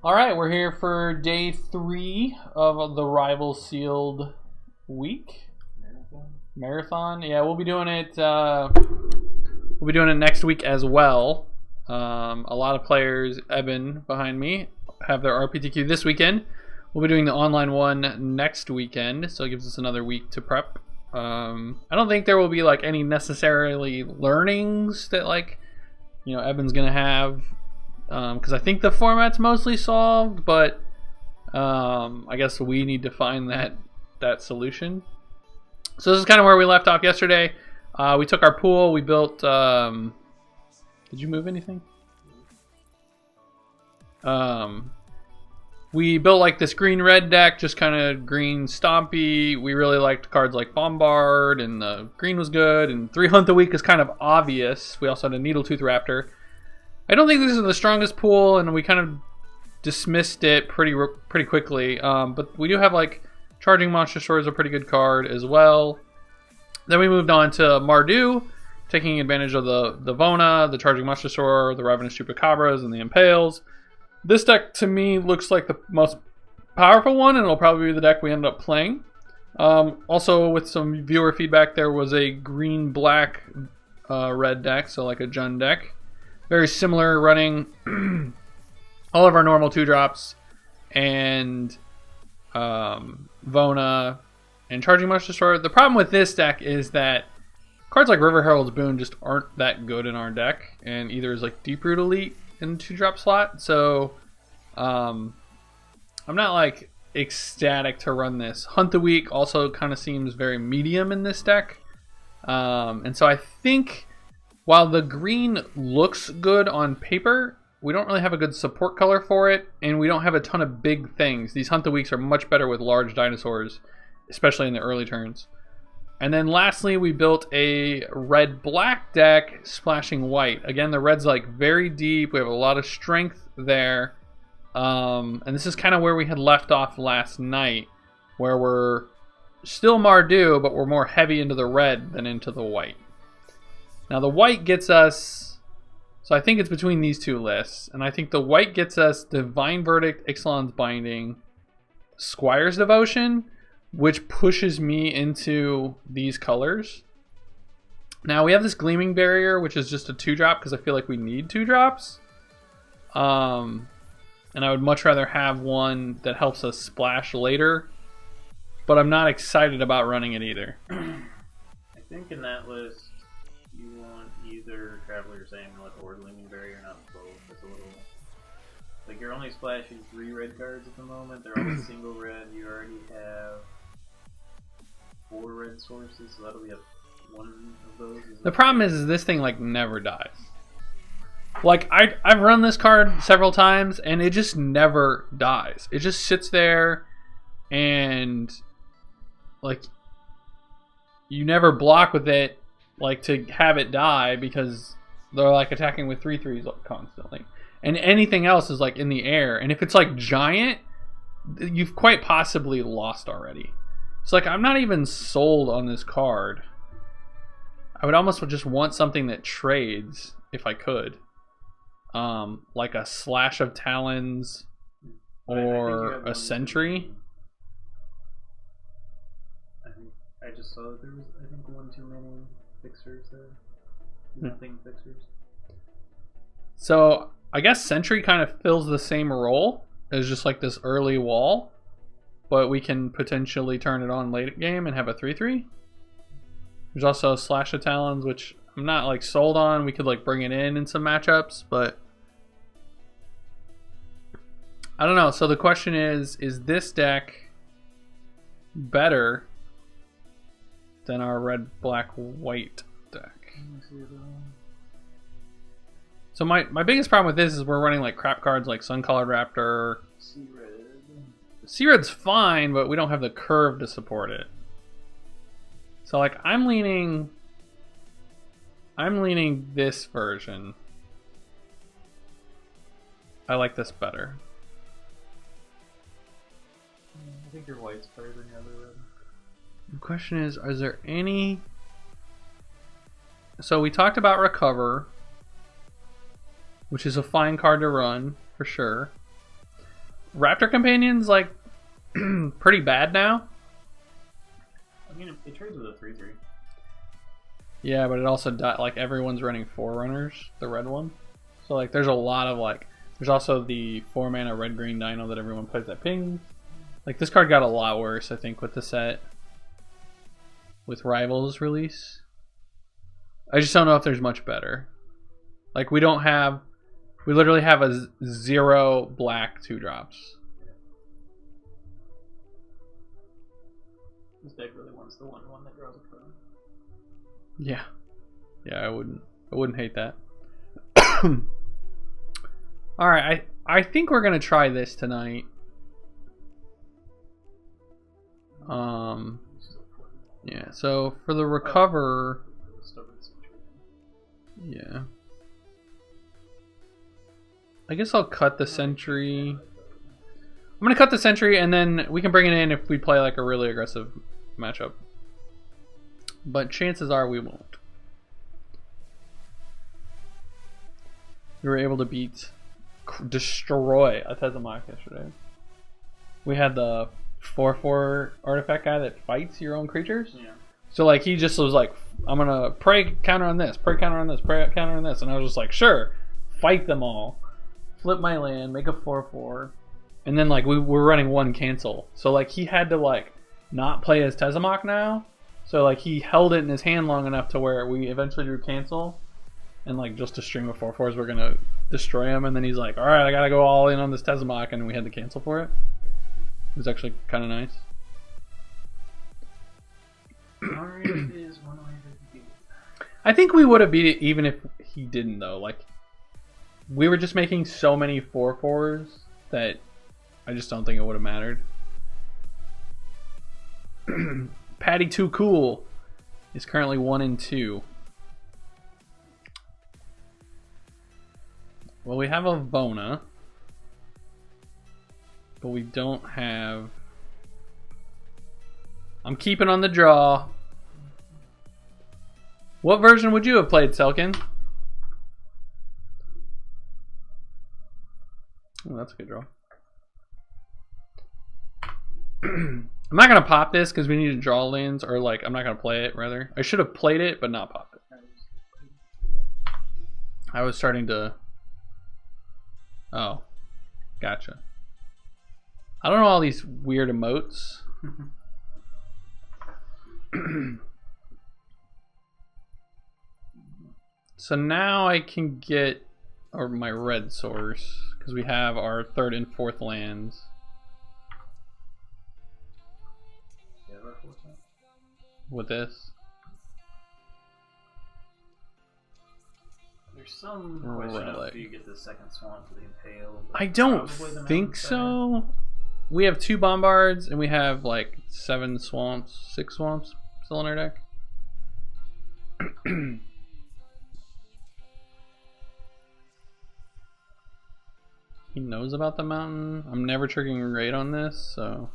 All right, we're here for day 3 of the Rival Sealed week marathon. Yeah, we'll be doing it. We'll be doing it next week as well. A lot of players, Evan behind me, have their RPTQ this weekend. We'll be doing the online one next weekend, so it gives us another week to prep. I don't think there will be like any necessarily learnings that Evan's gonna have. Because I think the format's mostly solved, but I guess we need to find that solution. So this is kind of where we left off yesterday. We took our pool, we built... did you move anything? We built like this green-red deck, just kind of green stompy. We really liked cards like Bombard, and the green was good, and 3 Hunt a Week is kind of obvious. We also had a Needletooth Raptor. I don't think this is the strongest pool, and we kind of dismissed it pretty quickly. But we do have like Charging Monstrosaur is a pretty good card as well. Then we moved on to Mardu, taking advantage of the Vona, the Charging Monstrosaur, the Ravenous Chupacabras, and the Impales. This deck to me looks like the most powerful one, and it'll probably be the deck we end up playing. Also, with some viewer feedback, there was a green-black red deck, so like a Jund deck. Very similar, running all of our normal 2-drops and Vona and Charging Monstrosaur. The problem with this deck is that cards like River Herald's Boon just aren't that good in our deck, and either is like Deep Root Elite in 2-drop slot. So I'm not like ecstatic to run this. Hunt the Week also kind of seems very medium in this deck, and so I think, while the green looks good on paper, we don't really have a good support color for it, and we don't have a ton of big things. These Hunt the Weeks are much better with large dinosaurs, especially in the early turns. And then lastly, we built a red-black deck splashing white. Again, the red's like very deep. We have a lot of strength there. And this is kind of where we had left off last night, where we're still Mardu, but we're more heavy into the red than into the white. Now the white gets us, so I think it's between these two lists, and I think the white gets us Divine Verdict, Ixalan's Binding, Squire's Devotion, which pushes me into these colors. Now we have this Gleaming Barrier, which is just a 2-drop because I feel like we need 2-drops. And I would much rather have one that helps us splash later, but I'm not excited about running it either. I think in that list, you want either Traveler's Amulet or Gleaming Barrier, not both. It's a little... like, you're only splashing 3 red cards at the moment. They're all single red. You already have 4 red sources, so that'll be one of those. The problem is this thing, like, never dies. Like, I've run this card several times, and it just never dies. It just sits there, and, like, you never block with it, like, to have it die, because they're like attacking with 3/3s constantly, and anything else is like in the air. And if it's like giant, you've quite possibly lost already. So like, I'm not even sold on this card. I would almost just want something that trades if I could, like a Slash of Talons or a Sentry. I just saw that there was, I think, one too many fixers there. Nothing fixers. So I guess Sentry kind of fills the same role as just like this early wall, but we can potentially turn it on late game and have a 3/3. There's also a Slash of Talons, which I'm not like sold on. We could like bring it in some matchups, but I don't know. So the question is this deck better than our red, black, white deck? So my biggest problem with this is we're running like crap cards like Sun-Colored Raptor. Sea-Red's fine, but we don't have the curve to support it. So like I'm leaning this version. I like this better. I think your white's better than the other red. The question is there any... So we talked about Recover, which is a fine card to run, for sure. Raptor Companion's like pretty bad now. I mean, it trades with a 3/3. Yeah, but it also like everyone's running Forerunners, the red one. So like there's a lot of like there's also the 4-mana red-green dino that everyone plays that pings. Like this card got a lot worse, I think, with the set. With Rivals release. I just don't know if there's much better. Like we literally have a 0 black 2-drops. This deck really wants the 1/1 that draws a card. Yeah. Yeah, I wouldn't hate that. Alright, I think we're gonna try this tonight. Yeah, so for the recover, yeah. I guess I'll cut the sentry. I'm gonna cut the sentry and then we can bring it in if we play like a really aggressive matchup. But chances are we won't. We were able to destroy a Tezamok yesterday. We had the 4/4 artifact guy that fights your own creatures. Yeah. So like he just was like, I'm gonna pray counter on this, pray counter on this, pray counter on this, and I was just like, sure, fight them all, flip my land, make a 4/4, and then like we were running one cancel. So like he had to like not play as Tezamok now. So like he held it in his hand long enough to where we eventually drew cancel, and like just a stream of 4/4s we're gonna destroy him, and then he's like, all right, I gotta go all in on this Tezamok, and we had to cancel for it. It was actually kind of nice. I think we would have beat it even if he didn't though. Like we were just making so many 4/4s that I just don't think it would have mattered. Patty Too Cool is currently 1-2. Well, we have a Vona, but we don't have. I'm keeping on the draw. What version would you have played, Selkin? Oh, that's a good draw. I'm not gonna pop this because we need to draw lands, or like I'm not gonna play it. Rather, I should have played it but not popped it. I was starting to. Oh, gotcha. I don't know all these weird emotes. So now I can get my red source because we have our 3rd and 4th lands. With this. There's some question of do you get the second swamp to the Impale? I don't think so. We have 2 Bombards and we have like 7 swamps, 6 swamps still in our deck. He knows about the mountain. I'm never triggering raid on this, so.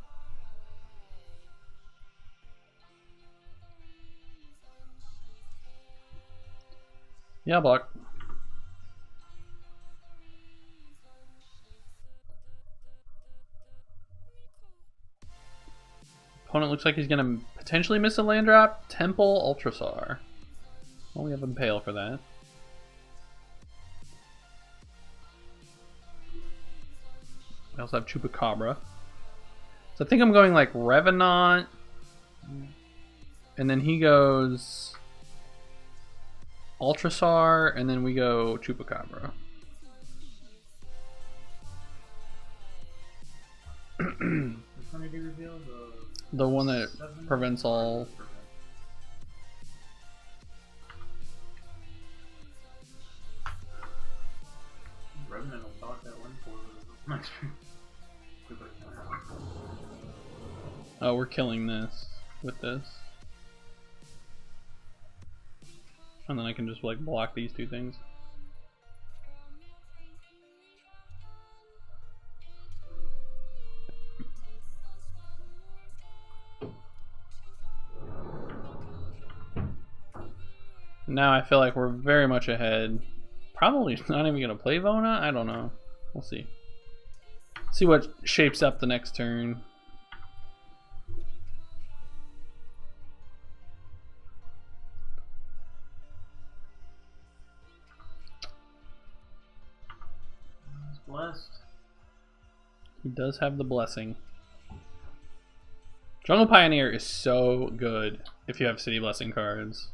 Yeah, block. Opponent looks like he's gonna potentially miss a land drop. Temple Ultrasar. Well, we have Impale for that. We also have Chupacabra. So I think I'm going like Revenant. And then he goes Ultrasar, and then we go Chupacabra. Which one did you reveal? The one that prevents all. Revenant will block that one for Oh, we're killing this with this. And then I can just like block these 2 things. Now I feel like we're very much ahead. Probably not even gonna play Vona. I don't know. We'll see. See what shapes up the next turn. He's blessed. He does have the blessing. Jungle Pioneer is so good if you have City Blessing cards.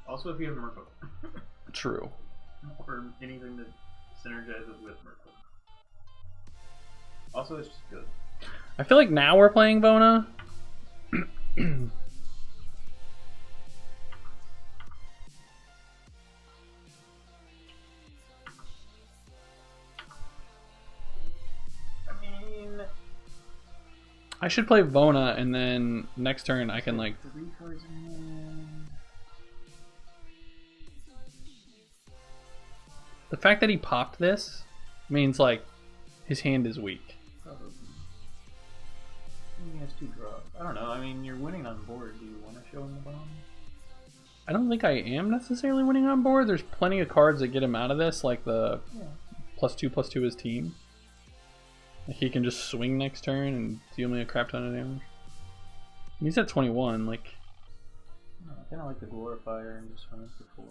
Also, if you have Merfolk. True. Or anything that synergizes with Merfolk. Also, it's just good. I feel like now we're playing Vona. I should play Vona, and then next turn I can like. 3 cards in hand. The fact that he popped this means like his hand is weak. Probably. He has 2 draws. I don't know. I mean, you're winning on board. Do you want to show him the bomb? I don't think I am necessarily winning on board. There's plenty of cards that get him out of this, like the +2/+2 his team. Like he can just swing next turn and deal me a crap ton of damage. He's at 21, like. No, I kind of like the Glorifier and just run it for 4.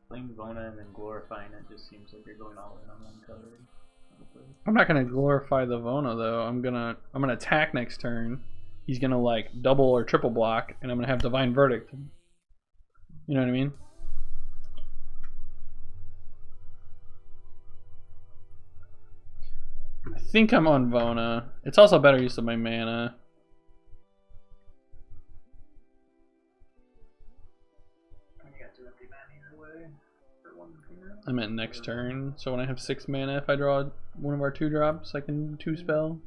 Playing Vona and then glorifying it just seems like you're going all in on one card. I'm not gonna glorify the Vona though. I'm gonna attack next turn. He's gonna like double or triple block, and I'm gonna have Divine Verdict. You know what I mean? I think I'm on Vona. It's also better use of my mana. You got 2 empty mana either way. For 1 mana. I meant next turn. So when I have 6 mana, if I draw one of our 2 drops, I can 2 spell.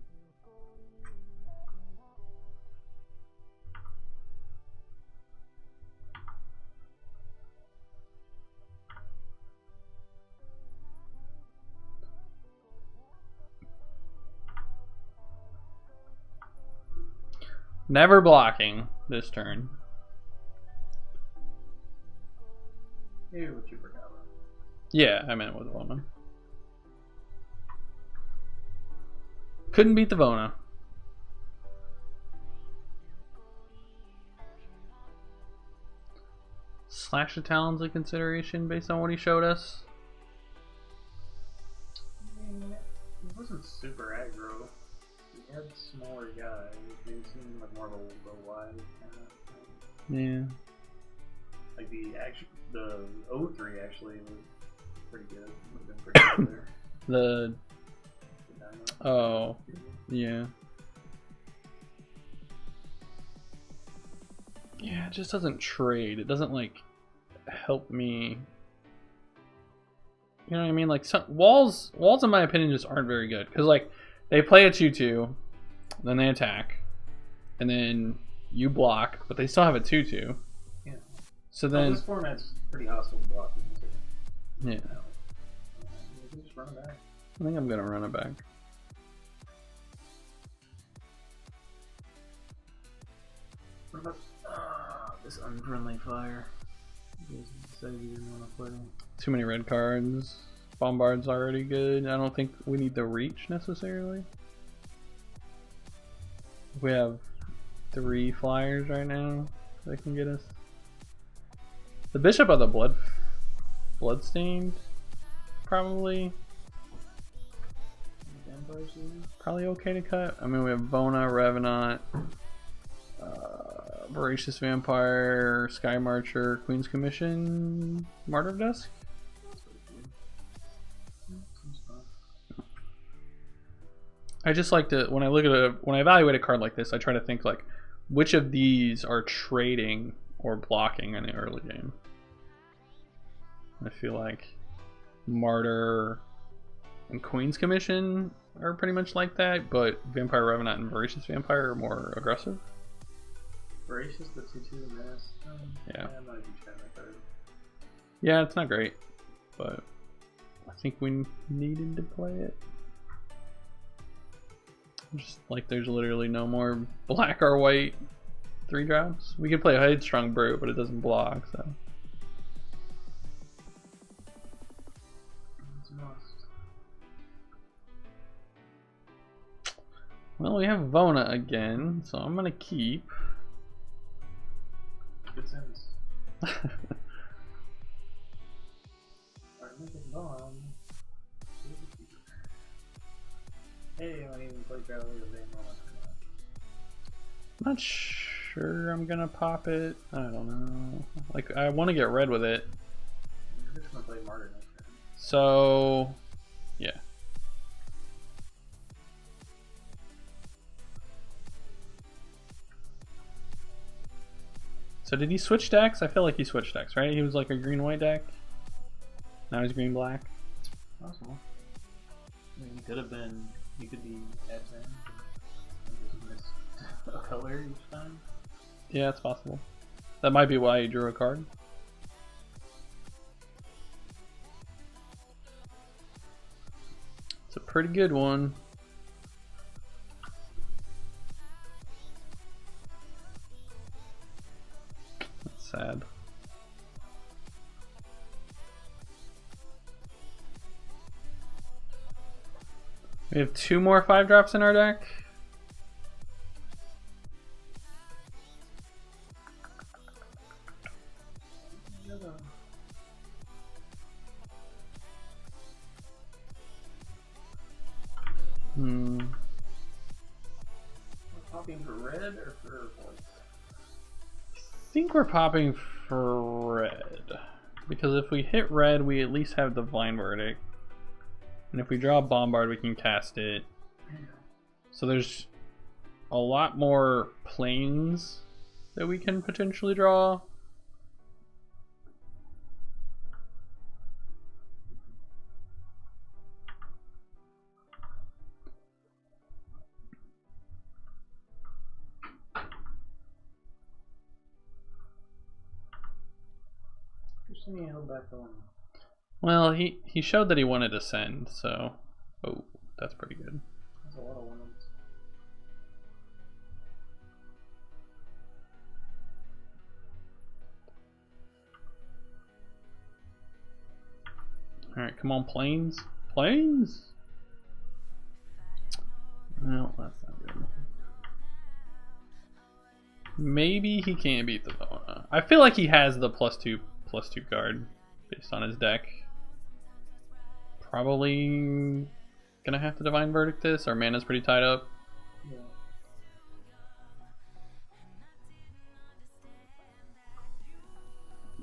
Never blocking this turn. Here's what you forgot about. Yeah, I meant with Vona. Couldn't beat the Vona. Slash the Talons a consideration based on what he showed us. I mean, he wasn't super aggro. He had smaller guys. They seemed like more of a wide kind of thing. Yeah. Like the 03 actually was pretty good. Would have been pretty good there. The Dynamo. oh yeah. Yeah, it just doesn't trade. It doesn't like help me. You know what I mean? Like walls in my opinion just aren't very good because like they play a 2/2, then they attack, and then you block, but they still have a 2/2. Yeah. So then this format's pretty hostile to blocking too. yeah, You can just run it back. I think I'm gonna run it back. What about this unfriendly fire? You guys decided you didn't want to play. Too many red cards. Bombard's already good. I don't think we need the reach necessarily. We have 3 flyers right now that can get us. The Bishop of the Bloodstained, probably okay to cut. I mean, we have Vona, Revenant, Voracious Vampire, Sky Marcher, Queen's Commission, Martyr of Dusk. I just like to, when I evaluate a card like this, I try to think like, which of these are trading or blocking in the early game. I feel like Martyr and Queen's Commission are pretty much like that, but Vampire Revenant and Voracious Vampire are more aggressive. Voracious, the 2/2 menace. Yeah. I'm not a huge fan of that card. Yeah, it's not great, but I think we needed to play it. Just like there's literally no more black or white 3 drops. We could play Headstrong Brute, but it doesn't block, so. Well, we have Vona again, so I'm gonna keep. Good sense. Hey, I even play Traveler the same moment. Not sure I'm gonna pop it. I don't know. Like, I want to get red with it. I'm just gonna play Martyr next turn. So, yeah. So did he switch decks? I feel like he switched decks, right? He was like a green-white deck. Now he's green-black. Possible. I mean, he could have been. He could be admin and just missed a color each time. Yeah, it's possible. That might be why he drew a card. It's a pretty good one. That's sad. We have 2 more 5-drops in our deck. Popping for red or for white? I think we're popping for red. Because if we hit red, we at least have Divine Verdict. And if we draw a Bombard, we can cast it. So there's a lot more planes that we can potentially draw. Just saying, held back the one. Well, he showed that he wanted to send, so... Oh, that's pretty good. That's a lot of ones. Alright, come on, planes. Planes? No, that's not good. Maybe he can't beat the Vona. I feel like he has the +2/+2 card based on his deck. Probably gonna have to Divine Verdict this. Our mana's pretty tied up.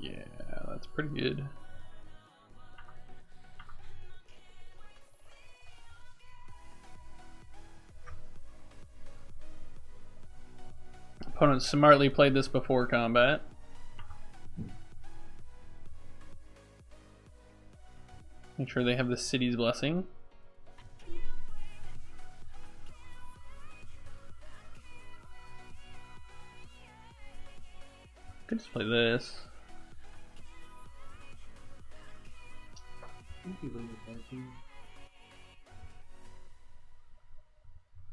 Yeah, that's pretty good. Opponent smartly played this before combat. Make sure they have the city's blessing. Could just play this.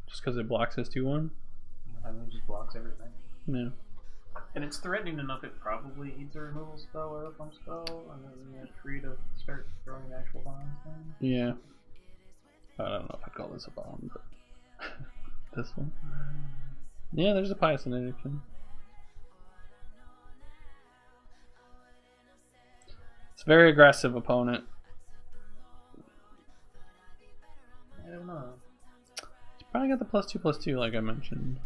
Just because it blocks his 2/1? I mean, it just blocks everything. No. And it's threatening enough it probably eats a removal spell or a pump spell, and then you're free to start throwing actual bombs then. Yeah. I don't know if I'd call this a bomb, but this one. Yeah, there's a Pious Interdiction. It's a very aggressive opponent. I don't know. He's probably got the +2/+2 like I mentioned.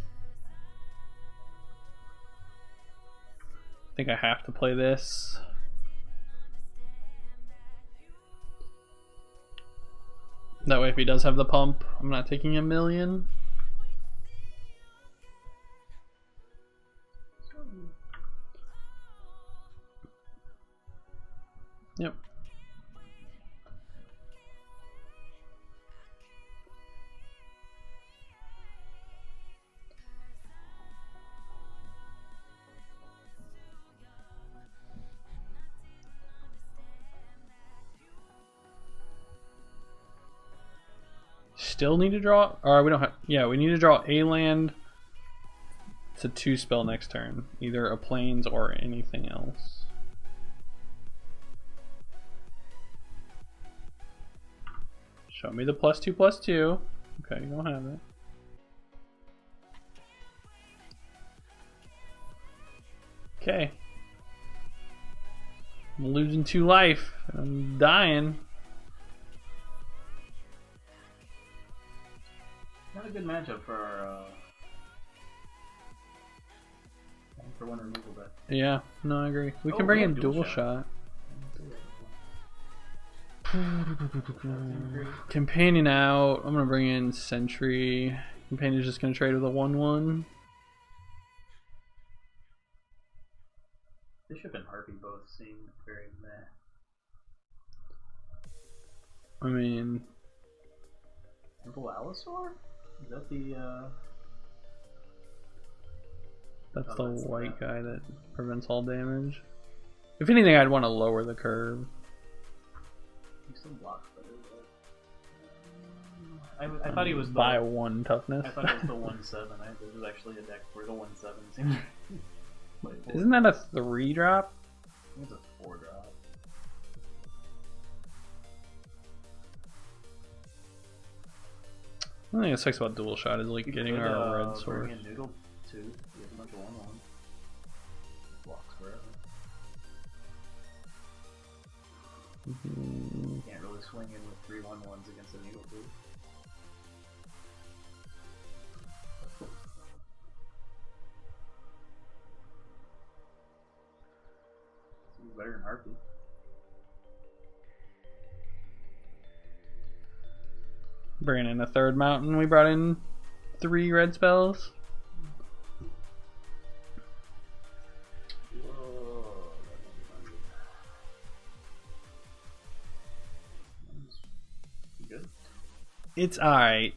I think I have to play this. That way if he does have the pump, I'm not taking a million. Yep. Still need to draw, or we don't have, yeah, we need to draw a land It's a 2 spell next turn. Either a plains or anything else. Show me the +2/+2. Okay, you don't have it. Okay. I'm losing 2 life. I'm dying. Not a good matchup for one removal deck. Yeah, no, I agree. We can bring in dual shot. Companion out. I'm gonna bring in Sentry. Companion's just gonna trade with a 1/1. Bishop and Harpy both seem very meh. I mean, Temple Allosaur? Is that the that's Oh, the that's white the- guy that prevents all damage. If anything, I'd want to lower the curve. he still blocks better, but I thought he was the by 1 toughness. I thought it was the 1/7. This was actually a deck where the 1/7 seems Isn't that a 3-drop? I think it's a 4-drop. I think it sucks about dual shot is like getting our red source. Bring in Noodle too. We have a bunch of 1/1. Blocks forever. Can't really swing in with 3 1/1s against a Noodle too. Seems better than Harpy. Bringing in a 3rd mountain. We brought in 3 red spells. Good. It's alright.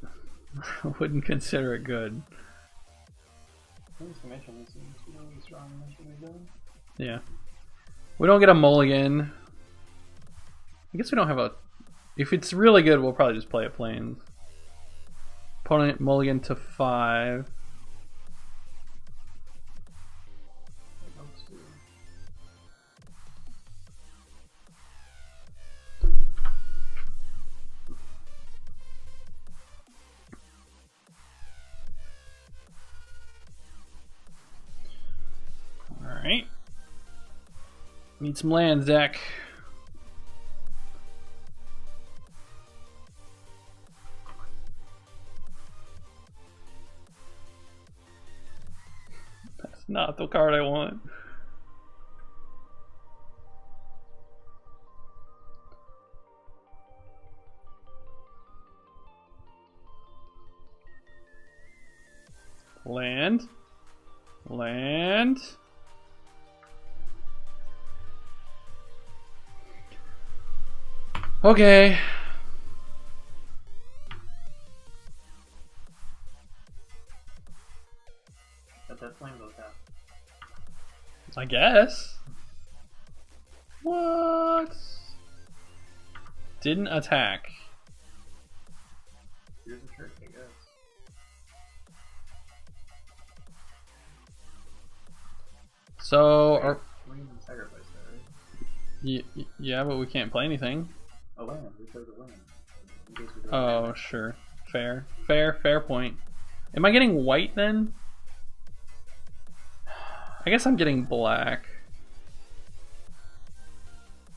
I wouldn't consider it good. Dimension seems really strong initially done. Yeah. We don't get a mulligan. I guess we don't have a... If it's really good, we'll probably just play it plains. Opponent mulligan to 5. Alright. Need some lands, deck. That's not the card I want. Land. Land. Okay. But that flame goes out. I guess. What? Didn't attack. Here's a trick, I guess. So, our, We can sacrifice that, right? yeah, but we can't play anything. A land. We chose a land. In case we don't Oh, have it. sure. Fair point. Am I getting white then? I guess I'm getting black.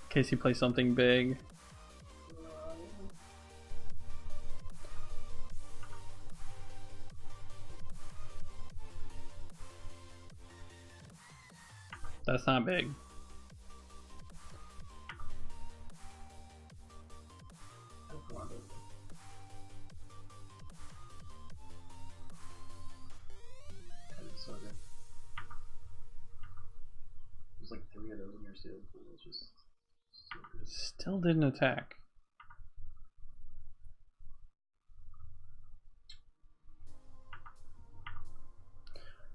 In case he plays something big. That's not big. That's one of those. That is so good. There's like 3 of those in your sealed pool. It's just so good. Still didn't attack.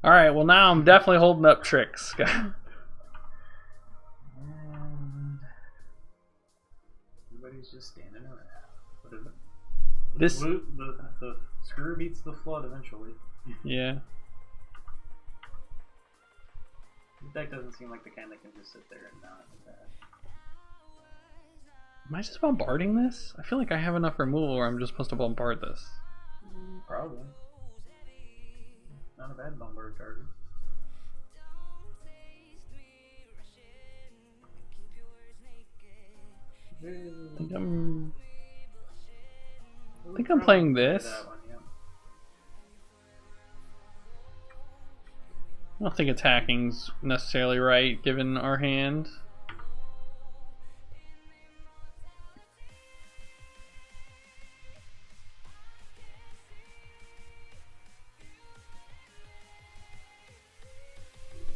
Alright, well now I'm definitely holding up tricks. And everybody's just standing around. But This- the screw beats the flood eventually. Yeah. deck doesn't seem like the kind that can just sit there and not attack. Am I just bombarding this? I feel like I have enough removal where I'm just supposed to bombard this. Probably. Not a bad bombard target. I think I'm playing this. That one, yeah. I don't think attacking's necessarily right given our hand.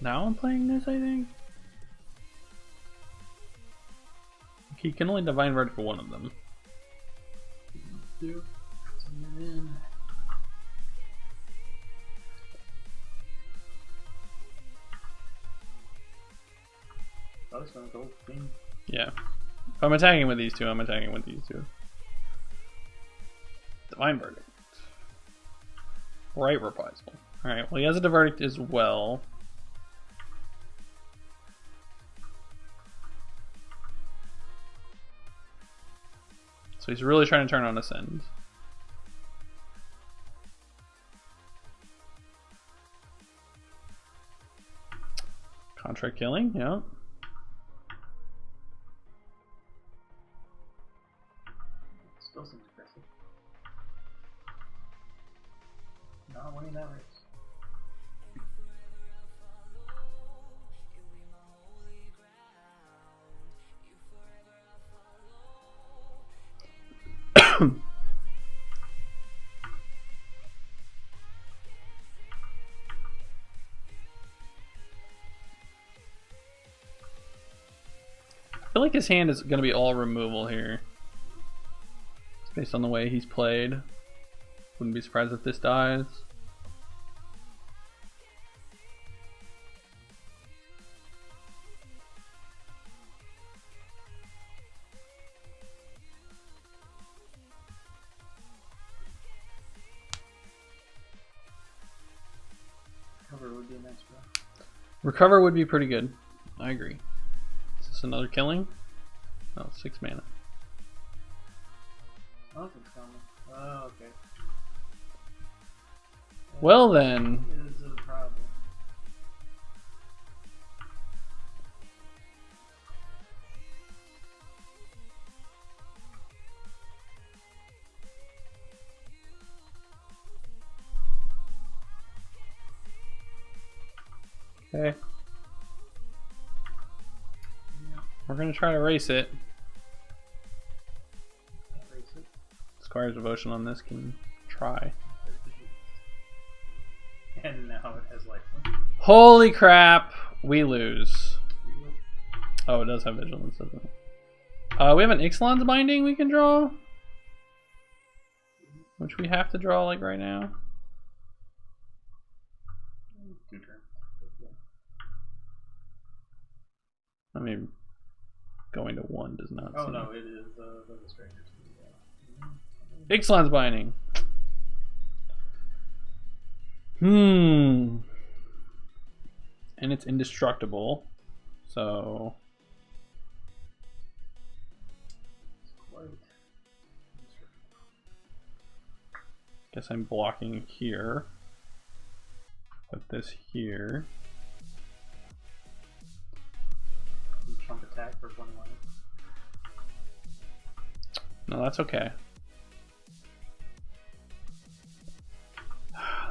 Now I'm playing this, I think. He can only Divine Verdict for one of them. Two. And I was gonna go king. Yeah. If I'm attacking with these two, I'm attacking with these two. Divine Verdict. Right Reprisal. Alright, well he has a Verdict as well. So he's really trying to turn on Ascend. Contract killing, yeah. Still seems aggressive. Not winning that race. I feel like his hand is going to be all removal here. Based on the way he's played. Wouldn't be surprised if this dies. Cover would be nice, bro. Recover would be pretty good. I agree. Is this another killing? Oh, 6 mana. Nothing's coming. Oh, okay. Well then. Is a problem. Okay. We're gonna try to race it. Erase it. Squire's Devotion on this can try. And now it has life. Holy crap! We lose. Oh, it does have Vigilance, doesn't it? We have an Ixalan's Binding we can draw. Which we have to draw like right now. 2 turns. I mean, going to 1 does not Oh seem... no, it is the Strangers. Ixalan's Binding. And it's indestructible. So... Guess I'm blocking here. Put this here. Trump attack for 21. No, that's okay.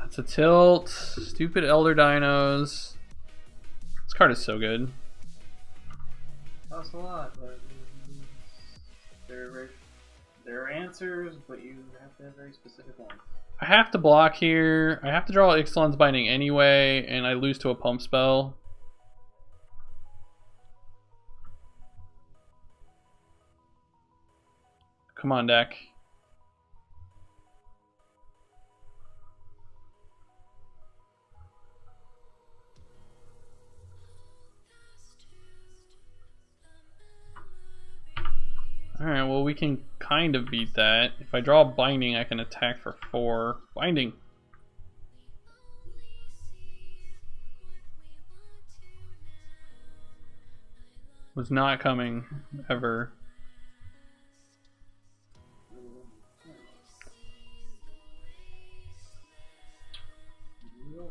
That's a tilt. Stupid Elder Dinos. This card is so good. Costs a lot, but there are answers, but you have to have very specific ones. I have to block here. I have to draw Ixalan's Binding anyway, and I lose to a pump spell. Come on, deck. Alright, well we can kind of beat that. If I draw a Binding, I can attack for 4. Binding! Was not coming ever.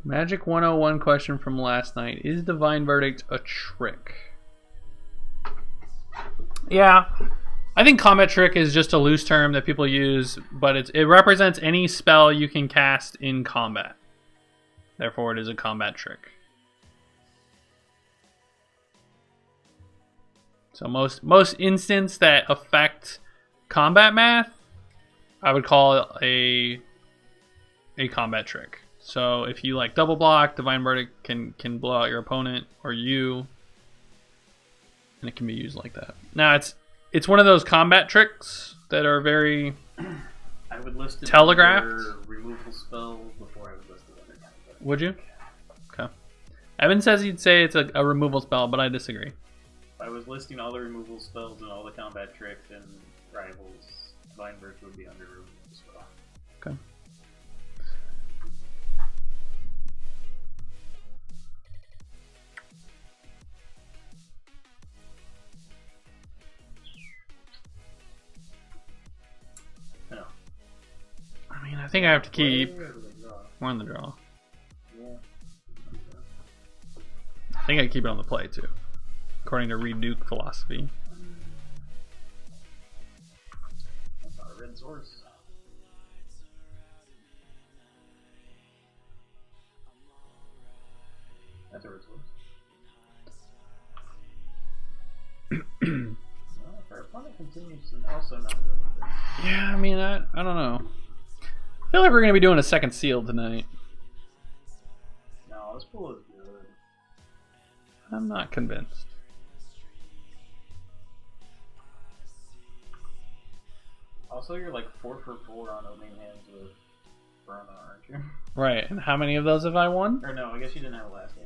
Magic 101 question from last night. Is Divine Verdict a trick? Yeah. I think Combat Trick is just a loose term that people use, but it represents any spell you can cast in combat. Therefore, it is a combat trick. So most instants that affect combat math, I would call a combat trick. So if you like double block, Divine Verdict can blow out your opponent or you, and it can be used like that. Now it's one of those combat tricks that are very I would list it telegraphed. under removal spells before I would list it under combat. Would you? Okay. Evan says he'd say it's a removal spell, but I disagree. If I was listing all the removal spells and all the combat tricks and rivals, Divine Verdict would be under removal spell. Okay. No. I mean, I think I have to keep Where do they draw? one on the draw. Yeah. I think I keep it on the play too, according to Reed Duke philosophy. That's not a red source. That's a red source. Well, if our opponent continues to also not do anything. Yeah, I mean, I don't know. I feel like we're gonna be doing a second seal tonight. No, this pool is good. I'm not convinced. Also, you're like 4 for 4 on opening hands with Verona, aren't you? Right, and how many of those have I won? Or no, I guess you didn't have it last game.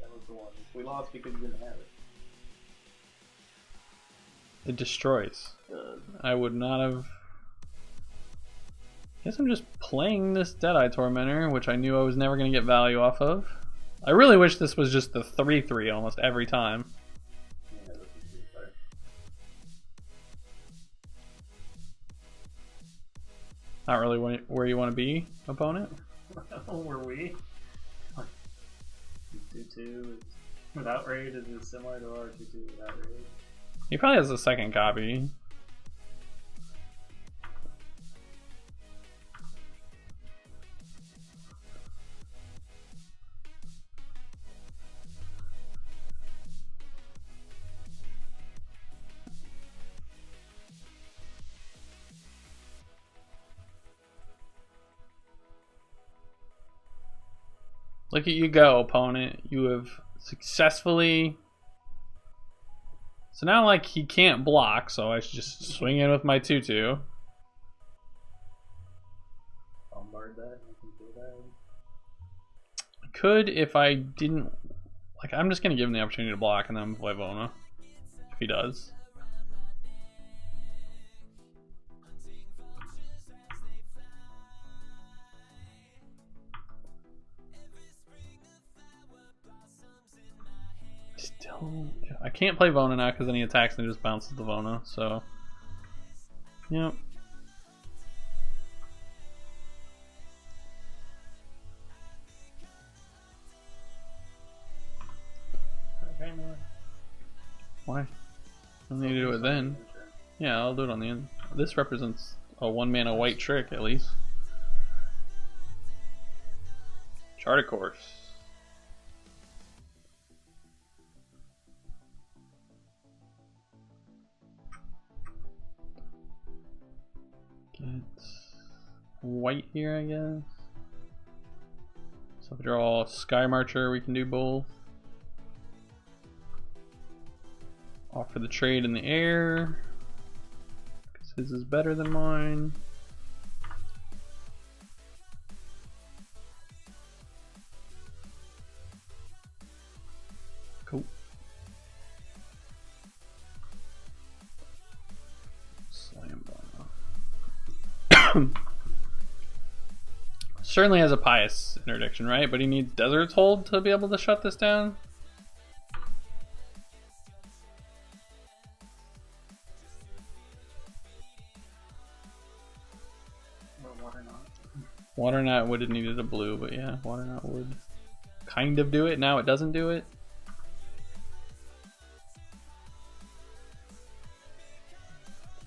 That was the one. We lost because you didn't have it. It destroys. I would not have. I guess I'm just playing this Deadeye Tormentor, which I knew I was never going to get value off of. I really wish this was just the 3/3 almost every time. Yeah, this is pretty fair. Not really where you want to be, opponent. Were we? 2-2 without raid is similar to our 2-2 without raid. He probably has a second copy. Look at you go, opponent. You have successfully... So now, like, he can't block, so I should just swing in with my 2/2. Bombard that, I can do that. I could if I didn't... Like, I'm just going to give him the opportunity to block and then play Vona. If he does. I can't play Vona now because then he attacks and just bounces the Vona, so... Yep. Okay, man. Why? I don't need to do it then. Yeah, I'll do it on the end. This represents a 1-mana white trick, at least. Chart a course. Get white here, I guess. So if we draw Sky Marcher, we can do both. Offer the trade in the air, because his is better than mine. Cool. Slam bomb. Certainly has a Pious interdiction, right? But he needs Desert's Hold to be able to shut this down. Water Knot would have needed a blue, but yeah, Water Knot would kind of do it. Now it doesn't do it.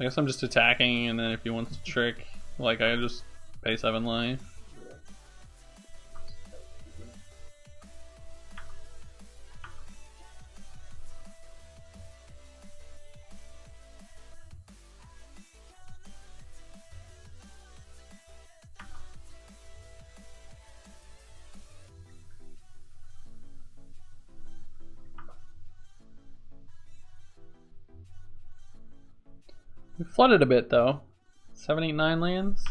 I guess I'm just attacking, and then if he wants to trick, like I just pay 7 life. We flooded a bit though. 7, 8, 9 lands.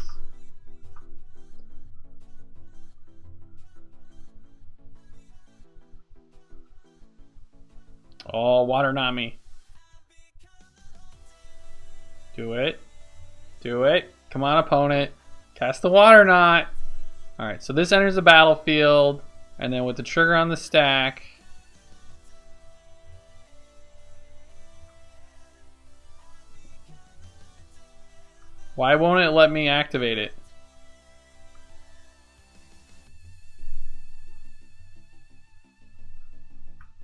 Oh, Water Nami. Do it. Do it. Come on, opponent. Cast the Water Knot. Alright, so this enters the battlefield, and then with the trigger on the stack. Why won't it let me activate it?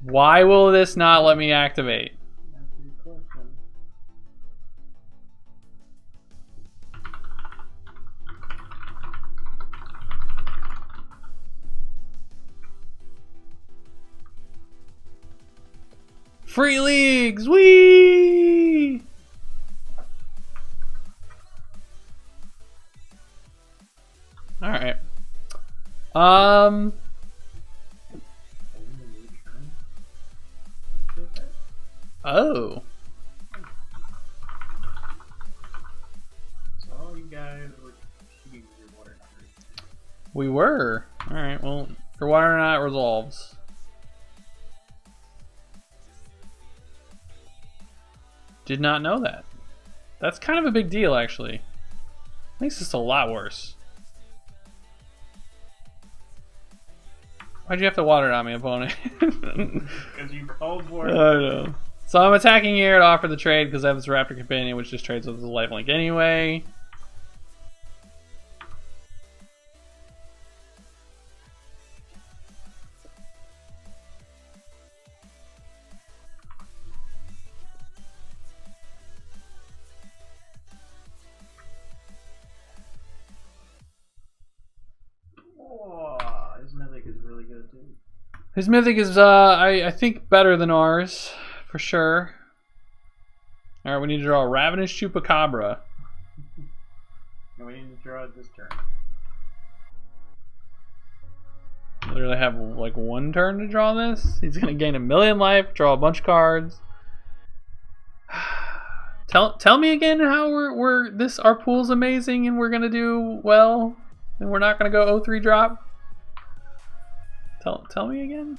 Why will this not let me activate? That's a good question. Free leagues! Whee! Alright. Oh. So all you guys were shooting your Water Knot. We were. Alright, well, your Water Knot resolves. Did not know that. That's kind of a big deal, actually. Makes this a lot worse. Why'd you have to Water Knot me, opponent? Because you called for I it. know. So I'm attacking here to offer the trade because I have this Raptor Companion, which just trades with the lifelink anyway. Oh, his mythic is really good too. His mythic is, I think, better than ours, for sure. Alright, we need to draw a Ravenous Chupacabra. And we need to draw it this turn. Literally have, like, 1 turn to draw this. He's gonna gain 1,000,000 life, draw a bunch of cards. Tell me again how our pool's amazing and we're gonna do well, and we're not gonna go 0-3 drop. Tell me again.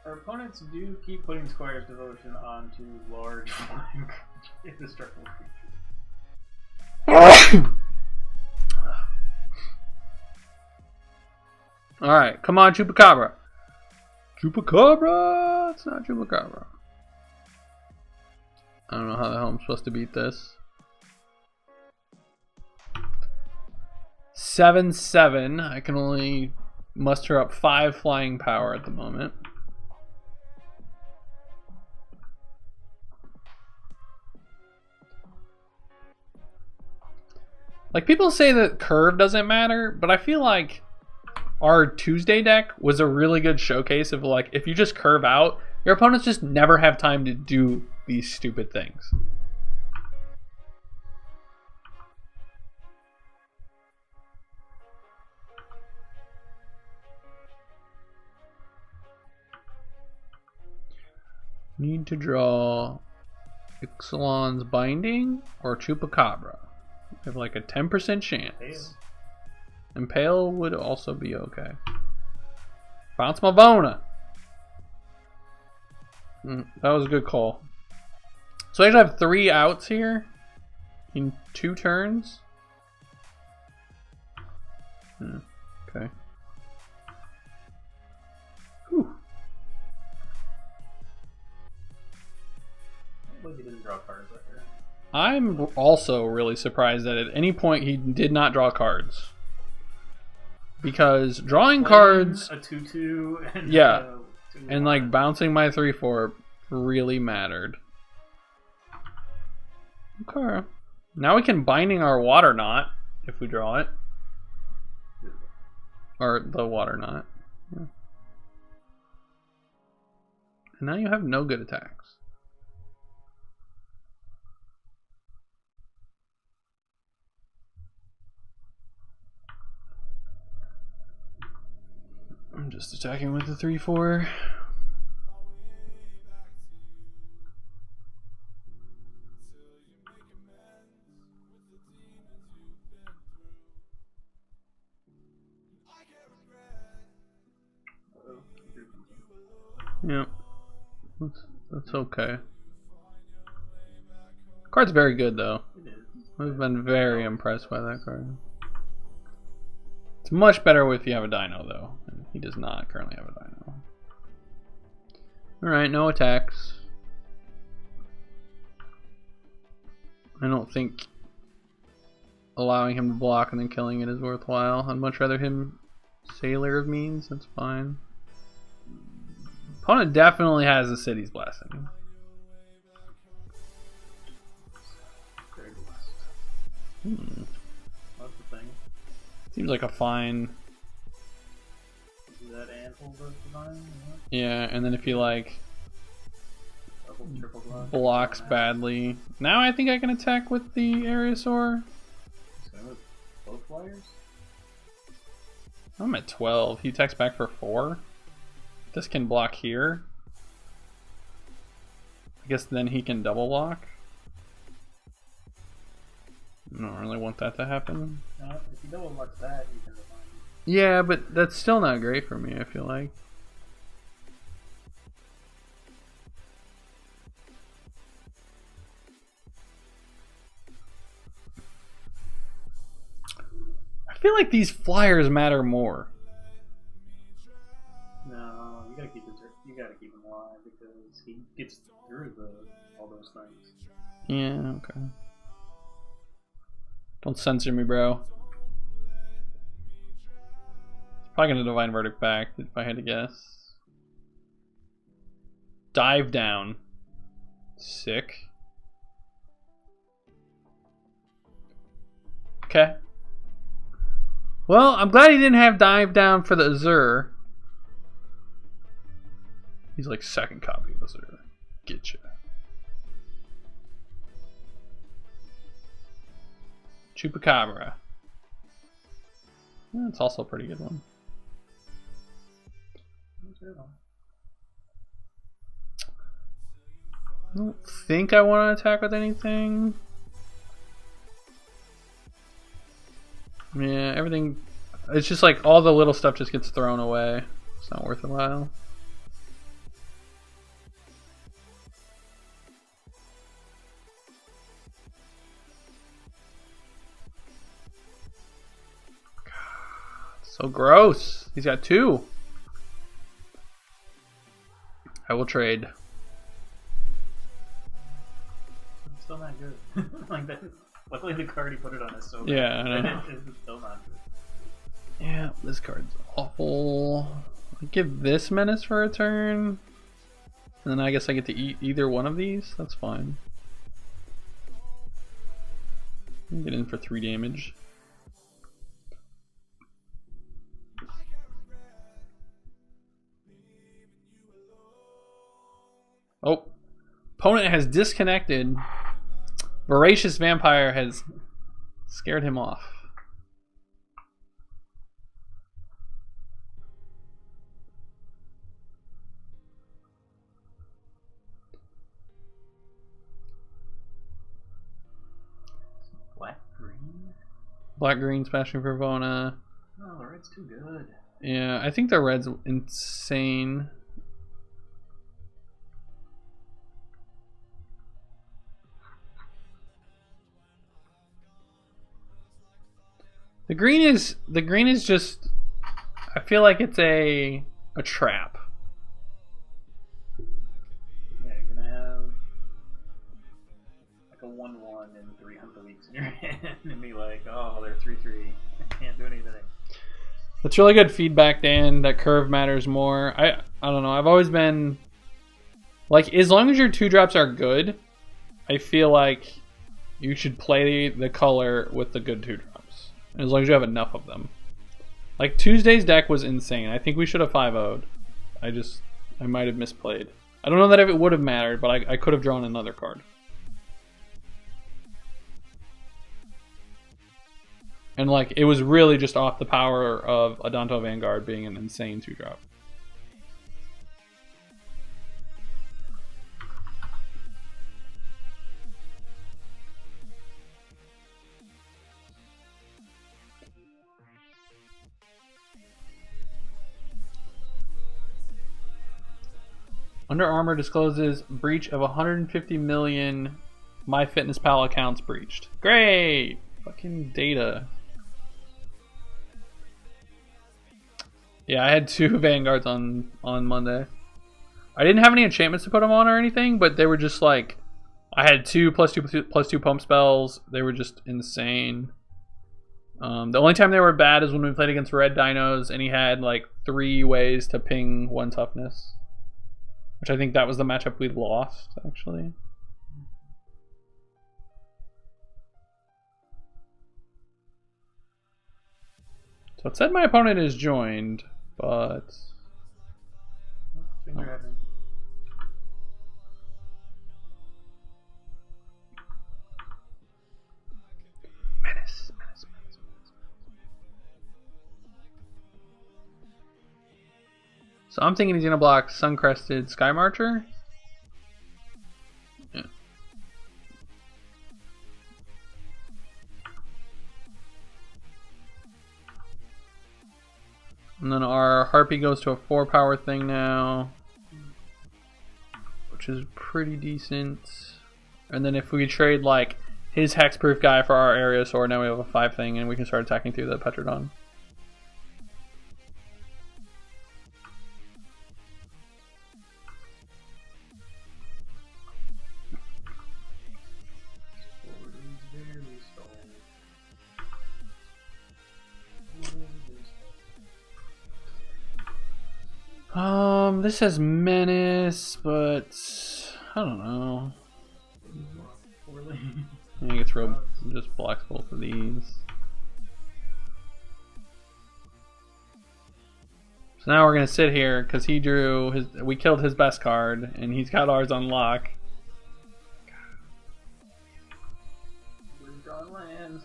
Our opponents do keep putting Squire's Devotion onto large indestructible creatures. Alright, come on, Chupacabra. Chupacabra! It's not Chupacabra. I don't know how the hell I'm supposed to beat this. 7/7. I can only muster up 5 flying power at the moment. Like, people say that curve doesn't matter, but I feel like our Tuesday deck was a really good showcase of, like, if you just curve out, your opponents just never have time to do these stupid things. Need to draw Ixalan's Binding or Chupacabra. We have like a 10% chance. Pale. Impale would also be okay. Bounce Mavona. That was a good call. So I actually have 3 outs here in 2 turns. Okay. Whew. Like he didn't draw cards right there. I'm also really surprised that at any point he did not draw cards. Because drawing cards, a 2/2 and yeah, a 2/1. and like bouncing my 3/4 really mattered. Okay. Now we can Binding our Water Knot if we draw it. Or the Water Knot. Yeah. And now you have no good attacks. I'm just attacking with the 3/4. Yeah, that's okay. Card's very good though. I've been very impressed by that card. It's much better if you have a Dino though, and he does not currently have a Dino. Alright, no attacks. I don't think allowing him to block and then killing it is worthwhile. I'd much rather him Sailor of Means, that's fine. Opponent definitely has a City's Blessing. Very blessed. That's the thing. Seems like a fine. Is that Anvil versus Divine? Yeah, and then if he like Double, triple block. blocks badly. Now I think I can attack with the Aerosaur. Same with both flyers? I'm at 12. He attacks back for 4. This can block here. I guess then he can double block. I don't really want that to happen. No, if he double blocks that, you can Divine. Yeah, but that's still not great for me, I feel like. I feel like these flyers matter more. No, you gotta keep him alive because he gets through all those things. Yeah, okay. Don't censor me, bro. Probably gonna Divine Verdict back if I had to guess. Dive down. Sick. Okay. Well, I'm glad he didn't have dive down for the Azure. He's like second copy of Azure. Getcha. Chupacabra. That's also a pretty good one. I don't think I want to attack with anything. Yeah, everything. It's just like all the little stuff just gets thrown away. It's not worth a while. So gross. He's got 2. I will trade. It's still not good. Like that. Luckily, the card he put it on is so Yeah, I know. It's still not good. Yeah, this card's awful. I'll give this Menace for a turn. And then I guess I get to eat either one of these. That's fine. Get in for 3 damage. Oh, opponent has disconnected. Voracious Vampire has scared him off. Black green? Black green smashing for Vona. Oh, the red's too good. Yeah, I think the red's insane. The green is just, I feel like it's a trap. Yeah, you're gonna have like a 1/1 your hand and be like, oh, they're 3/3. I can't do anything. That's really good feedback, Dan. That curve matters more. I don't know. I've always been like, as long as your 2-drops are good, I feel like you should play the color with the good 2-drops. As long as you have enough of them. Like, Tuesday's deck was insane. I think we should have 5-0'd. I might have misplayed. I don't know that if it would have mattered, but I could have drawn another card. And like, it was really just off the power of Adanto Vanguard being an insane 2-drop. Under Armour discloses breach of 150 million MyFitnessPal accounts breached. Great! Fucking data. Yeah, I had 2 Vanguards on Monday. I didn't have any enchantments to put them on or anything, but they were just like, I had 2 +2 pump spells. They were just insane. The only time they were bad is when we played against red dinos and he had like 3 ways to ping 1 toughness. Which I think that was the matchup we lost, actually. So it said my opponent is joined, but... Things are happening. Menace. So I'm thinking he's going to block Suncrested Sky Marcher. Yeah. And then our Harpy goes to a 4-power thing now, which is pretty decent. And then if we trade like his Hexproof guy for our Area Sword, now we have a 5 thing and we can start attacking through the Petrodon. This has Menace, but I don't know. I think it's real, just blocks both of these. So now we're gonna sit here because he drew his. We killed his best card, and he's got ours on lock. We've drawn lands.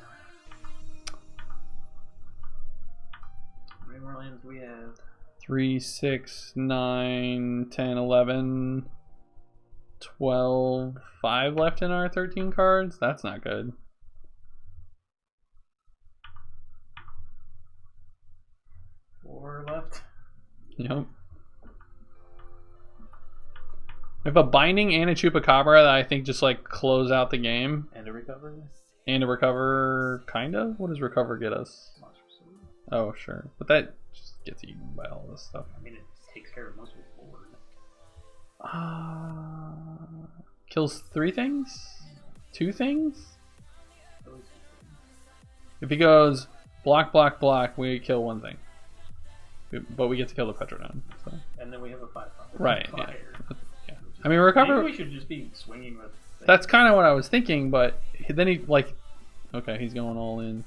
How many more lands do we have? 3, 6, 9, 10, 11, 12, 5 left in our 13 cards. That's not good. Four left. Yep. We have a Binding and a Chupacabra that I think just like close out the game. And a recover. And a Recover, kind of? What does Recover get us? Oh, sure. But that just gets eaten by all this stuff. I mean, it takes care of most of the board. Kills 3 things? 2 things? If he goes block, block, block, we kill 1 thing. But we get to kill the Petrodon. So. And then we have a 5. Right, yeah. Yeah. I mean, Recover... Maybe we should just be swinging with... That's kind of what I was thinking, but then he, like... Okay, he's going all in.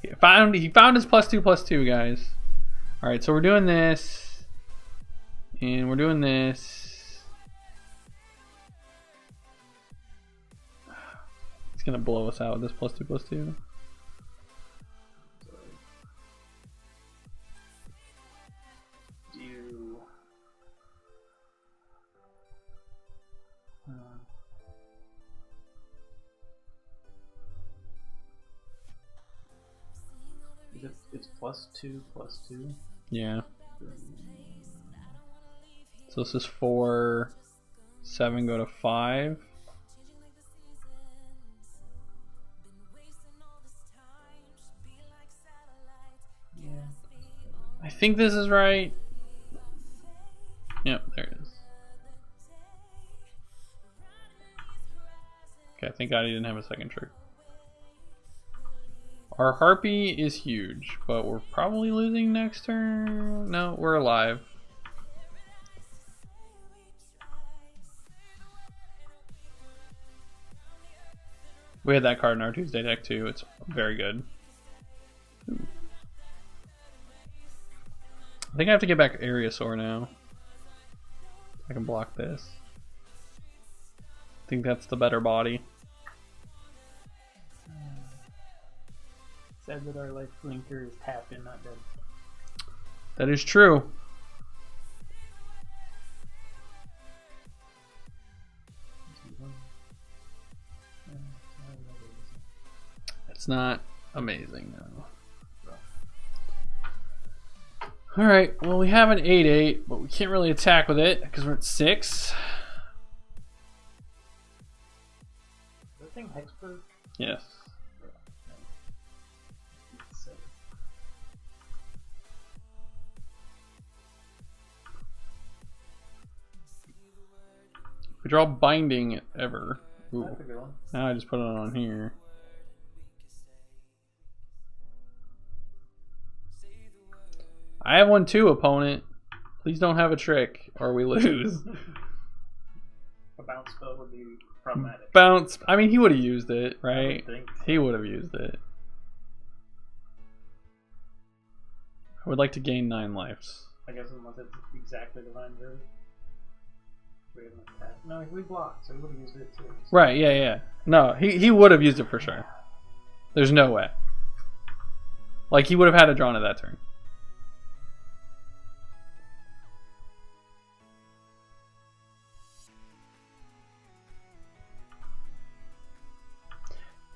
He found his +2/+2, guys. Alright, so we're doing this. And we're doing this. He's gonna blow us out with this +2/+2. It's +2/+2. Yeah. So this is 4, 7 go to 5. Yeah. I think this is right. Yep, there it is. Okay, thank God he didn't have a second trick. Our Harpy is huge, but we're probably losing next turn. No, we're alive. We had that card in our Tuesday deck too. It's very good. Ooh. I think I have to get back Aerosaur now. I can block this. I think that's the better body. Said that our life blinker is tapped and not dead. That is true. It's not amazing though. Alright, well we have an 8-8, but we can't really attack with it because we're at 6. That thing Hexproof? Yes. We draw Binding ever. Ooh. That's a good one. Now I just put it on here. I have one too, opponent. Please don't have a trick or we lose. A bounce spell would be problematic. Bounce. I mean, he would have used it, right? I would think so. He would have used it. I would like to gain 9 lives. I guess unless it's exactly Divine Verdict. We have an attack. No, we blocked, so he would have used it too. Right, yeah, yeah. No, he would have used it for sure. There's no way. Like, he would have had it drawn at that turn.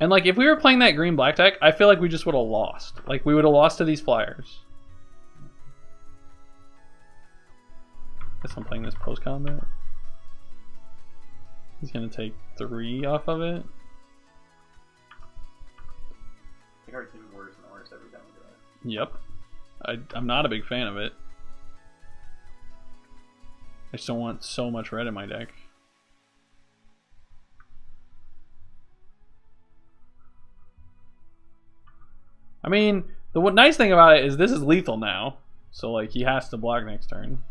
And like, if we were playing that green-black deck, I feel like we just would have lost. Like, we would have lost to these flyers. Guess I'm playing this post-combat. He's gonna take 3 off of it. The card's getting worse and worse every time we do it. Yep. I'm not a big fan of it. I just don't want so much red in my deck. I mean, the nice thing about it is this is lethal now. So, like, he has to block next turn.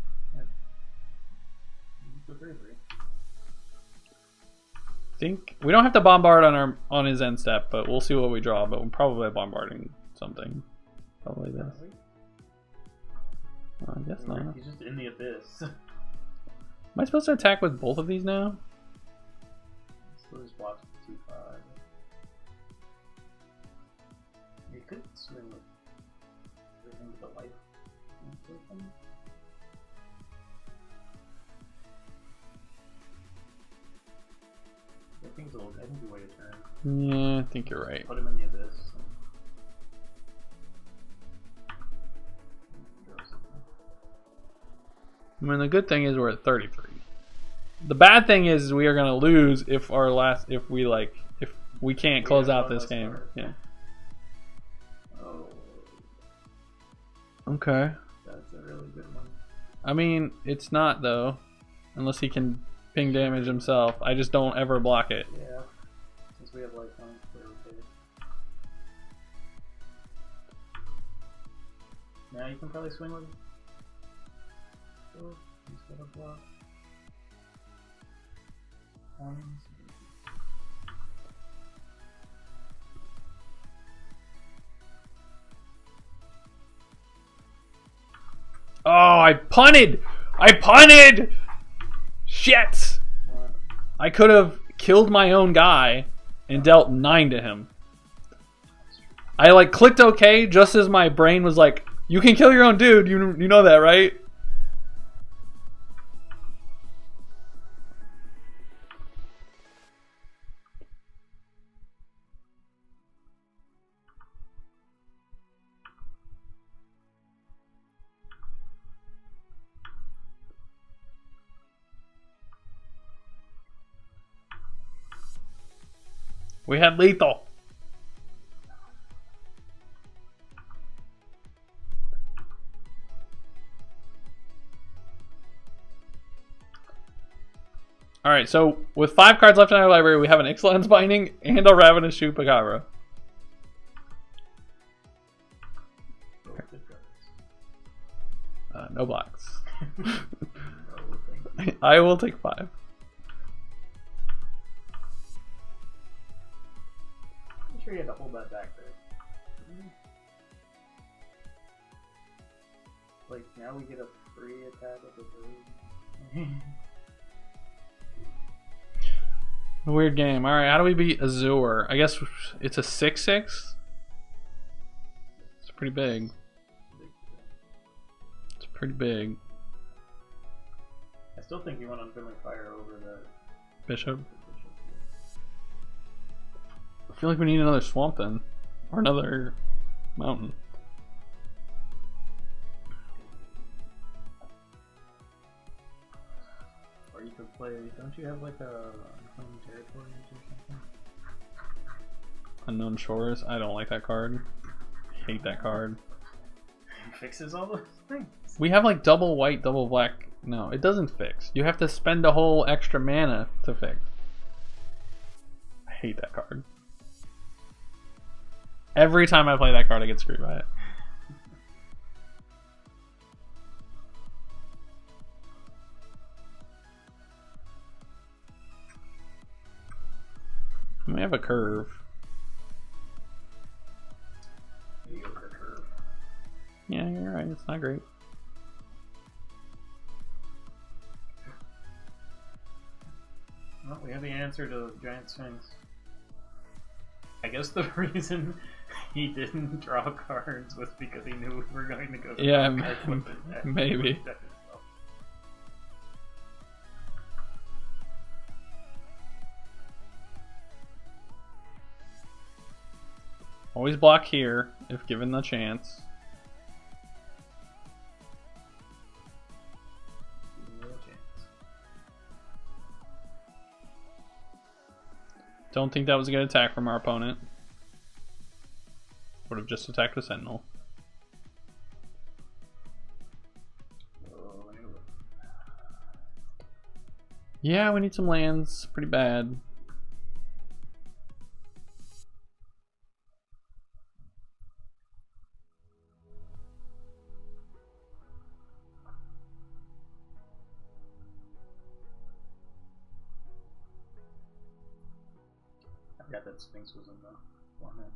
I think we don't have to bombard on his end step, but we'll see what we draw. But we're probably bombarding something. Probably this. I guess not. He's just in the abyss. Am I supposed to attack with both of these now? So this blocks with 2/5. You could swing with everything with the life. I think you wait a turn. Yeah, I think you're right. Put him in the abyss. I mean, the good thing is we're at 33. The bad thing is we are gonna lose if we can't close out this game. Yeah. Oh. Okay. That's a really good one. I mean, it's not though, unless he can ping damage himself. I just don't ever block it. Yeah. Since we have lifeline, we're okay. Now you can probably swing with. He's got a block. Oh, I punted! I punted! Shit! What? I could have killed my own guy and dealt 9 to him. I like clicked OK just as my brain was like, you can kill your own dude, you know that, right? We had lethal. Alright, so with 5 cards left in our library, we have an Ixalan's Binding and a Ravenous Chupacabra. thank you. I will take 5. I'm sure you had to hold that back there. Like, now we get a free attack with the bird. A weird game. Alright, how do we beat Azure? I guess it's a 6/6? It's pretty big. It's pretty big. I still think you want Unfriendly Fire over the Bishop. bishop. I feel like we need another swamp then. Or another mountain. Or you could play, don't you have like a Unclaimed Territories or something? Unknown Shores. I don't like that card. I hate that card. It fixes all those things. We have like double white, double black. No, it doesn't fix. You have to spend a whole extra mana to fix. I hate that card. Every time I play that card, I get screwed by it. We have a curve. Mediocre curve. Yeah, you're right. It's not great. Well, we have the answer to Giant Sphinx. I guess the reason he didn't draw cards was because he knew we were going to go to Yeah, card flip it. maybe. Always block here if given the chance. No chance. Don't think that was a good attack from our opponent. Would have just attacked with Sentinel. Oh, I knew it. Yeah, we need some lands. Pretty bad. I forgot that Sphinx was in the format.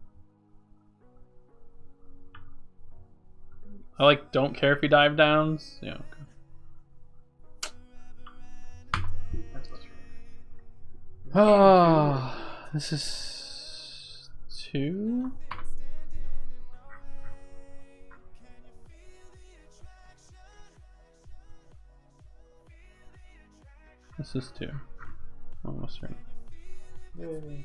I like don't care if he dive downs. Yeah. Okay. That's what's right. Oh, this is 2. This is 2. Almost right. Yay.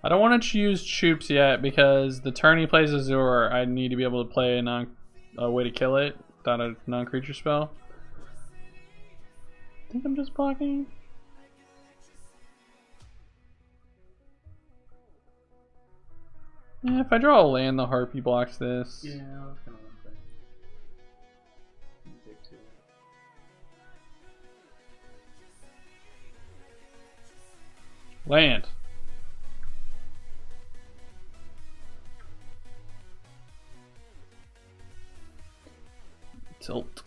I don't want to use Choops yet because the turn he plays Azure, I need to be able to play a way to kill it without a non-creature spell. I think I'm just blocking. Yeah, if I draw a land, the Harpy blocks this. Yeah, that's kind of one thing. You take 2. Land. Tilt.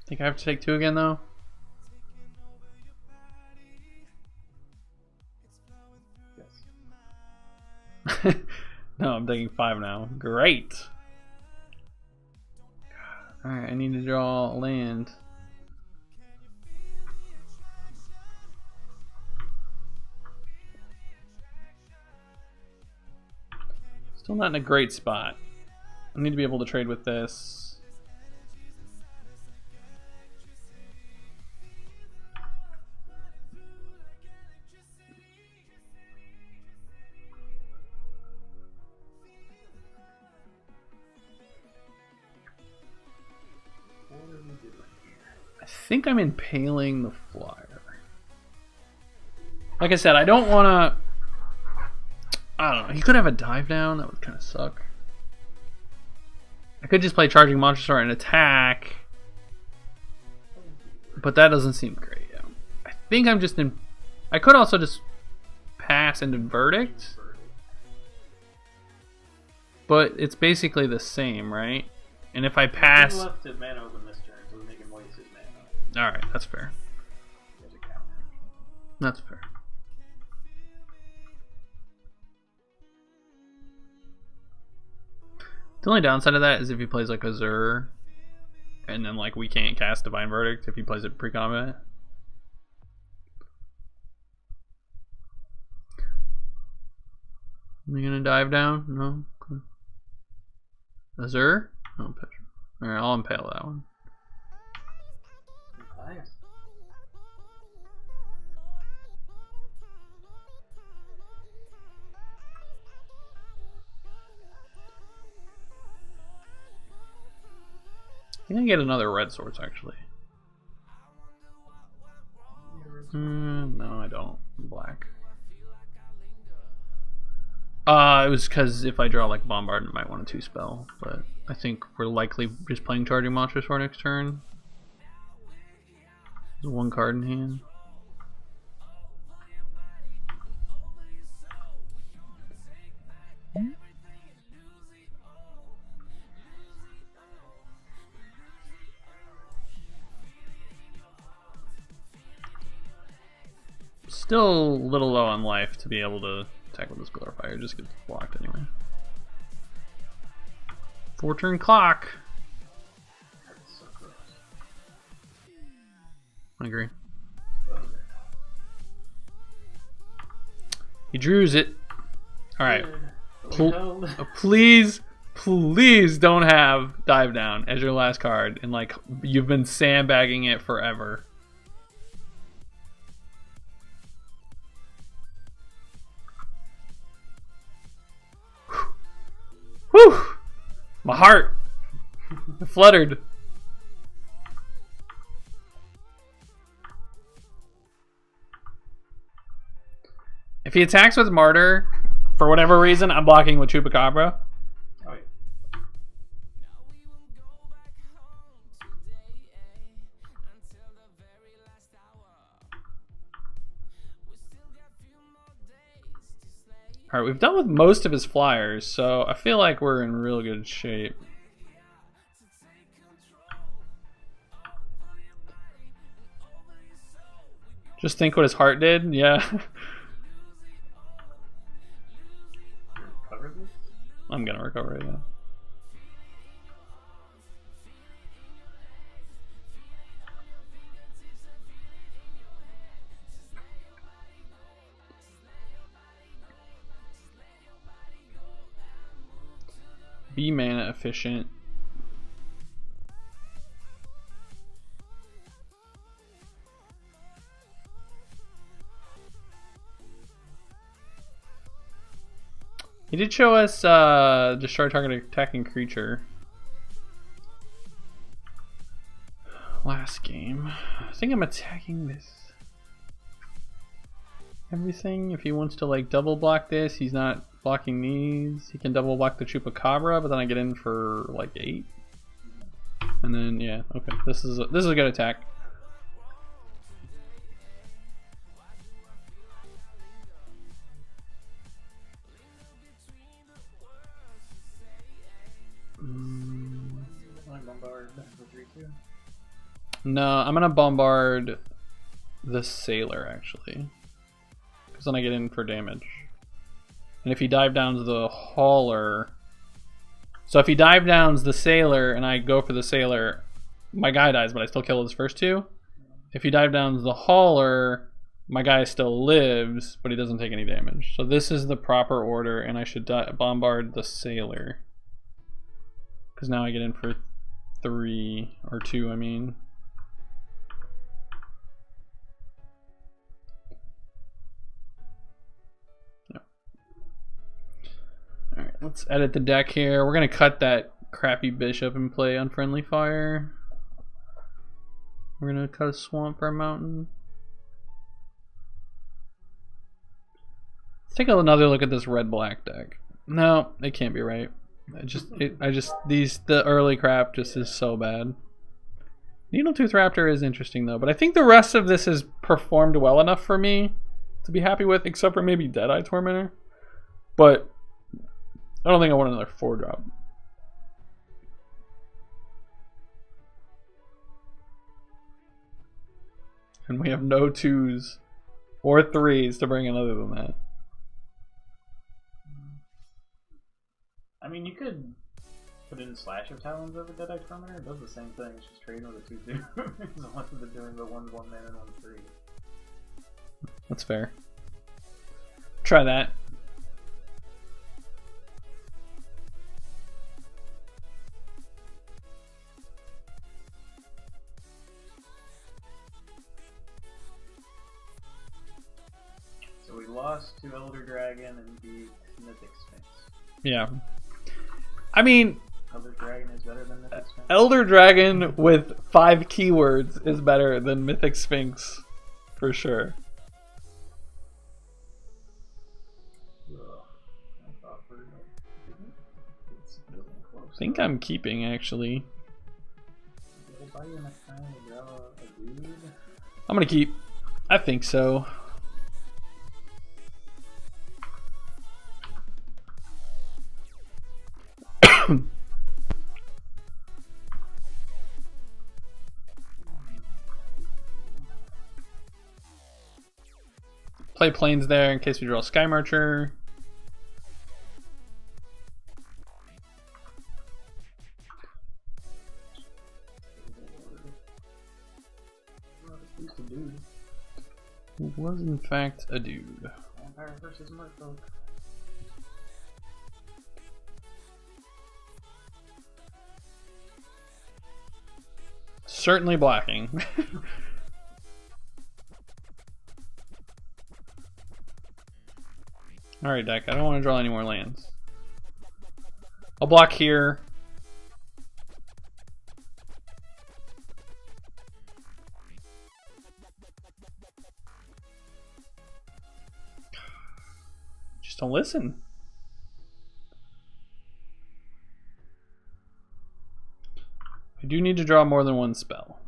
Think I have to take 2 again though? Yes. No, I'm taking 5 now. Great. Alright, I need to draw land. Still not in a great spot. I need to be able to trade with this. What are we doing here? I think I'm impaling the flyer. Like I said, I don't want to... I don't know. He could have a dive down. That would kind of suck. I could just play Charging Monster Star and attack. But that doesn't seem great. Yeah. I think I'm just in. I could also just pass into Verdict, but it's basically the same, right? And if I pass, He left his mana open this turn, so we make him waste his mana. all right, that's fair. There's a counter. That's fair. The only downside of that is if he plays like Azure, and then like we can't cast Divine Verdict if he plays it pre-combat. Am I gonna dive down? No. Okay. Azure? No, Petra. Alright, I'll impale that one. Nice. I think I get another red source actually. No, I don't. I'm black. It was because if I draw like Bombard, I might want a 2-spell, but I think we're likely just playing Charging Monster Sword next turn. There's 1 card in hand. Still a little low on life to be able to attack with this Glorifier. Just gets blocked anyway. 4-turn clock. That's so gross. I agree. He drews it. Alright. Please don't have Dive Down as your last card. And like, you've been sandbagging it forever. Whew! My heart fluttered. If he attacks with Martyr, for whatever reason, I'm blocking with Chupacabra. Oh, yeah. Alright, we've done with most of his flyers, so I feel like we're in real good shape. Just think what his heart did, yeah. Recover this? I'm gonna recover it, yeah. Be mana efficient. He did show us destroy target attacking creature last game. I think I'm attacking this. Everything. If he wants to like double block this, he's not blocking these. He can double block the Chupacabra, but then I get in for like 8. And then yeah, okay. This is a good attack. Bombard for 3/2. No, I'm gonna bombard the Sailor actually, because then I get in for damage. And if he dive downs the Hauler, so if he dive downs the Sailor and I go for the Sailor, my guy dies, but I still kill his first 2. If he dive downs the Hauler, my guy still lives, but he doesn't take any damage. So this is the proper order, and I should bombard the Sailor, because now I get in for 3 or 2. I mean. Alright, let's edit the deck here. We're going to cut that crappy bishop and play Unfriendly Fire. We're going to cut a swamp for a mountain. Let's take another look at this red-black deck. No, it can't be right. The early crap just is so bad. Needletooth Raptor is interesting though, but I think the rest of this has performed well enough for me to be happy with, except for maybe Deadeye Tormentor. But I don't think I want another 4-drop. And we have no 2s or 3s to bring in other than that. I mean, you could put in Slash of Talons over Deadeye Tormentor. It does the same thing. It's just trading with a 2-2. So much of it doing the 1/1 mana and 1/3. That's fair. Try that. So we lost to Elder Dragon and beat Mythic Sphinx. Yeah. I mean, Elder Dragon is better than Mythic Sphinx. Elder Dragon with 5 keywords is better than Mythic Sphinx, for sure. I think I'm keeping, actually. I'm gonna keep. I think so. Play Plains there in case we draw Sky Marcher. It was in fact a dude. Vampire versus Merfolk. Certainly blocking. Alright, deck. I don't want to draw any more lands. I'll block here. Just don't listen. I do need to draw more than one spell.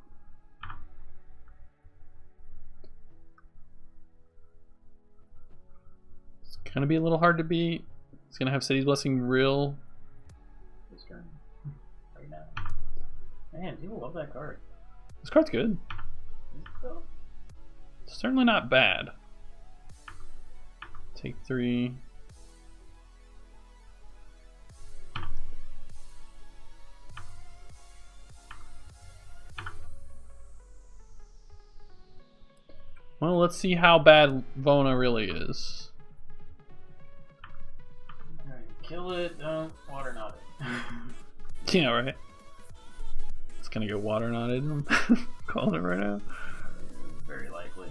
It's gonna be a little hard to beat. It's gonna have City's Blessing real. This turn. Right now. Man, people love that card. This card's good. It's certainly not bad. Take 3. Well, let's see how bad Vona really is. Alright, kill it, don't water knot it. Yeah, right. It's gonna get water knotted. I'm calling it right now. Very likely.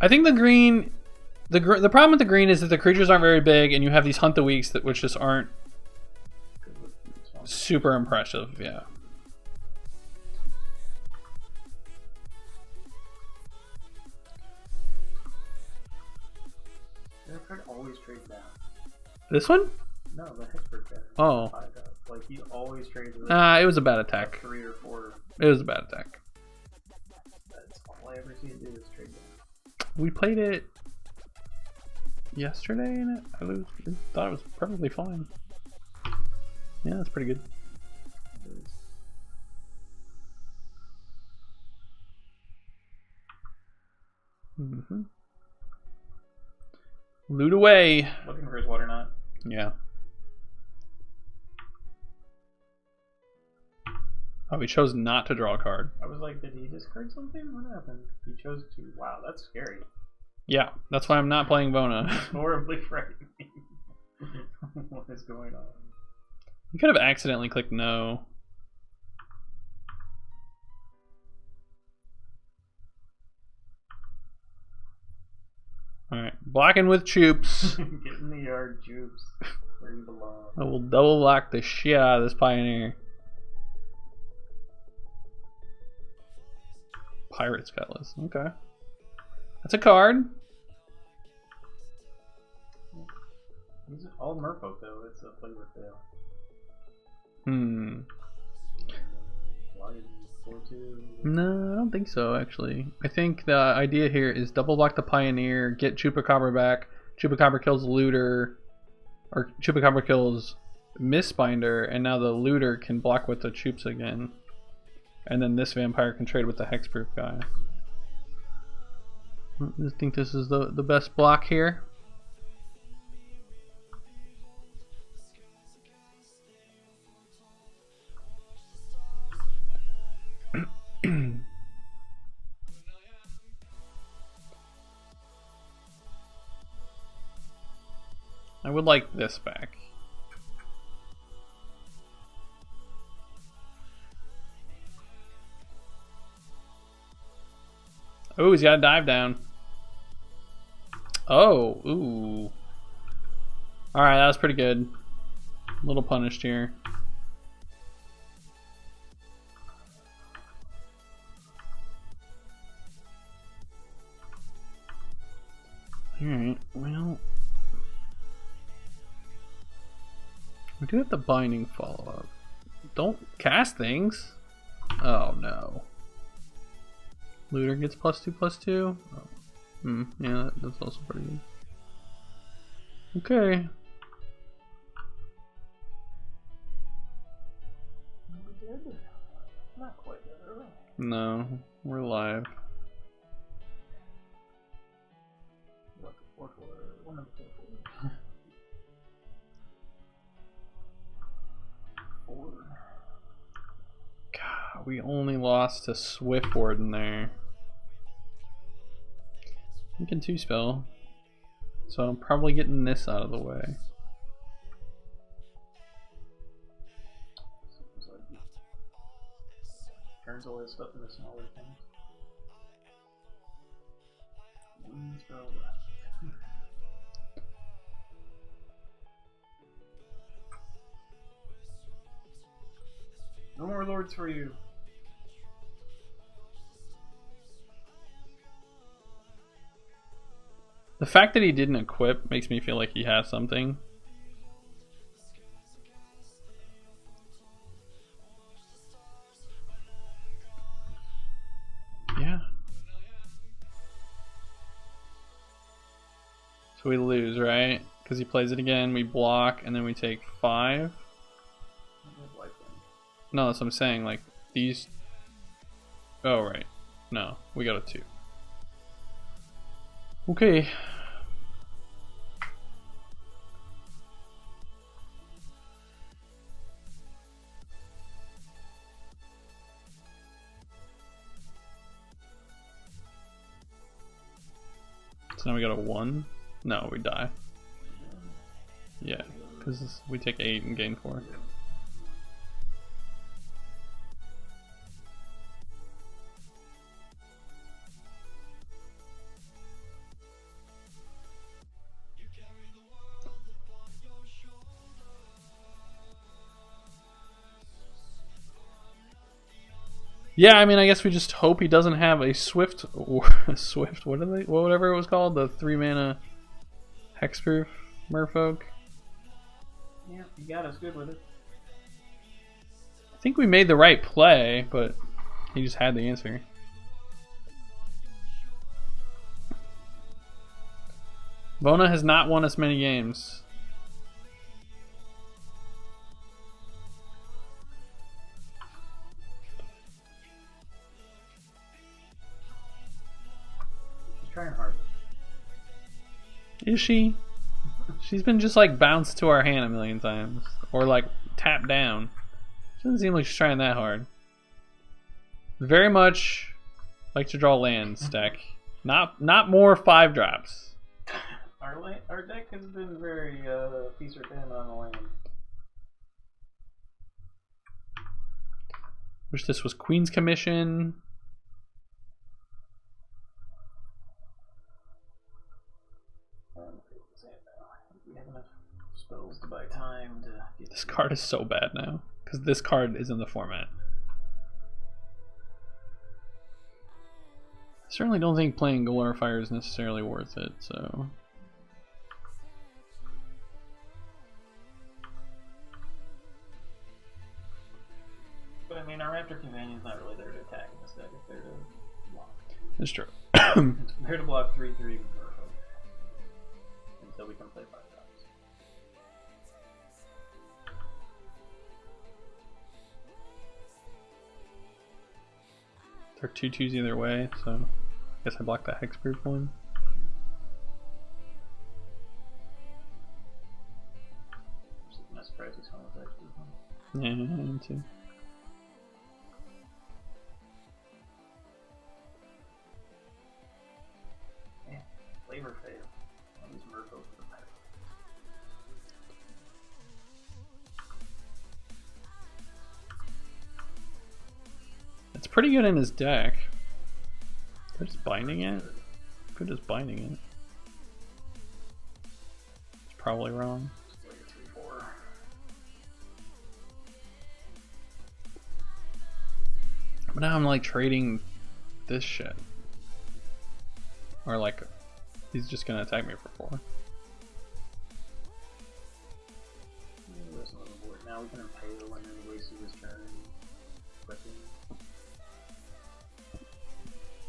I think the green, the problem with the green is that the creatures aren't very big, and you have these Hunt the Weaks that which just aren't super impressive. Yeah. That card always trades down. This one? No, the Hexproof card. Oh. Like he always trades. It was a bad attack. 3 or 4. It was a bad attack. That's all I ever see it do is trade down. We played it yesterday, and I thought it was perfectly fine. Yeah, that's pretty good. Mm-hmm. Loot away. Looking for his water knot. Yeah. Oh, he chose not to draw a card. I was like, did he discard something? What happened? He chose to. Wow, that's scary. Yeah, that's why I'm not playing Vona. Horribly frightening. What is going on? You could have accidentally clicked no. Alright, blocking with Choops. Get in the yard, Jupes. Where you belong. I will double lock the shit out of this Pioneer. Pirate's Cutlass. Okay. That's a card. These are all merfolk though, it's a flavor fail. No, I don't think so, actually. I think the idea here is double block the Pioneer, get Chupacabra back. Chupacabra kills Looter, or Chupacabra kills Mistbinder, and now the Looter can block with the Chups again. And then this Vampire can trade with the Hexproof guy. I think this is the best block here. I would like this back. Oh, he's got a dive down. Oh, ooh. Alright, that was pretty good. A little punished here. Alright, well. We do have the binding follow-up. Don't cast things. Oh no. Looter gets +2/+2. Oh. Yeah, that's also pretty good. Okay. We did? Not quite that early. No, we're live. What the fourth word? One of the fourth words. God, we only lost to Swiftward in there. We can 2-spell. So I'm probably getting this out of the way. Turns all his stuff into smaller things. One spell left. No more lords for you. The fact that he didn't equip makes me feel like he has something. Yeah. So we lose, right? Because he plays it again, we block, and then we take 5. No, that's what I'm saying. Like, these... Oh, right. No, we got a 2. Okay. So now we got a 1. No, we die. Yeah, because we take 8 and gain 4. Yeah, I mean, I guess we just hope he doesn't have a Swift or a Swift. Whatever it was called, the 3-mana Hexproof Merfolk. Yeah, you got us good with it. I think we made the right play, but he just had the answer. Vona has not won us many games. Trying hard. Is she? She's been just like bounced to our hand a million times. Or like tapped down. She doesn't seem like she's trying that hard. Very much like to draw lands deck. Not more 5-drops. Our deck has been very feast or famine on the land. Wish this was Queen's Commission. We have enough spells to buy time. This card is so bad now because this card is in the format. I certainly don't think playing Glorifier is necessarily worth it, so. But I mean, our Raptor Companion's not really there to attack in this deck, it's there to block. It's true. It's there to block 3/3 Merfolk. Until we can play 5 drops. They're 2/2s either way, so I guess I blocked that Hexproof one. I'm not surprised he's going with Hexproof one. Yeah, me too. Flavor fail. I'll use Merfolk for the pirate. It's pretty good in his deck. They're just binding it. Good just binding it. It's probably wrong. Just like a 3/4. But now I'm like trading this shit. Or like, he's just gonna attack me for 4. Now we can impale and then waste his turn. Quickly.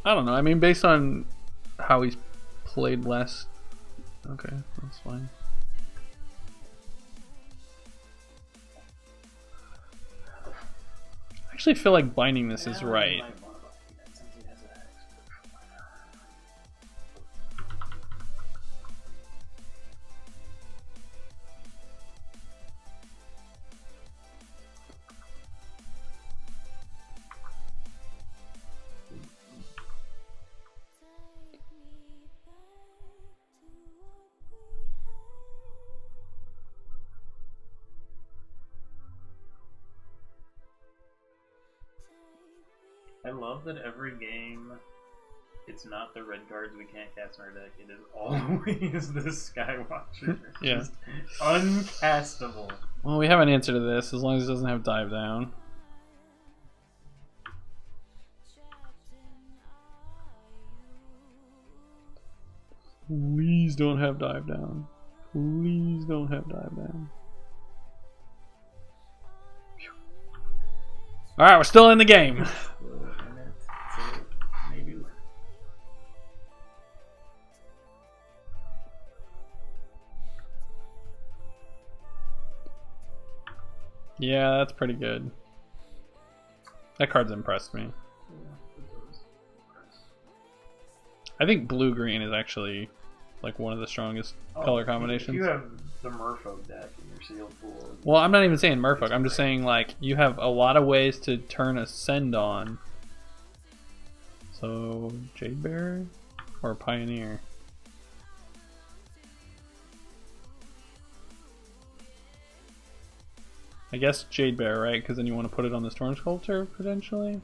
I don't know. I mean, based on how he's played less. Okay, that's fine. I actually feel like binding this is right. I love that every game, it's not the red cards we can't cast in our deck, it is always the Skywatcher. Yeah. Just uncastable. Well, we have an answer to this as long as it doesn't have dive down. Please don't have dive down. Please don't have dive down. Alright, we're still in the game. Maybe. Yeah, that's pretty good. That card's impressed me. I think blue-green is actually like one of the strongest color combinations. If you have the Merfolk deck in your sealed pool. Well, I'm not even saying Merfolk. I'm just saying like you have a lot of ways to turn a send on. So Jade Bearer or Pioneer. I guess Jade Bearer, right? Because then you want to put it on the Storm Sculptor potentially.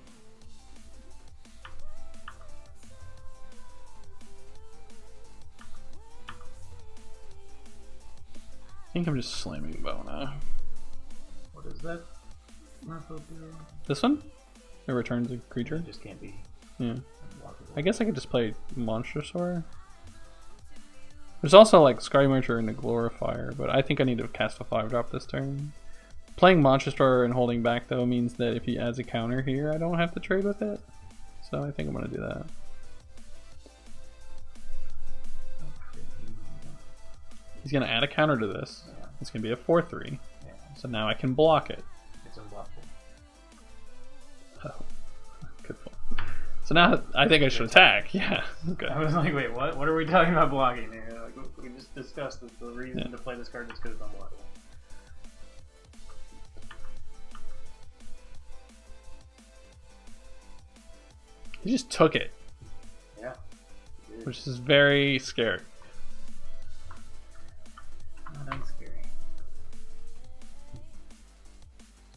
I think I'm just slamming Bona. What is that? Merfolk do? This one? It returns a creature? It just can't be. Yeah. I guess I could just play Monstrosaur. There's also like Scry Merchant and a Glorifier, but I think I need to cast a 5-drop this turn. Playing Monstrosaur and holding back though means that if he adds a counter here, I don't have to trade with it. So I think I'm gonna do that. He's gonna add a counter to this. Yeah. It's gonna be a 4/3. Yeah. So now I can block it. It's unblockable. Oh, good point. So now I think I should attack. Yeah. Okay. I was like, wait, what? What are we talking about blocking here? Like, we just discussed that the reason to play this card is because it's unblockable. He just took it, Yeah. which is very scary. Not unscary.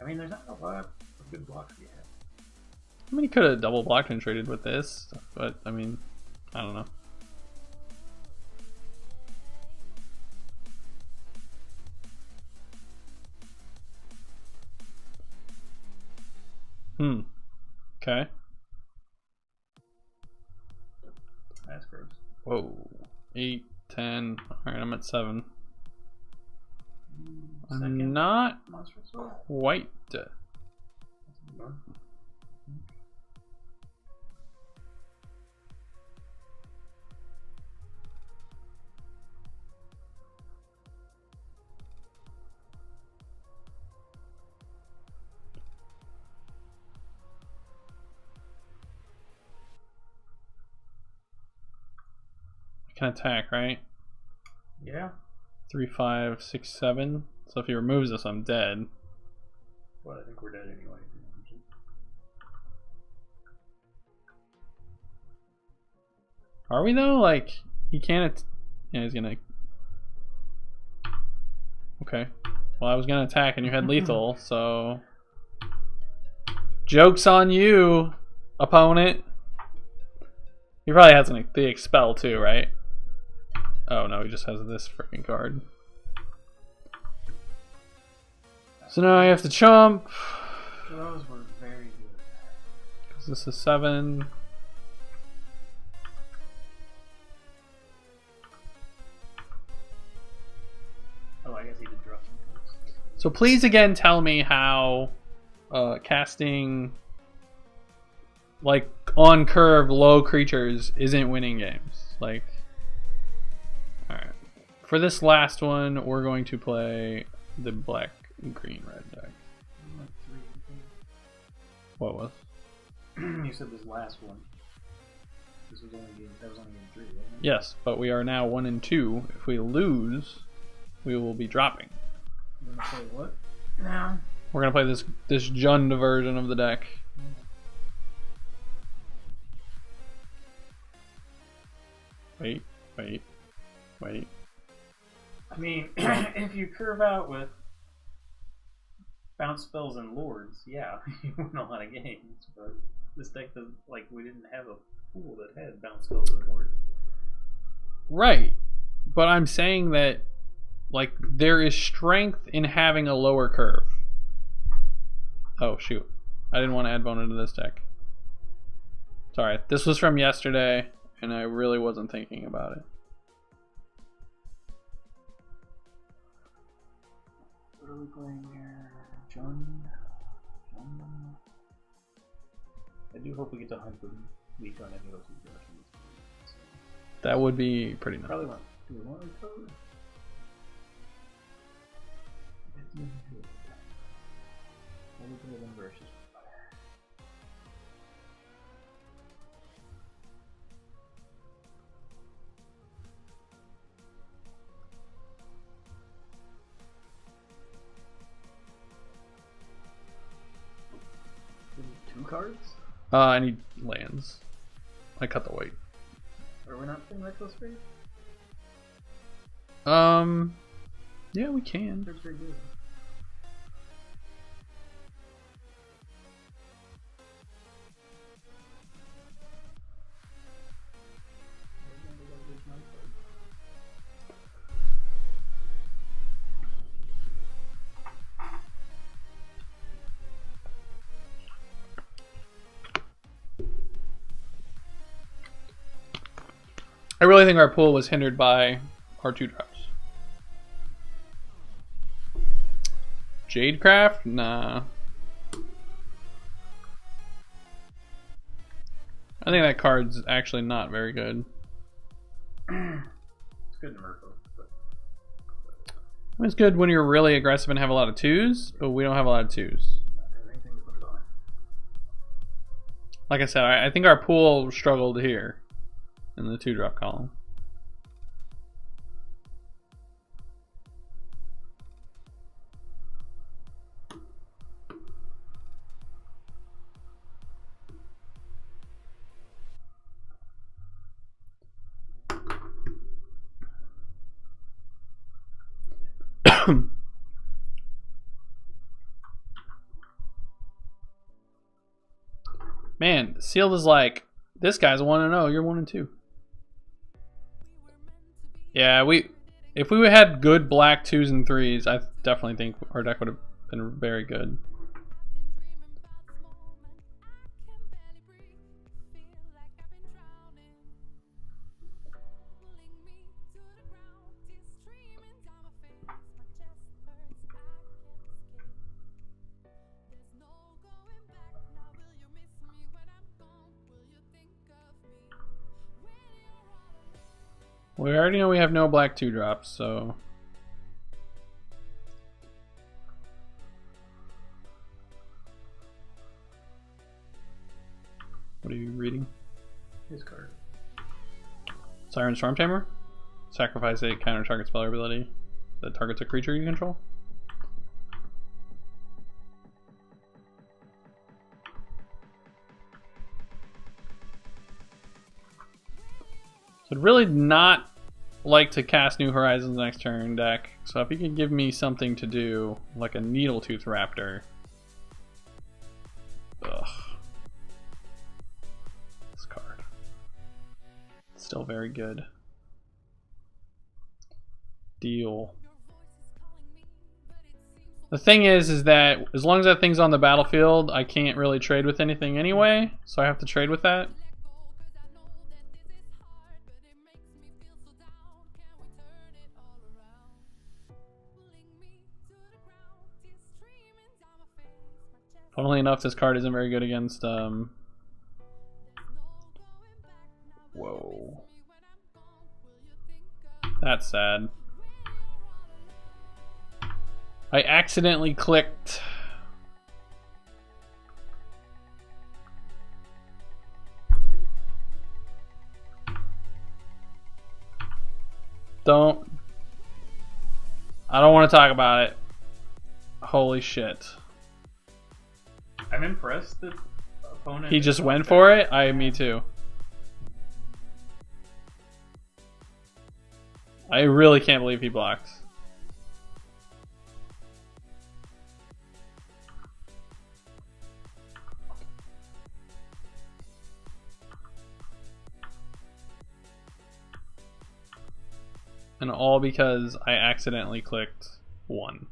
I mean, there's not a lot of good blocks yet. I mean, he could have double blocked and traded with this, but I mean, I don't know. Okay. That's gross. Whoa. 8, 10. Alright, I'm at 7. I'm Second not monster sword. quite. Can attack, right? Yeah. 3, 5, 6, 7. So if he removes this, I'm dead. Well, I think we're dead anyway. Are we though? Like, he can't. Yeah, he's gonna. Okay. Well, I was gonna attack and you had lethal, so. Joke's on you, opponent. He probably has the expel too, right? Oh no, he just has this freaking card. So now I have to chump. Those were very good. Because this is 7. Oh, I guess he did draw some cards. So please again tell me how casting like on curve low creatures isn't winning games. Like, alright. For this last one, we're going to play the black, green, red deck. What was? You said this last one. This was only game. That was only game 3, wasn't it? Yes, but we are now 1 and 2. If we lose, we will be dropping. You're gonna play what now? We're gonna play this Jund version of the deck. Wait. I mean, if you curve out with bounce spells and lords, yeah, you win a lot of games. But this deck doesn't, like, we didn't have a pool that had bounce spells and lords. Right, but I'm saying that like there is strength in having a lower curve. Oh shoot, I didn't want to add bone into this deck. Sorry, this was from yesterday and I really wasn't thinking about it. What are we playing here? Jund. I do hope we get to hunt them weak on any of those directions. So That would be pretty nice. probably want. Do we want to recover? What do we play them versus? Two cards? I need lands. I cut the weight. Are we not playing Reckless Faith? Yeah, we can. That's pretty good. I really think our pool was hindered by our 2-drops. Jadecraft? Nah. I think that card's actually not very good. It's good in Merfolk, but It's good when you're really aggressive and have a lot of 2s, but we don't have a lot of 2s. not have anything to put it on. Like I said, I think our pool struggled here in the 2-drop column. Man, Sealed is like, this guy's 1-0, you're 1-2. Yeah, if we had good black 2s and 3s, I definitely think our deck would have been very good. We already know we have no black 2-drops, so... What are you reading? His card. Siren Storm Tamer? Sacrifice a counter target spell ability that targets a creature you control. So I'd really not like to cast New Horizons next turn deck. So if you could give me something to do, like a Needletooth Raptor. Ugh. This card. Still very good. Deal. The thing is that as long as that thing's on the battlefield, I can't really trade with anything anyway, so I have to trade with that. Funnily enough, this card isn't very good against, Whoa. That's sad. I accidentally clicked... I don't want to talk about it. Holy shit. I'm impressed that opponent... He just went for it? Me too. I really can't believe he blocks. And all because I accidentally clicked 1.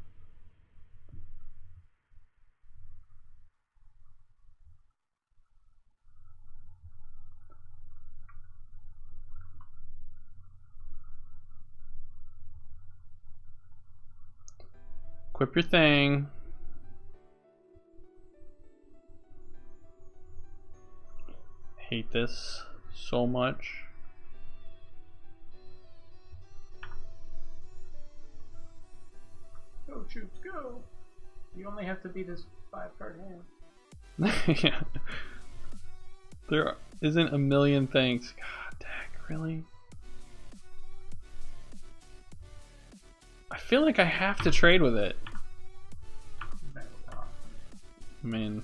Equip your thing. Hate this so much. Go, troops, go! You only have to beat his 5-card hand. Yeah. There isn't a million things. God dang, really? I feel like I have to trade with it. I mean...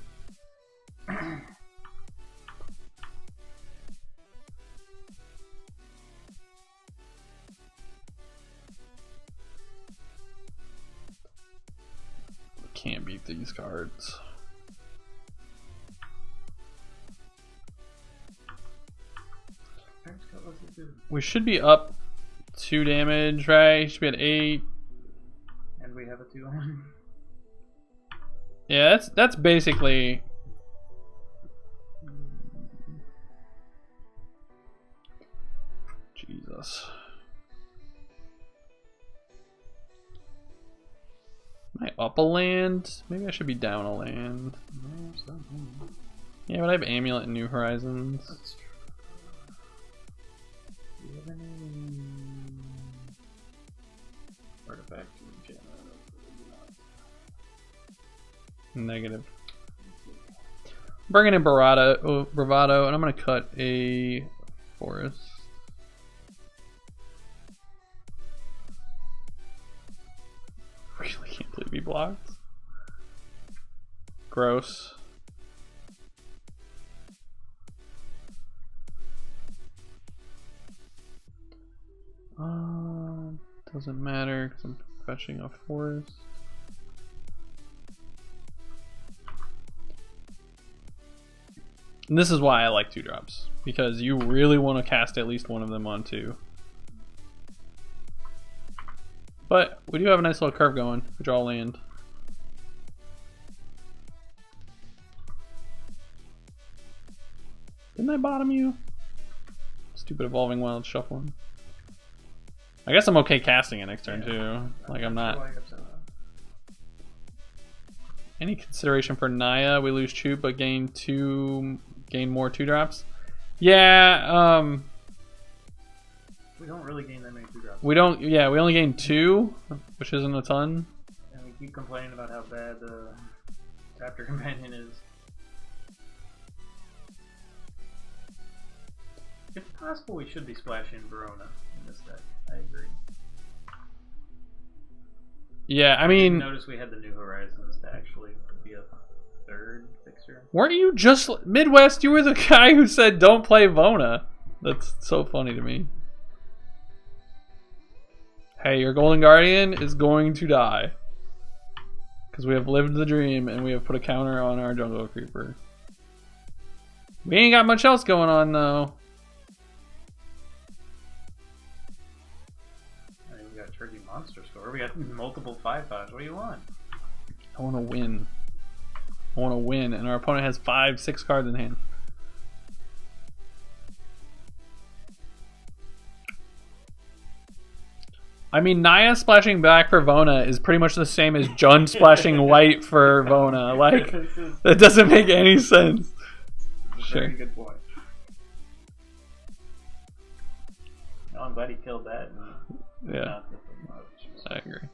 Can't beat these cards. We should be up 2 damage, right? Should be at 8. And we have a 2-1. Yeah, that's basically... Jesus. Am I up a land? Maybe I should be down a land. Yeah, but I have Amulet and New Horizons. That's true. Do you have any artifact? Negative. Bringing in Bravado, and I'm gonna cut a forest. Really can't believe he blocked. Gross. Doesn't matter because I'm fetching a forest. And this is why I like 2-drops, because you really want to cast at least one of them on 2. But we do have a nice little curve going. We draw land. Didn't I bottom you? Stupid Evolving Wild shuffling. I guess I'm okay casting it next turn too. Like I'm not. Any consideration for Naya? We lose Choop but gain more 2-drops. Yeah. We don't really gain that many 2-drops. We don't. Yeah, we only gain 2, which isn't a ton. And we keep complaining about how bad the Chapter Companion is. If possible, we should be splashing Verona in this deck. I agree. Yeah, I mean, Notice we had the New Horizons to actually be a third fixture. weren't you just Midwest? You were the guy who said don't play Vona. That's so funny to me. Hey, your Golden Guardian is going to die. Because we have lived the dream and we have put a counter on our Jungle Creeper. We ain't got much else going on though. I mean, we got Turkey Monster Store. We got multiple 5/5s. What do you want? I want to win. I want to win, and our opponent has 5, 6 cards in hand. I mean, Naya splashing black for Vona is pretty much the same as Jund splashing white for Vona. Like, that doesn't make any sense. Very Sure. good point. No, I'm glad he killed that. And Yeah, not the thing, just I agree.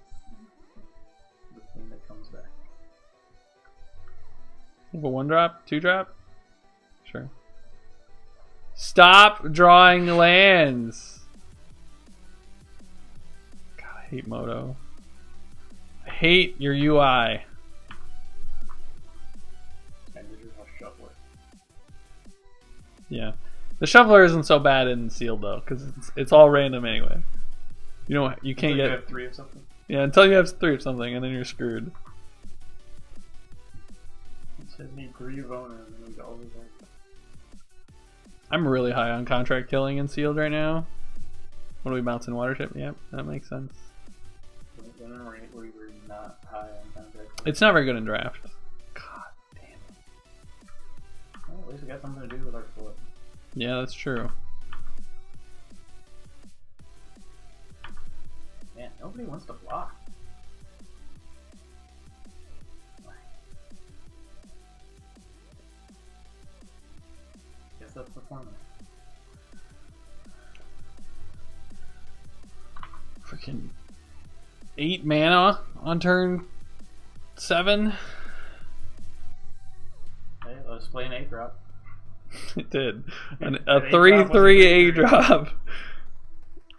the thing that comes back. A 1-drop? 2-drop? Sure. Stop drawing lands! God, I hate Moto. I hate your UI. And this is how shuffler. Yeah. The Shuffler isn't so bad in Sealed though, because it's all random anyway. You know, you can't So get... you have 3 of something? Yeah, until you have 3 of something, and then you're screwed. It said need 3 Vona and then we always have. I'm really high on contract killing in Sealed right now. What are we bouncing? Watership? Yep, that makes sense. When in a rate where you were not high on contract. It's not very good in draft. God damn it. Well, at least we got something to do with our flip. Yeah, that's true. Man, nobody wants to block. Guess that's the formula. Freaking 8 mana on turn 7. Hey, let's play an 8-drop. It did. A An 8-drop 3/3 was a 8-drop.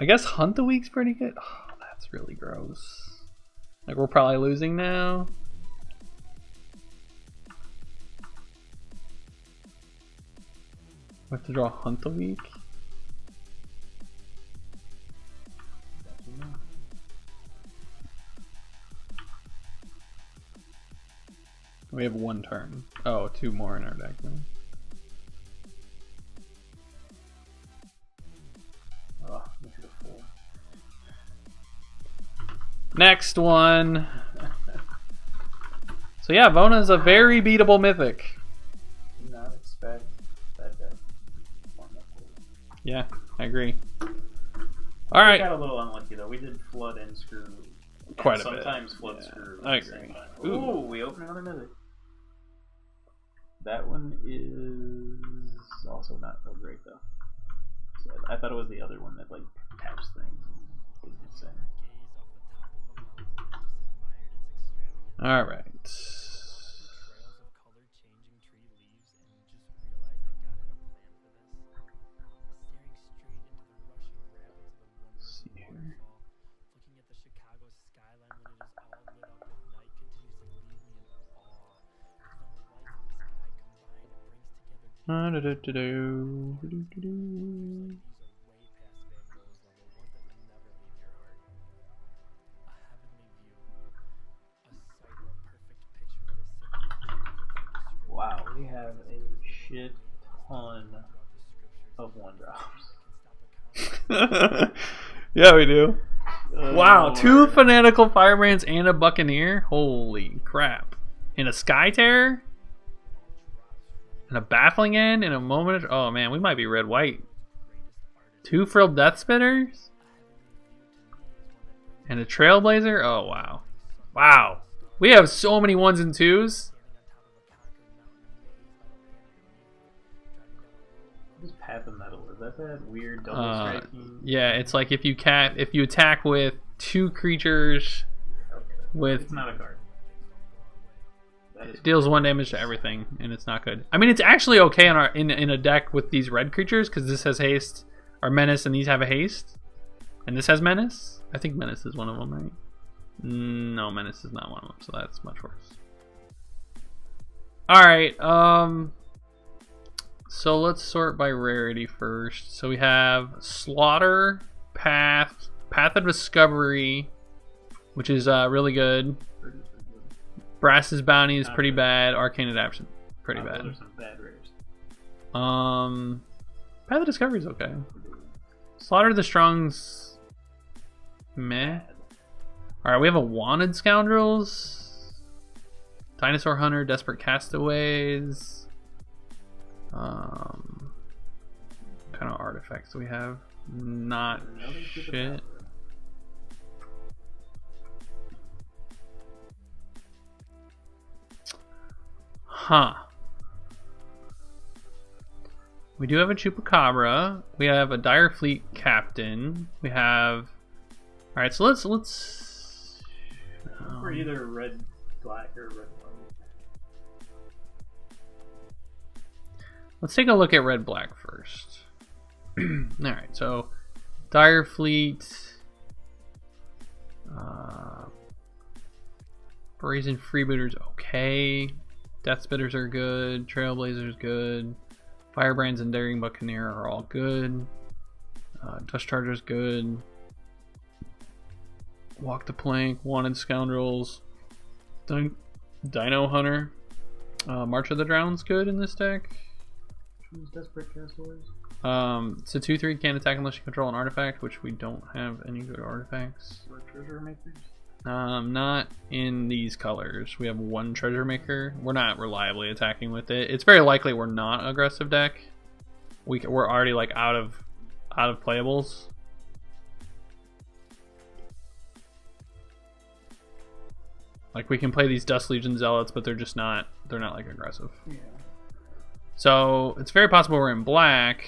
I guess Hunt the Week's pretty good. Oh, that's really gross. Like, we're probably losing now. We have to draw Hunt the Week. We have 1 turn. Oh, 2 more in our deck then. Oh, make it a 4. Next one. So yeah, Vona's a very beatable mythic. Did not expect that deck. Yeah, I agree. We Alright. got a little unlucky though. We did flood and screw. Quite and a bit. sometimes flood Yeah, screw. I at the agree. same time. Ooh. Ooh, we open another mythic. That one is also not real great though. So I thought it was the other one that like taps things. And gives you sand. Alright. See here. Wow, we have a shit ton of 1-drops. Yeah, we do. Wow, Oh, 2 Fanatical Firebrands and a Buccaneer? Holy crap. And a Sky Terror? And a Baffling End and a Moment of... Oh man, we might be red-white. 2 Frilled Death Spitters? And a Trailblazer? Oh wow. Wow. We have so many 1s and 2s. Just Path of Metal? Is that weird double striking? Yeah, it's like if you attack with 2 creatures Okay, with it's not a card. That is it deals 1 damage to everything, and it's not good. I mean, it's actually okay in a deck with these red creatures because this has haste or menace, and these have a haste, and this has menace. I think menace is one of them, right? No, menace is not one of them, so that's much worse. All right, so let's sort by rarity first. So we have Slaughter, Path of Discovery, which is really good. Brass's Bounty is pretty bad. Arcane Adaptation, pretty bad. Those are some bad rares. Path of Discovery is okay. Slaughter the Strong's meh. Alright, we have a Wanted Scoundrels, Dinosaur Hunter, Desperate Castaways. Kind of artifacts do we have? Not shit. Huh. We do have a Chupacabra. We have a Dire Fleet Captain. We have. All right, so let's. We're either red, black, or red, white. Let's take a look at red, black first. All right, so Dire Fleet. Brazen Freebooters, okay. Death Spitters are good. Trailblazers good. Firebrands and Daring Buccaneer are all good. Dust Charger's good. Walk the Plank, Wanted Scoundrels, Dino Hunter. March of the Drowned's good in this deck. Desperate Castaways. It's a 2/3, can't attack unless you control an artifact, which we don't have any good artifacts. Or Treasure Makers. Not in these colors. We have 1 Treasure Maker. We're not reliably attacking with it. It's very likely we're not aggressive deck. We're already like out of playables. Like we can play these Dust Legion Zealots, but they're not like aggressive. Yeah. So it's very possible we're in black.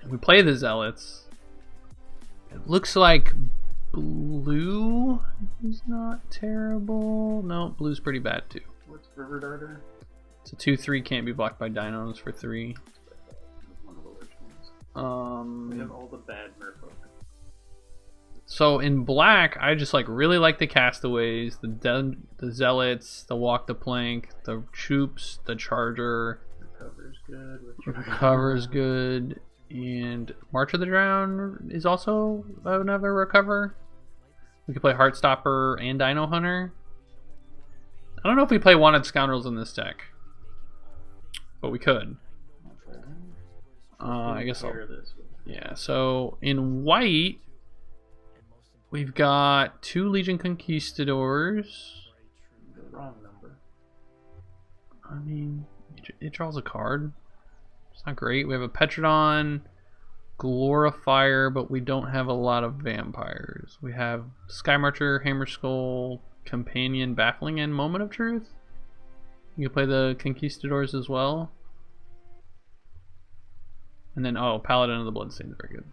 We play the Zealots. It looks like blue is not terrible. No, blue's pretty bad too. What's River Darter? It's a 2/3, can't be blocked by dinos for 3. One of the worst ones. We have all the bad merfolk. So in black, I just really like the Castaways, the Zealots, the Walk the Plank, the Troops, the Charger. Recover's good. Recover's good. And March of the Drowned is also another recover. We could play Heartstopper and Dino Hunter. I don't know if we play Wanted Scoundrels in this deck, but we could. Okay. I guess I'll. Yeah. So in white, we've got 2 Legion Conquistadors. The wrong number. I mean, it draws a card. It's not great. We have a Petrodon, Glorifier, but we don't have a lot of vampires. We have Sky Marcher, Hammer Skull, Companion, Baffling, and Moment of Truth. You can play the Conquistadors as well. And then, Paladin of the Bloodstained is very good.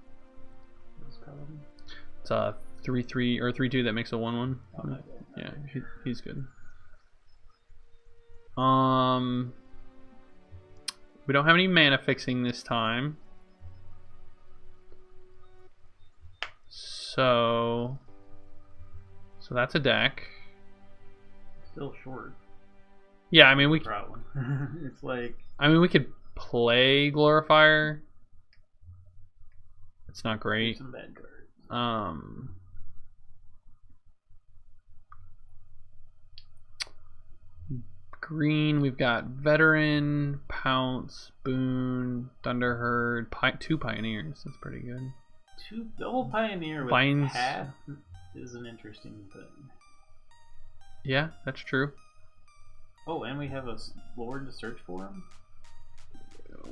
What's Paladin? It's a 3/3 or 3/2 that makes a 1/1. Oh, Yeah, he's good. We don't have any mana fixing this time. So that's a deck. Still short. Yeah, I mean we Problem. It's like. I mean we could play Glorifier. It's not great. Some bad cards. Green, we've got Veteran, Pounce, Boon, Thunderherd, 2 Pioneers. That's pretty good. 2 double Pioneer with Vines. Path is an interesting thing. Yeah, that's true. Oh, and we have a Lord to search for him?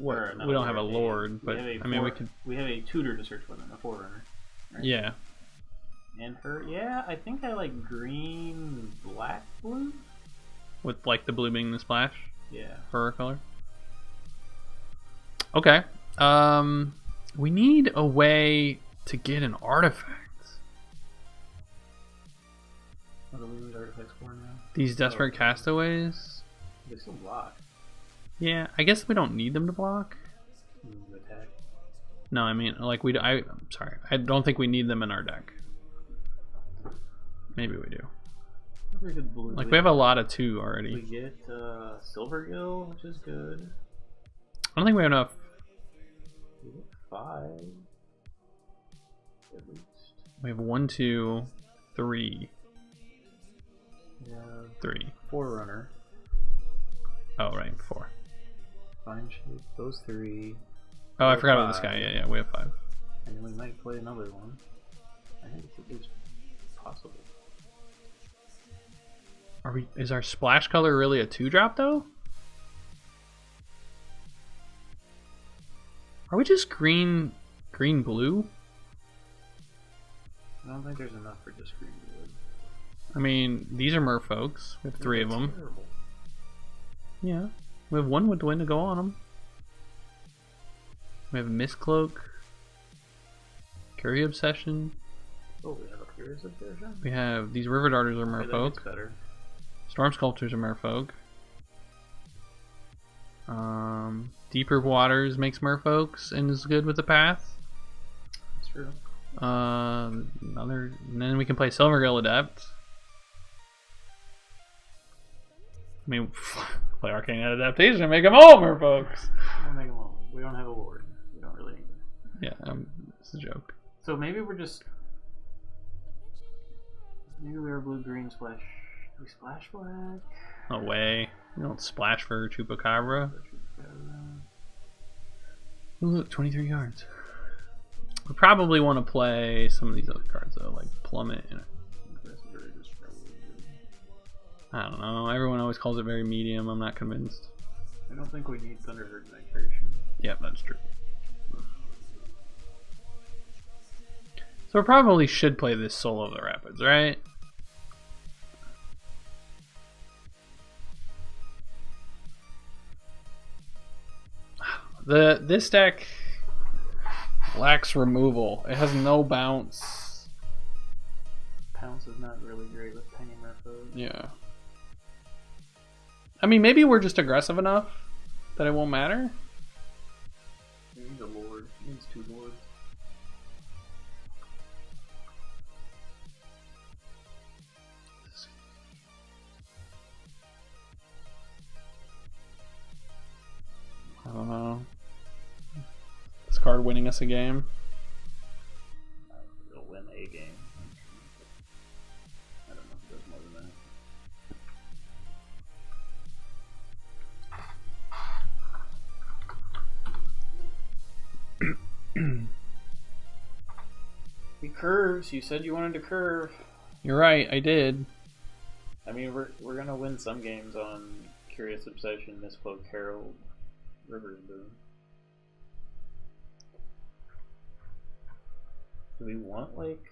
Or We don't have a Lord, but we I mean we could. We have a Tutor to search for them, a Forerunner. Right? Yeah. And her, yeah, I think I like green, black, blue. With the blue being the splash. Yeah. For her color. Okay. We need a way to get an artifact. What do we lose artifacts for now? These desperate castaways. They still block. Yeah, I guess we don't need them to block. Attack. No, I mean, like, I'm sorry. I don't think we need them in our deck. Maybe we do. Like, we have a lot of 2 already. We get Silvergill, which is good. I don't think we have enough. We get 5. At least. We have 1, 2, 3. Yeah. 3. Forerunner. Oh, right, 4. Fine shape. Those 3. Oh, I forgot about this guy. Yeah, we have 5. And then we might play another one. I think it's at least possible. Is our splash color really a 2-drop though? Are we just green blue? I don't think there's enough for just green blue. I mean, these are merfolks. We have 3 of them. Terrible. Yeah. We have 1 with wind to go on them. We have Mistcloak. Curie Obsession. Oh, we have a Curious Obsession? We have these River Darters are Okay, that merfolk. gets better. Storm Sculptors are merfolk. Deeper Waters makes merfolks and is good with the path. That's true. And then we can play Silvergill Adept. I mean, play Arcane Adaptation and make them all merfolks. We'll make them all. We don't have a lord. We don't really need them. Yeah, it's a joke. So maybe we're just. Maybe we're blue-green splash. Do we splash black? No way. You don't splash for Chupacabra. Ooh, look, 23 yards. We probably want to play some of these other cards though, like Plummet. I don't know. Everyone always calls it very medium. I'm not convinced. I don't think we need Thunderbird Migration. Yep, that's true. So we probably should play this Soul of the Rapids, right? This deck lacks removal. It has no bounce. Pounce is not really great with Penny Merfolk. Yeah. I mean, maybe we're just aggressive enough that it won't matter. He needs a lord. He needs 2 lords. I don't know. This card winning us a game. It'll win a game. I don't know if it does more than that. He curves. You said you wanted to curve. You're right, I did. I mean, we're gonna win some games on Curious Obsession, Mistcloak, Herald, Rivers Boon. Do we want like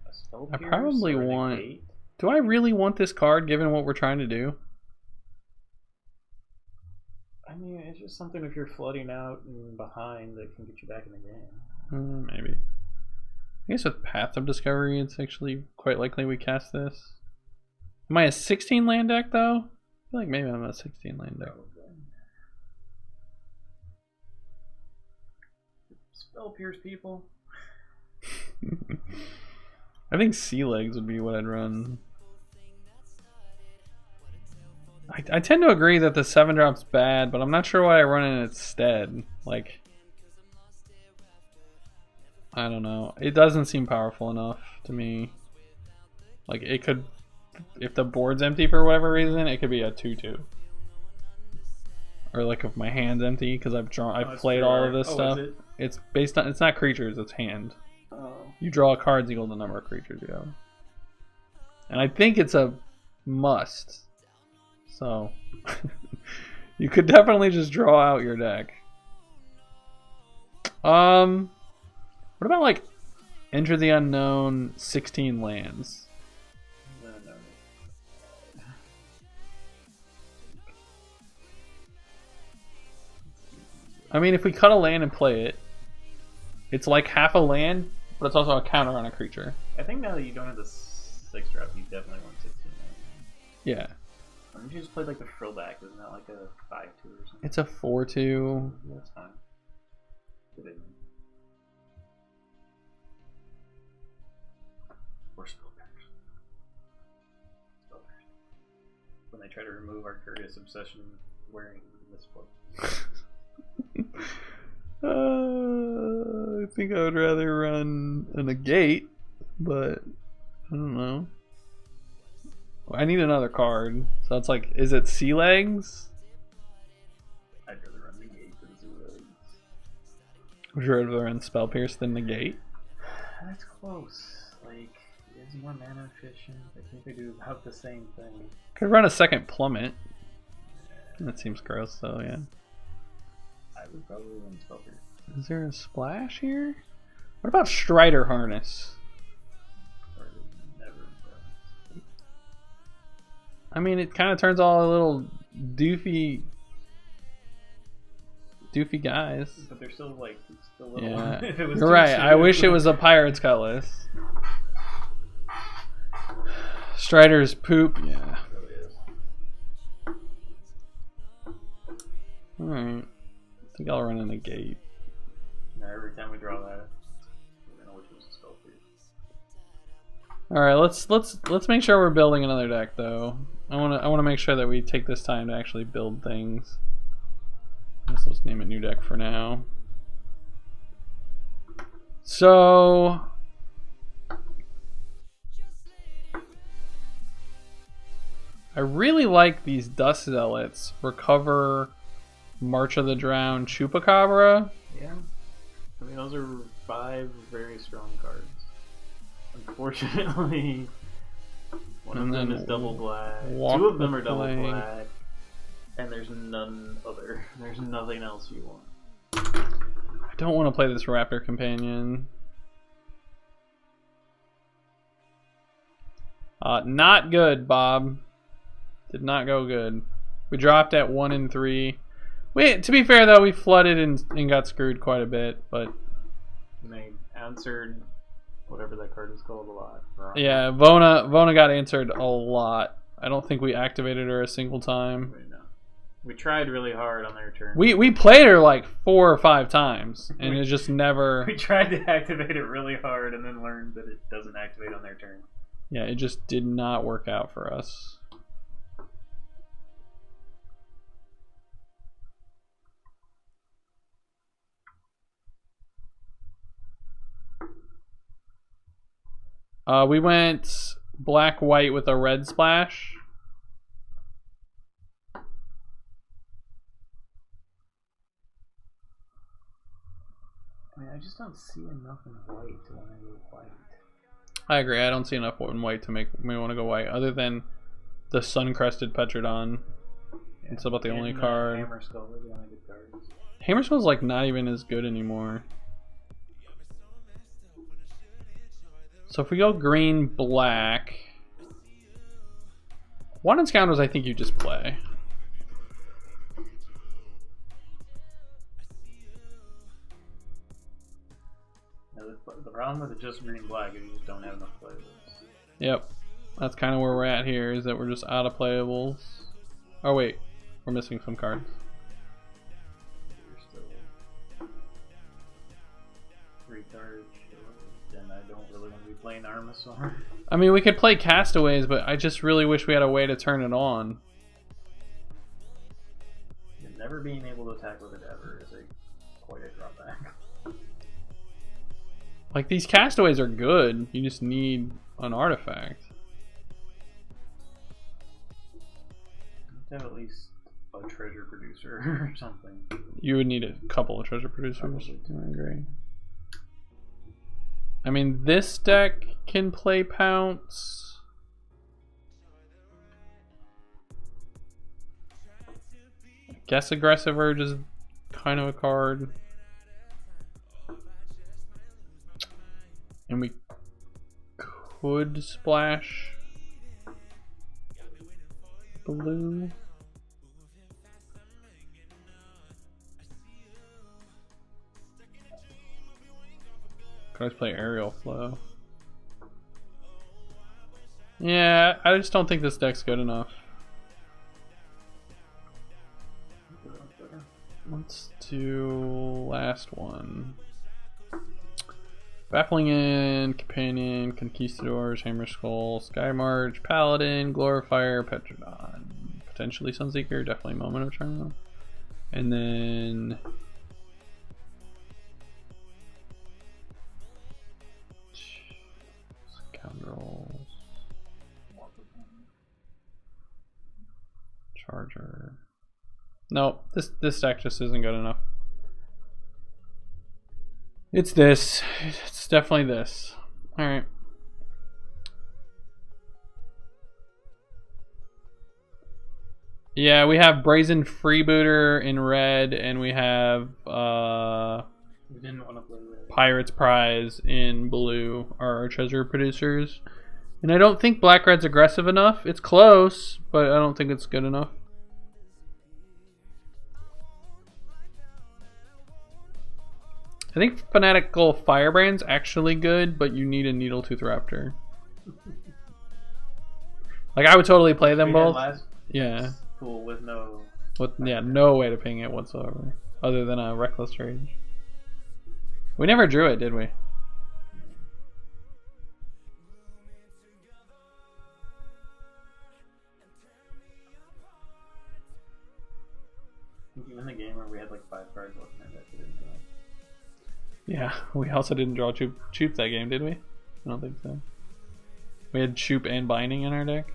a spell I pierce probably or a want. negate? Do I really want this card given what we're trying to do? I mean, it's just something if you're flooding out and behind that can get you back in the game. Maybe. I guess with Path of Discovery, it's actually quite likely we cast this. Am I a 16 land deck though? I feel like maybe I'm a 16 land deck. Spell pierce people. I think Sea Legs would be what I'd run. I tend to agree that the 7-drop's bad, but I'm not sure what I run in its stead. Like, I don't know. It doesn't seem powerful enough to me. Like, it could, if the board's empty for whatever reason, it could be a 2/2. Or like if my hand's empty because I've played all of this stuff. It's based on, it's not creatures, it's hand. Oh. You draw cards equal to the number of creatures you have. And I think it's a must. So you could definitely just draw out your deck. What about like Enter the Unknown 16 lands? I mean, if we cut a land and play it, it's like half a land, but it's also a counter on a creature. I think now that you don't have the 6 drop, you definitely want 16. Yeah. Why don't you just play like the Frillback? Isn't that like a 5-2 or something? It's a 4-2. That's fine. Get it in. Or Spellback. Spellback. When they try to remove our Curious Obsession wearing this book. I think I would rather run a negate, but I don't know. I need another card, so it's like, is it Sea Legs? I'd rather run negate than Sea Legs. Would you rather run Spell Pierce than negate? That's close. Like, it's more mana efficient. I think they do about the same thing. Could run a second Plummet. That seems gross, though. Yeah. I would probably run Spell Pierce. Is there a splash here? What about Strider Harness? Or never impressed. I mean, it kind of turns all a little doofy guys. But they're still like little. Yeah, If it was you're right. I wish it was a Pirate's Cutlass. Strider's poop. Yeah. It really is. All right. I think I'll run in a gate. Now, every time we draw that, we're gonna wish it was a Spell Pierce. All right, let's make sure we're building another deck though. I wanna make sure that we take this time to actually build things. Let's name it new deck for now. So I really like these Dust Zealots. Recover, March of the Drowned, Chupacabra. Yeah. I mean, those are 5 very strong cards. Unfortunately, one of them is double black. 2 of them are double black. And there's none other. There's nothing else you want. I don't want to play this Raptor Companion. Not good, Bob. Did not go good. We dropped at 1 and 3. To be fair though, we flooded and got screwed quite a bit, but And they answered whatever that card is called a lot. Wrong. yeah, Vona got answered a lot. I don't think we activated her a single time. Wait, no. We tried really hard on their turn. We played her like 4 or 5 times, and it just never. We tried to activate it really hard and then learned that it doesn't activate on their turn. Yeah, it just did not work out for us. We went black-white with a red splash. I mean, I just don't see enough in white to want to go white. I agree. I don't see enough in white to make me want to go white, other than the sun-crested Petrodon. Yeah. It's about the only And, card. Hammer Skull are the only good cards. Hammerskull's like not even as good anymore. So if we go green, black, Wanted Scoundrels, I think you just play. Now, the problem with it just green black is you just don't have enough playables. Yep, that's kind of where we're at here. Is that we're just out of playables. Oh wait, we're missing some cards. You're still 3 cards, and I don't really want to be playing Armasaur. I mean, we could play Castaways, but I just really wish we had a way to turn it on. Never being able to attack with it ever is quite a drawback. Like, these Castaways are good. You just need an artifact. You have to have at least a treasure producer or something. You would need a couple of treasure producers. I agree. I mean, this deck can play Pounce. I guess Aggressive Urge is kind of a card. And we could splash blue. Could always play Aerial Flow. Yeah, I just don't think this deck's good enough. Let's do last one. Baffling End, Companion, Conquistadors, Hammer Skull, Sky March, Paladin, Glorifier, Petrodon. Potentially Sunseeker, definitely Moment of Triumph. And then Scoundrels. Charger. No, this deck just isn't good enough. It's this. It's definitely this. Alright. Yeah, we have Brazen Freebooter in red, and we have We didn't want to play red. Pirate's Prize in blue are our treasure producers. And I don't think Black Red's aggressive enough. It's close, but I don't think it's good enough. I think Fanatical Firebrand's actually good, but you need a Needletooth Raptor. Like, I would totally play them both. Yeah. Cool with no. Yeah, no way to ping it whatsoever, other than a Reckless Rage. We never drew it, did we? Even the game where we had like 5 cards left in that didn't go. Yeah, we also didn't draw Choop that game, did we? I don't think so. We had Choop and Binding in our deck.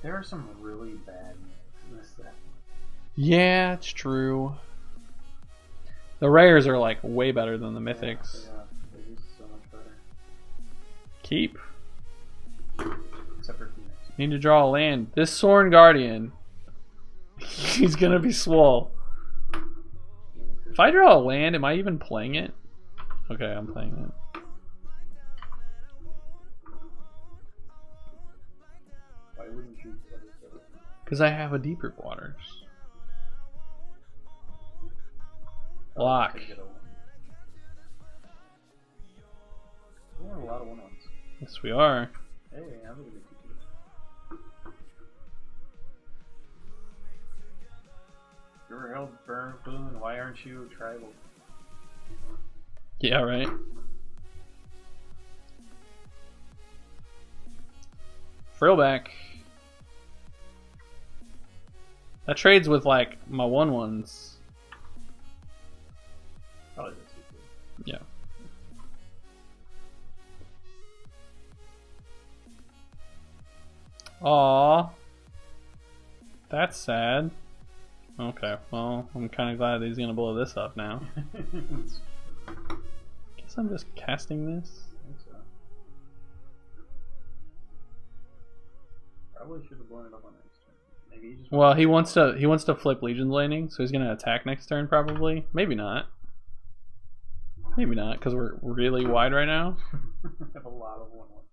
There are some really bad names in this set. Yeah, it's true. The rares are like way better than the mythics. Yeah, they're just so much better. Keep. Except for Phoenix. Need to draw a land. This Sorin Guardian. He's gonna be swole. If I draw a land, am I even playing it? Okay, I'm playing it. Why wouldn't you play it? Because I have a Deeper Waters. Block. We have a lot of 1-1s. Yes, we are. Hey, I'm gonna be cute. You're held burn boon. Why aren't you tribal? Yeah, right. Frillback. That trades with like my 1/1s. Probably that's good. Yeah. Aww. That's sad. Okay, well, I'm kind of glad he's gonna blow this up now. Guess I'm just casting this. I think so. Probably should have blown it up on next turn. Maybe he just. Well, he wants to flip Legion's Landing, so he's gonna attack next turn probably. Maybe not. Maybe not, because we're really wide right now. I have a lot of 1-1.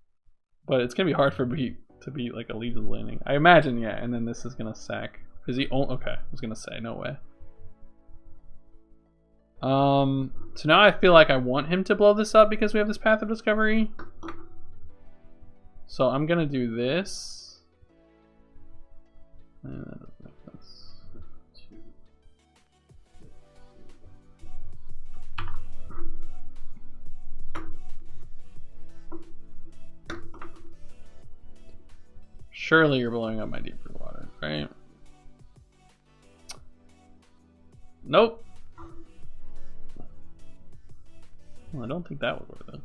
But it's gonna be hard for beat to beat like a Legion's Landing. I imagine, yeah. And then this is gonna sack. Is he? Oh, okay. I was gonna say no way. So now I feel like I want him to blow this up because we have this Path of Discovery. So I'm gonna do this. And that doesn't make sense. Surely you're blowing up my Deeper Waters, right? Nope. Well, I don't think that would work though.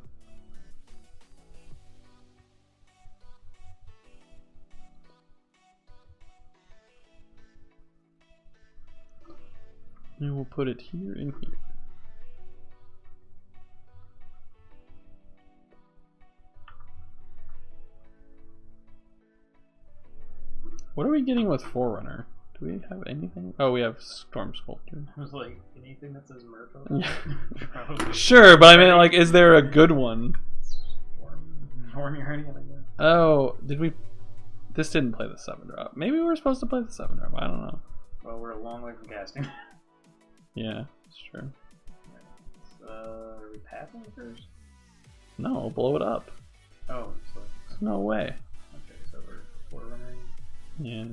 And we'll put it here and here. What are we getting with Forerunner? Do we have anything? Oh, we have Storm Sculptor. I was like, anything that says Murphy? Yeah. Probably. Sure, but I mean, like, is there a good one? Storm Guardian, I guess. Oh, did we? This didn't play the 7-drop. Maybe we were supposed to play the 7-drop. I don't know. Well, we're a long way from casting. Yeah, it's true. Are we passing first? No, blow it up. Oh, so There's no way. okay, so we're Forerunner. Yeah.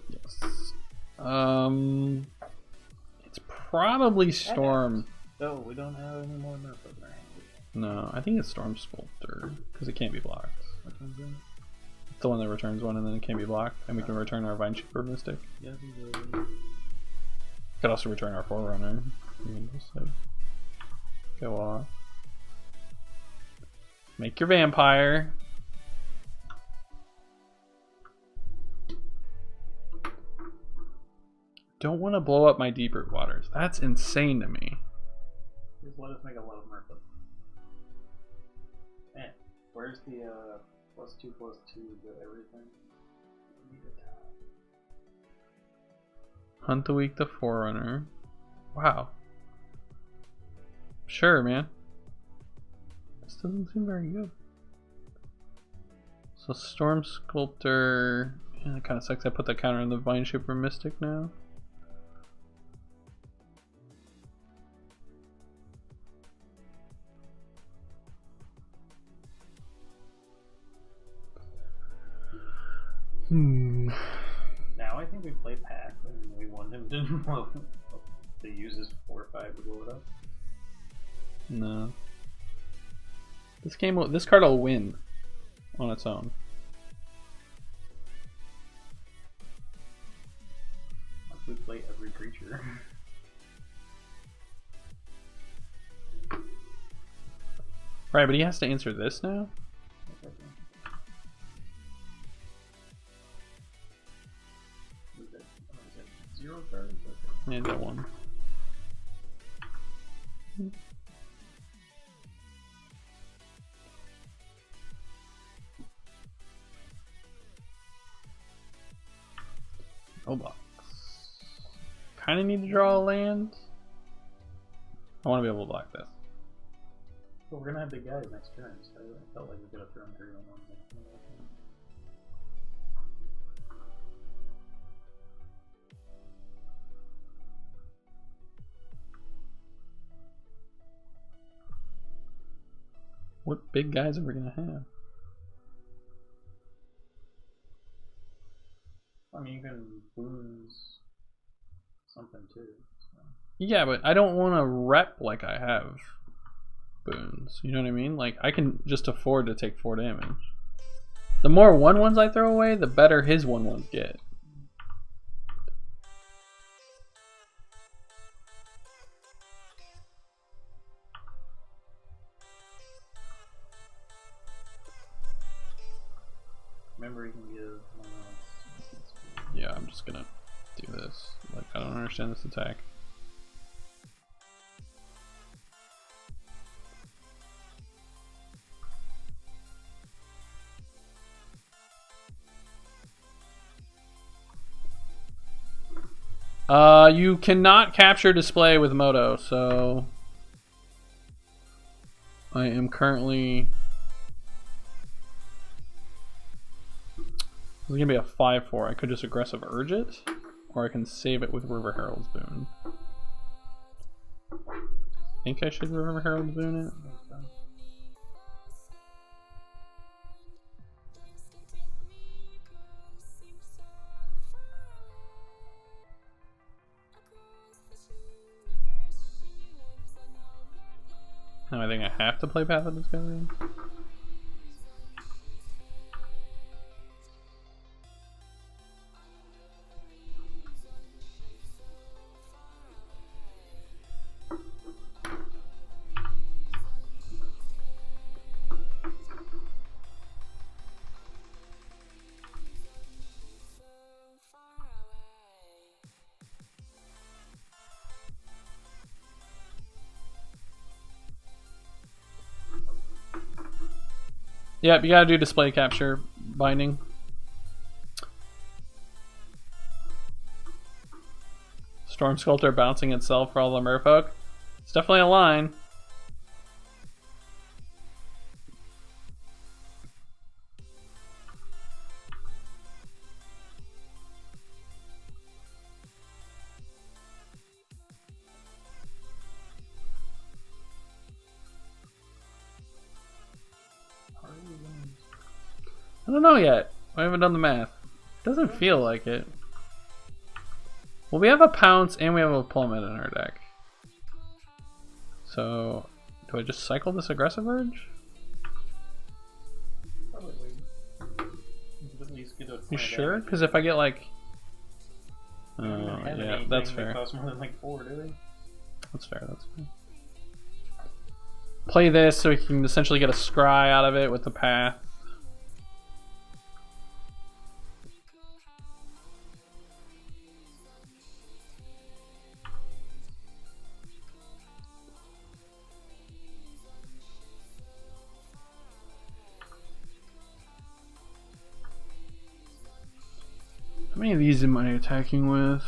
Yes. It's probably Storm. Oh, we don't have any more Murphys in our hand. No, I think it's Storm Sculptor because it can't be blocked. Which one's that? It's the one that returns one and then it can't be blocked, and we can return our Vine Shaper Mystic. Yeah, these are. Could also return our Forerunner. You can just like go off. Make your vampire. Don't want to blow up my deep root waters. That's insane to me. Just let us make a lot of Murphys. Man, where's the +2/+2 to everything? We need a top. Hunt the Weak, the Forerunner. Wow. Sure, man. This doesn't seem very good. So Storm Sculptor. Yeah, that kind of sucks. I put the counter on the Vine Shaper Mystic now. Now I think we play Path and we want him to use his 4/5 to blow it up. No. This card will win on its own. Once we play every creature. Right, but he has to answer this now? Zero cards? Yeah, that one. No box. Kinda need to draw a land. I want to be able to block this. Well, we're gonna have big guys next turn, so I felt like we could have thrown 3 on one thing. What big guys are we gonna have? I mean, you can lose something too. So. Yeah, but I don't want to rep like I have boons. You know what I mean? Like, I can just afford to take 4 damage. The more 1/1s I throw away, the better his 1/1s get. Remember, you can give. Yeah, I'm just gonna do this. Like, I don't understand this attack. You cannot capture display with Moto, so I am currently. This is gonna be a 5/4. I could just aggressive urge it, or I can save it with River Herald's Boon. I think I should River Herald's Boon it. Now I think I have to play Path of Discovery. Yep, you gotta do display capture binding. Storm Sculptor bouncing itself for all the merfolk. It's definitely a line. I don't know yet. I haven't done the math. Doesn't feel like it. Well, we have a Pounce and we have a Plummet in our deck. So, do I just cycle this Aggressive Urge? Probably. At least get a You point sure? damage. Because if I get like... We don't have yeah, anything that's that fair. costs more than like 4, do we? That's fair, that's fair. Play this so we can essentially get a scry out of it with the path. How many of these am I attacking with?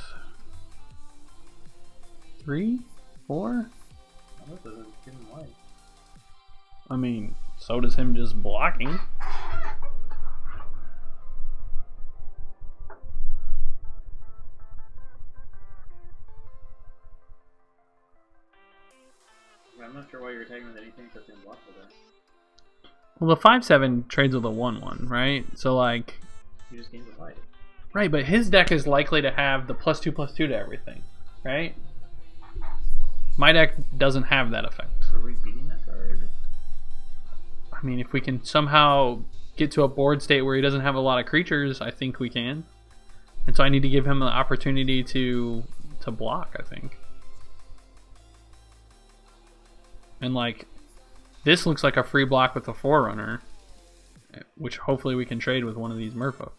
3? 4? That doesn't give him life. I mean, so does him just blocking. I'm not sure why you're attacking with anything except in block with that. Well, the 5/7 trades with a 1/1, right? So like, You just gain the life. right, but his deck is likely to have the +2/+2 to everything, right? My deck doesn't have that effect. Are we beating that card? I mean, if we can somehow get to a board state where he doesn't have a lot of creatures, I think we can. And so I need to give him the opportunity to block, I think. And like, this looks like a free block with the Forerunner, which hopefully we can trade with one of these merfolk.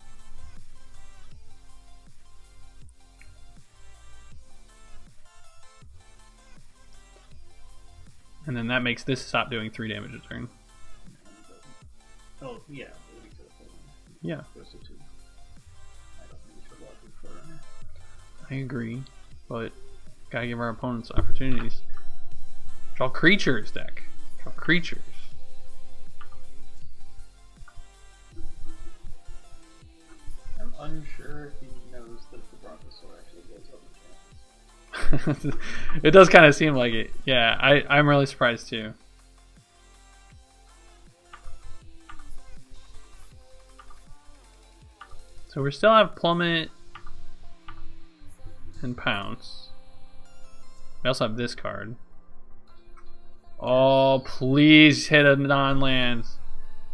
And then that makes this stop doing 3 damage a turn. Oh, yeah. It would be to the full one. Yeah, Goes to 2. I don't think we should block with Forerunner. I agree, but gotta give our opponents opportunities. Draw creatures, deck. Draw creatures. I'm unsure if he knows that the Brontosaur actually goes up in chances. It does kind of seem like it. Yeah, I'm really surprised too. So we still have Plummet and Pounce. We also have this card. Oh, please hit a non-land.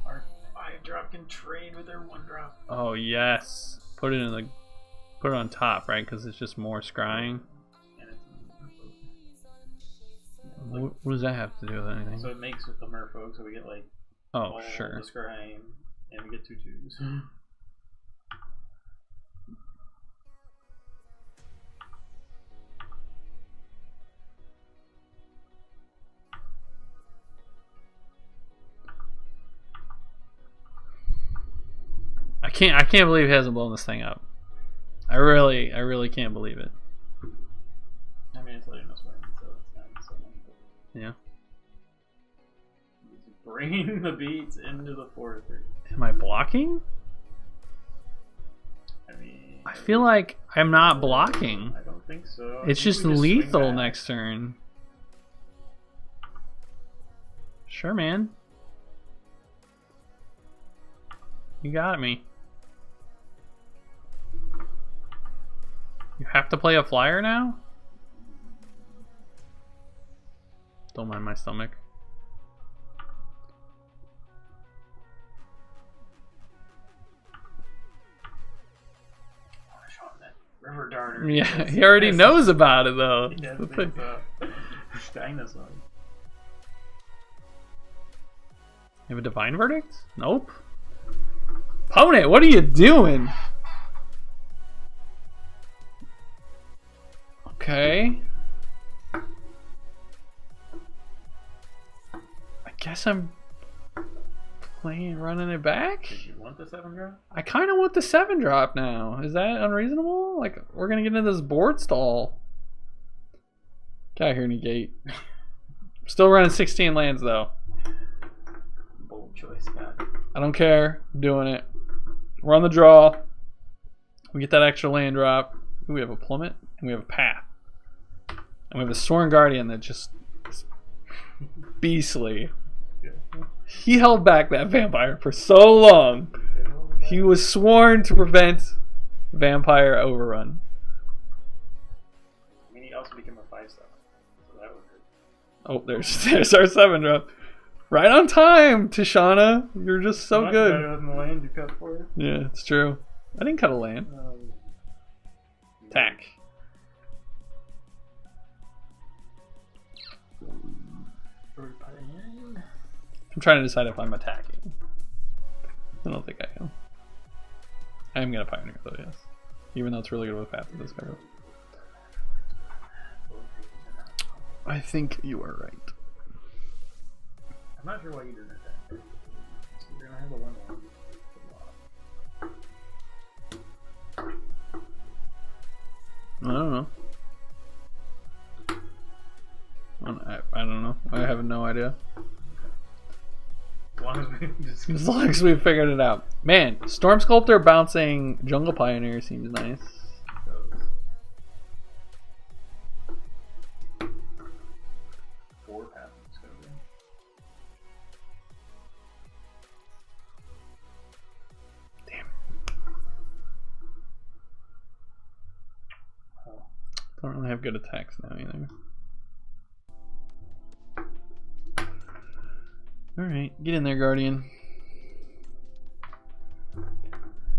Our 5-drop can trade with their 1-drop. Oh yes. Put it on top, right? Because it's just more scrying. And it's What does that have to do with anything? so it makes with the merfolk, so we get like Oh, all sure. the scrying, and we get 2 2s. I can't believe he hasn't blown this thing up. I really can't believe it. I mean, it's letting us win, so it's not so much. Yeah. Bringing the beats into the 4-3. Am I blocking? I mean, I feel like I'm not blocking. I don't think so. It's just lethal next turn. Sure, man. You got me. You have to play a flyer now? Don't mind my stomach. River Darter. Yeah, he already knows about it though. He That's the definitely thing. dinosaur. You have a Divine Verdict? Nope. Opponent, what are you doing? Okay. I guess I'm playing running it back? Did you want the 7-drop? I kind of want the 7-drop now. Is that unreasonable? Like, we're gonna get into this board stall. Get out here, negate. Still running 16 lands though. Bold choice, got it. I don't care. I'm doing it. We're on the draw. We get that extra land drop. Ooh, we have a plummet and we have a path. And we have a Sorin Guardian that just is beastly. Yeah. He held back that vampire for so long. He was sworn to prevent vampire overrun. I mean, he also became a 5/7, so that was good. Oh, there's our 7-drop. Right on time, Tishana. You're just so Much good. better than the land you cut for. Yeah, it's true. I didn't cut a land. Attack. I'm trying to decide if I'm attacking. I don't think I am. I am going to Pioneer though, yes. Even though it's really good with Path of this card. I think you are right. I'm not sure why you didn't attack. You're gonna have a 1/1. I don't know. I don't know. I have no idea. As long as we just As long as we figured it out. Man, Storm Sculptor bouncing Jungle Pioneer seems nice. Four Path of Discovery. Damn. Oh. Don't really have good attacks now either. Alright, get in there, Guardian.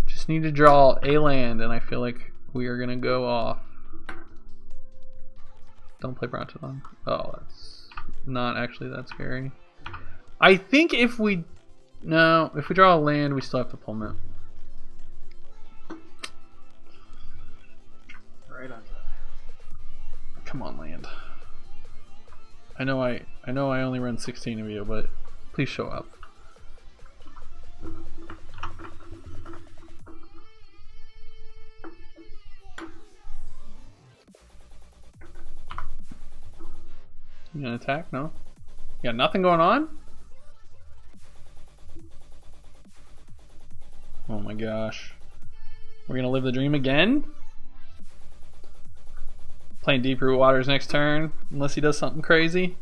Just need to draw a land, and I feel like we are gonna go off. Don't play Brontodon. Oh, that's not actually that scary. I think if we... No, if we draw a land, we still have to plummet. Right on top. Come on, land. I know I only run 16 of you, but please show up. You gonna attack? No? You got nothing going on? Oh my gosh. We're gonna live the dream again? Playing Deep Root Waters next turn, unless he does something crazy.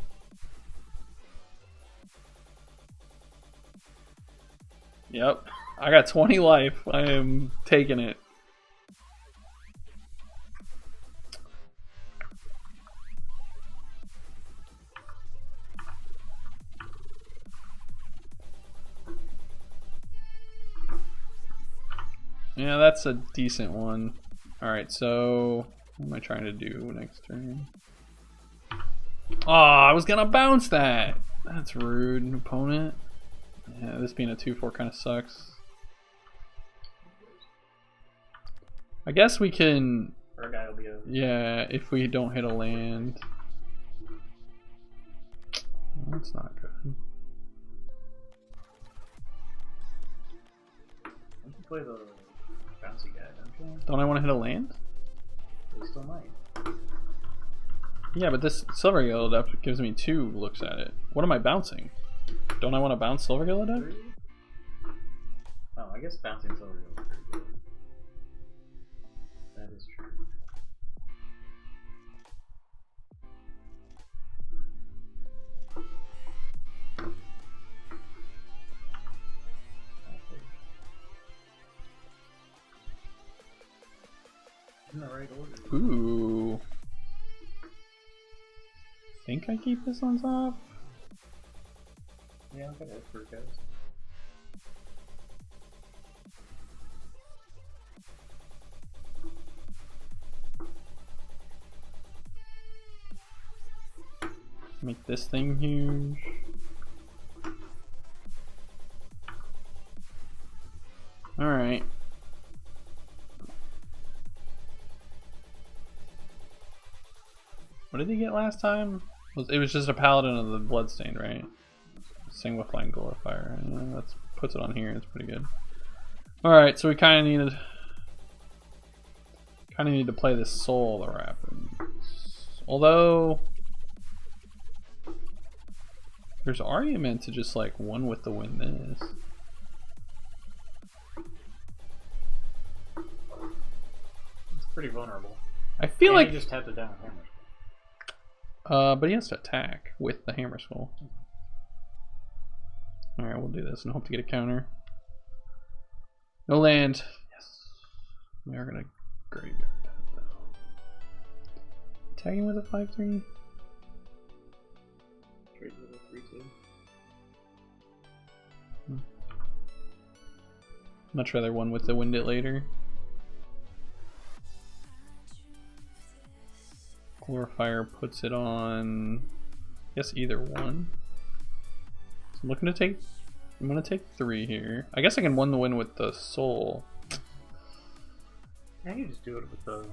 Yep. I got 20 life. I am taking it. Yeah, that's a decent one. Alright, so what am I trying to do next turn? Oh, I was gonna bounce that! That's rude, opponent. Yeah, this being a 2/4 kind of sucks. I guess we can... Our guy will be a... Yeah, if we don't hit a land. Well, that's not good. You can play the bouncy guy, don't you? Don't I want to hit a land? We still might. Yeah, but this Silver Yellow Depth gives me 2 looks at it. What am I bouncing? Don't I want to bounce Silver Yellow Depth? Oh, I guess bouncing silver is pretty good. That is true. In the right order. Ooh. Think I keep this on top? Yeah, I've got expert guys. Make this thing huge. Alright. What did he get last time? It was just a Paladin of the Bloodstained, right? Sing with Flame Glorifier. Yeah, that's puts it on here. It's pretty good. All right, so we kind of need to play this Soul the Rapids. Although there's argument to just like one with the wind this. It's pretty vulnerable. I feel like he just tapped it down with Hammer. but he has to attack with the Hammer Skull. All right, we'll do this and hope to get a counter. No land. Yes. We are gonna graveyard that though. Tagging with a 5/3. Trade with a 3/2. Much rather one with the wind it later. Glorifier puts it on, I guess either one. So I'm looking to take, I'm gonna take 3 here. I guess I can one the win with the Soul. Yeah, you just do it with the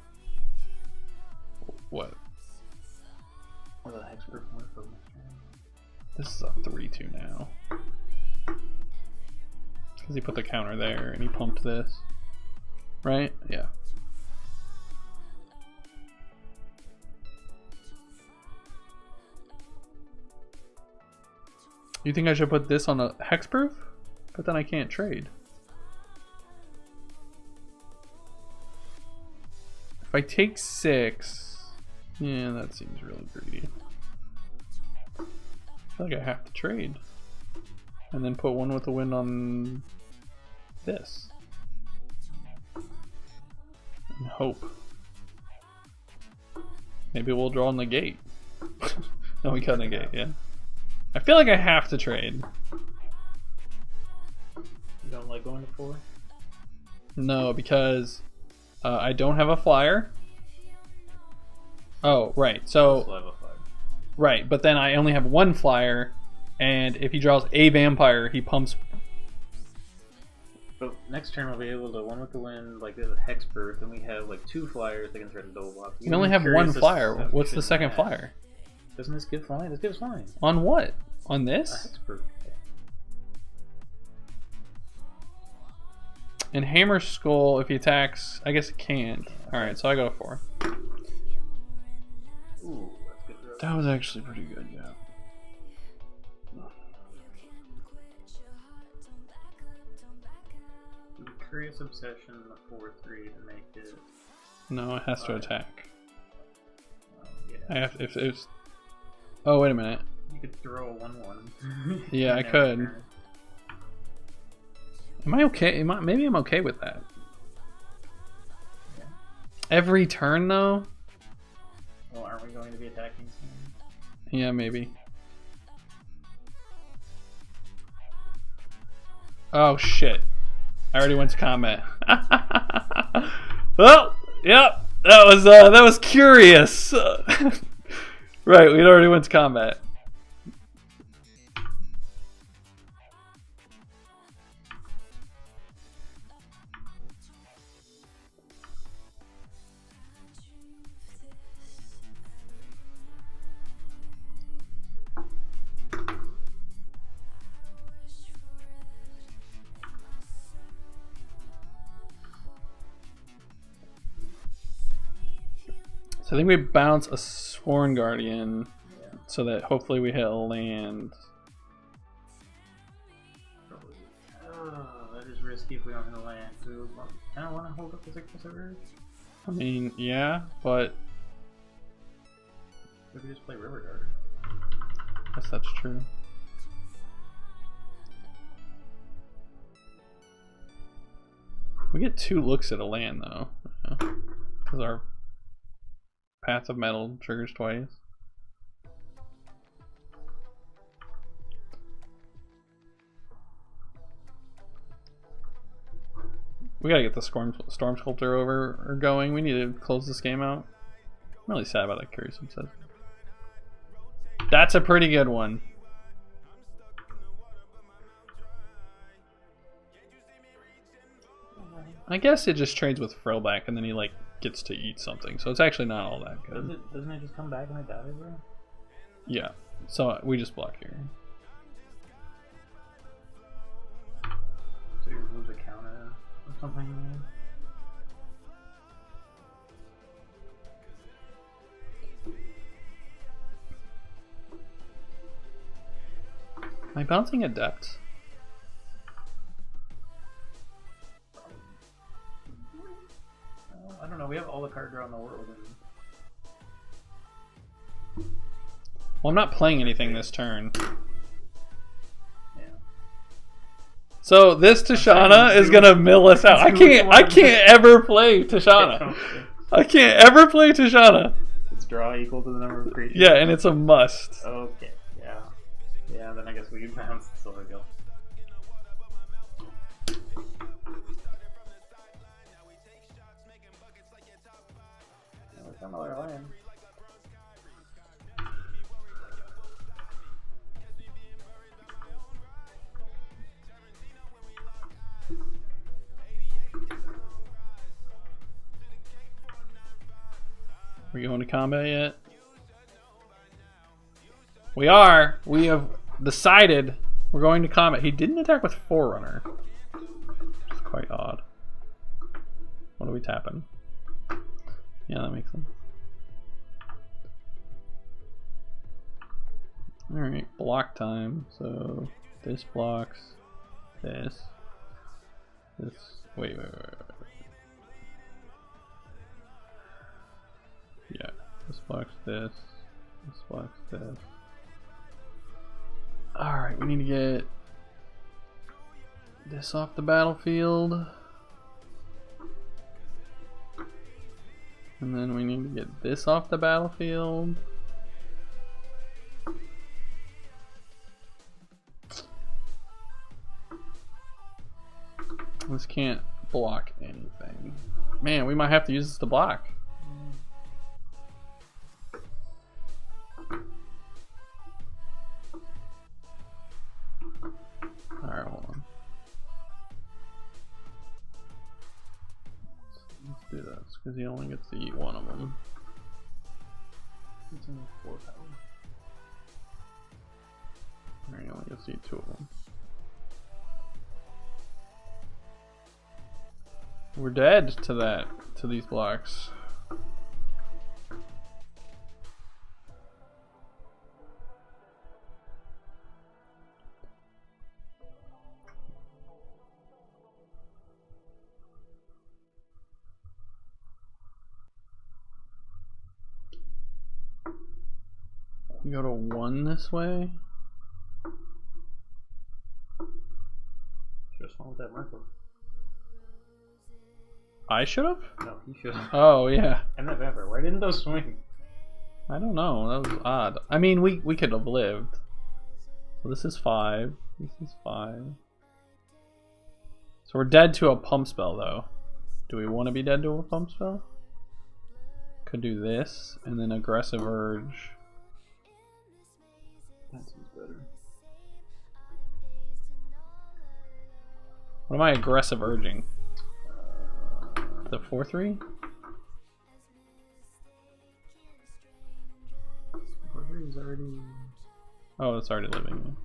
What? Hexproof Morpho. This is a 3/2 now. Because he put the counter there and he pumped this. Right? Yeah. You think I should put this on a hexproof? But then I can't trade. If I take 6, yeah, that seems really greedy. I feel like I have to trade. And then put one with the wind on this. And hope. Maybe we'll draw on the gate. No, we cut negate, yeah. I feel like I have to trade. You don't like going to 4? No, because I don't have a flyer. Oh, right. So Still have a 5. right, but then I only have 1 flyer, and if he draws a vampire, he pumps. So next turn we'll be able to one with the wind, like the Hexproof, and we have like 2 flyers that can try to double block. We only have 1 flyer. What's the second flyer? Doesn't this give flying? This gives flying. On what? On A this? Hexproof. And Hammer Skull, if he attacks, I guess it can't. Alright, so I go 4. Ooh, that's good. Throw. That was actually pretty good, yeah. Curious Obsession, the 4/3 to make it. No, it has to attack. Yeah. I have to, if it's. Oh, wait a minute. You could throw a 1/1. Yeah, I could. Am I okay? Maybe I'm okay with that. Yeah. Every turn, though? Well, aren't we going to be attacking soon? Yeah, maybe. Oh, shit. I already went to combat. Well, yep. That was curious. Right, we'd already went to combat. So I think we bounce a Sworn Guardian, Yeah. so that hopefully we hit a land. That is risky if we don't hit a land. We kind of want to hold up the Sickness of Urge. I mean, yeah, but We could just play River Guard. I guess that's true. We get 2 looks at a land though, because our Path of Metal triggers twice. We gotta get the Storm Sculptor over or going. We need to close this game out. I'm really sad about that Curious Obsession. That's a pretty good one. I guess it just trades with Frillback and then he like gets to eat something. So it's actually not all that good. Doesn't it just come back and it dies, bro? Yeah. So we just block here. something. Am I bouncing Adept? I don't know. We have all the card draw in the world. Well, I'm not playing anything this turn. Yeah. So this Tishana is gonna mill us out. I can't ever play Tishana. I can't ever play Tishana. It's draw equal to the number of creatures. Yeah, and it's a must. Okay. Yeah. Yeah. Then I guess we can bounce the Silver Gill. Another land. We going to combat yet? We are. We have decided we're going to combat. He didn't attack with Forerunner. It's quite odd. What are we tapping? Yeah, that makes sense. Alright, block time. So this blocks this. This. Wait. Yeah, this blocks this. This blocks this. Alright, we need to get this off the battlefield. And then we need to get this off the battlefield. This can't block anything. Man, we might have to use this to block. Alright, hold on. Let's do this, because he only gets to eat one of them. It's only 4 power. Alright, he only gets to eat 2 of them. We're dead to that, to these blocks. We go to 1 this way. Just one with that Merfolk. I should have? No, he should have. Oh, yeah. And that Vampire. Why didn't those swing? I don't know. That was odd. I mean, we could have lived. So this is 5. This is 5. So we're dead to a pump spell, though. Do we want to be dead to a pump spell? Could do this, and then aggressive urge. That seems better. What am I aggressive urging? The 4/3? 4/3 is already. Oh, it's already living.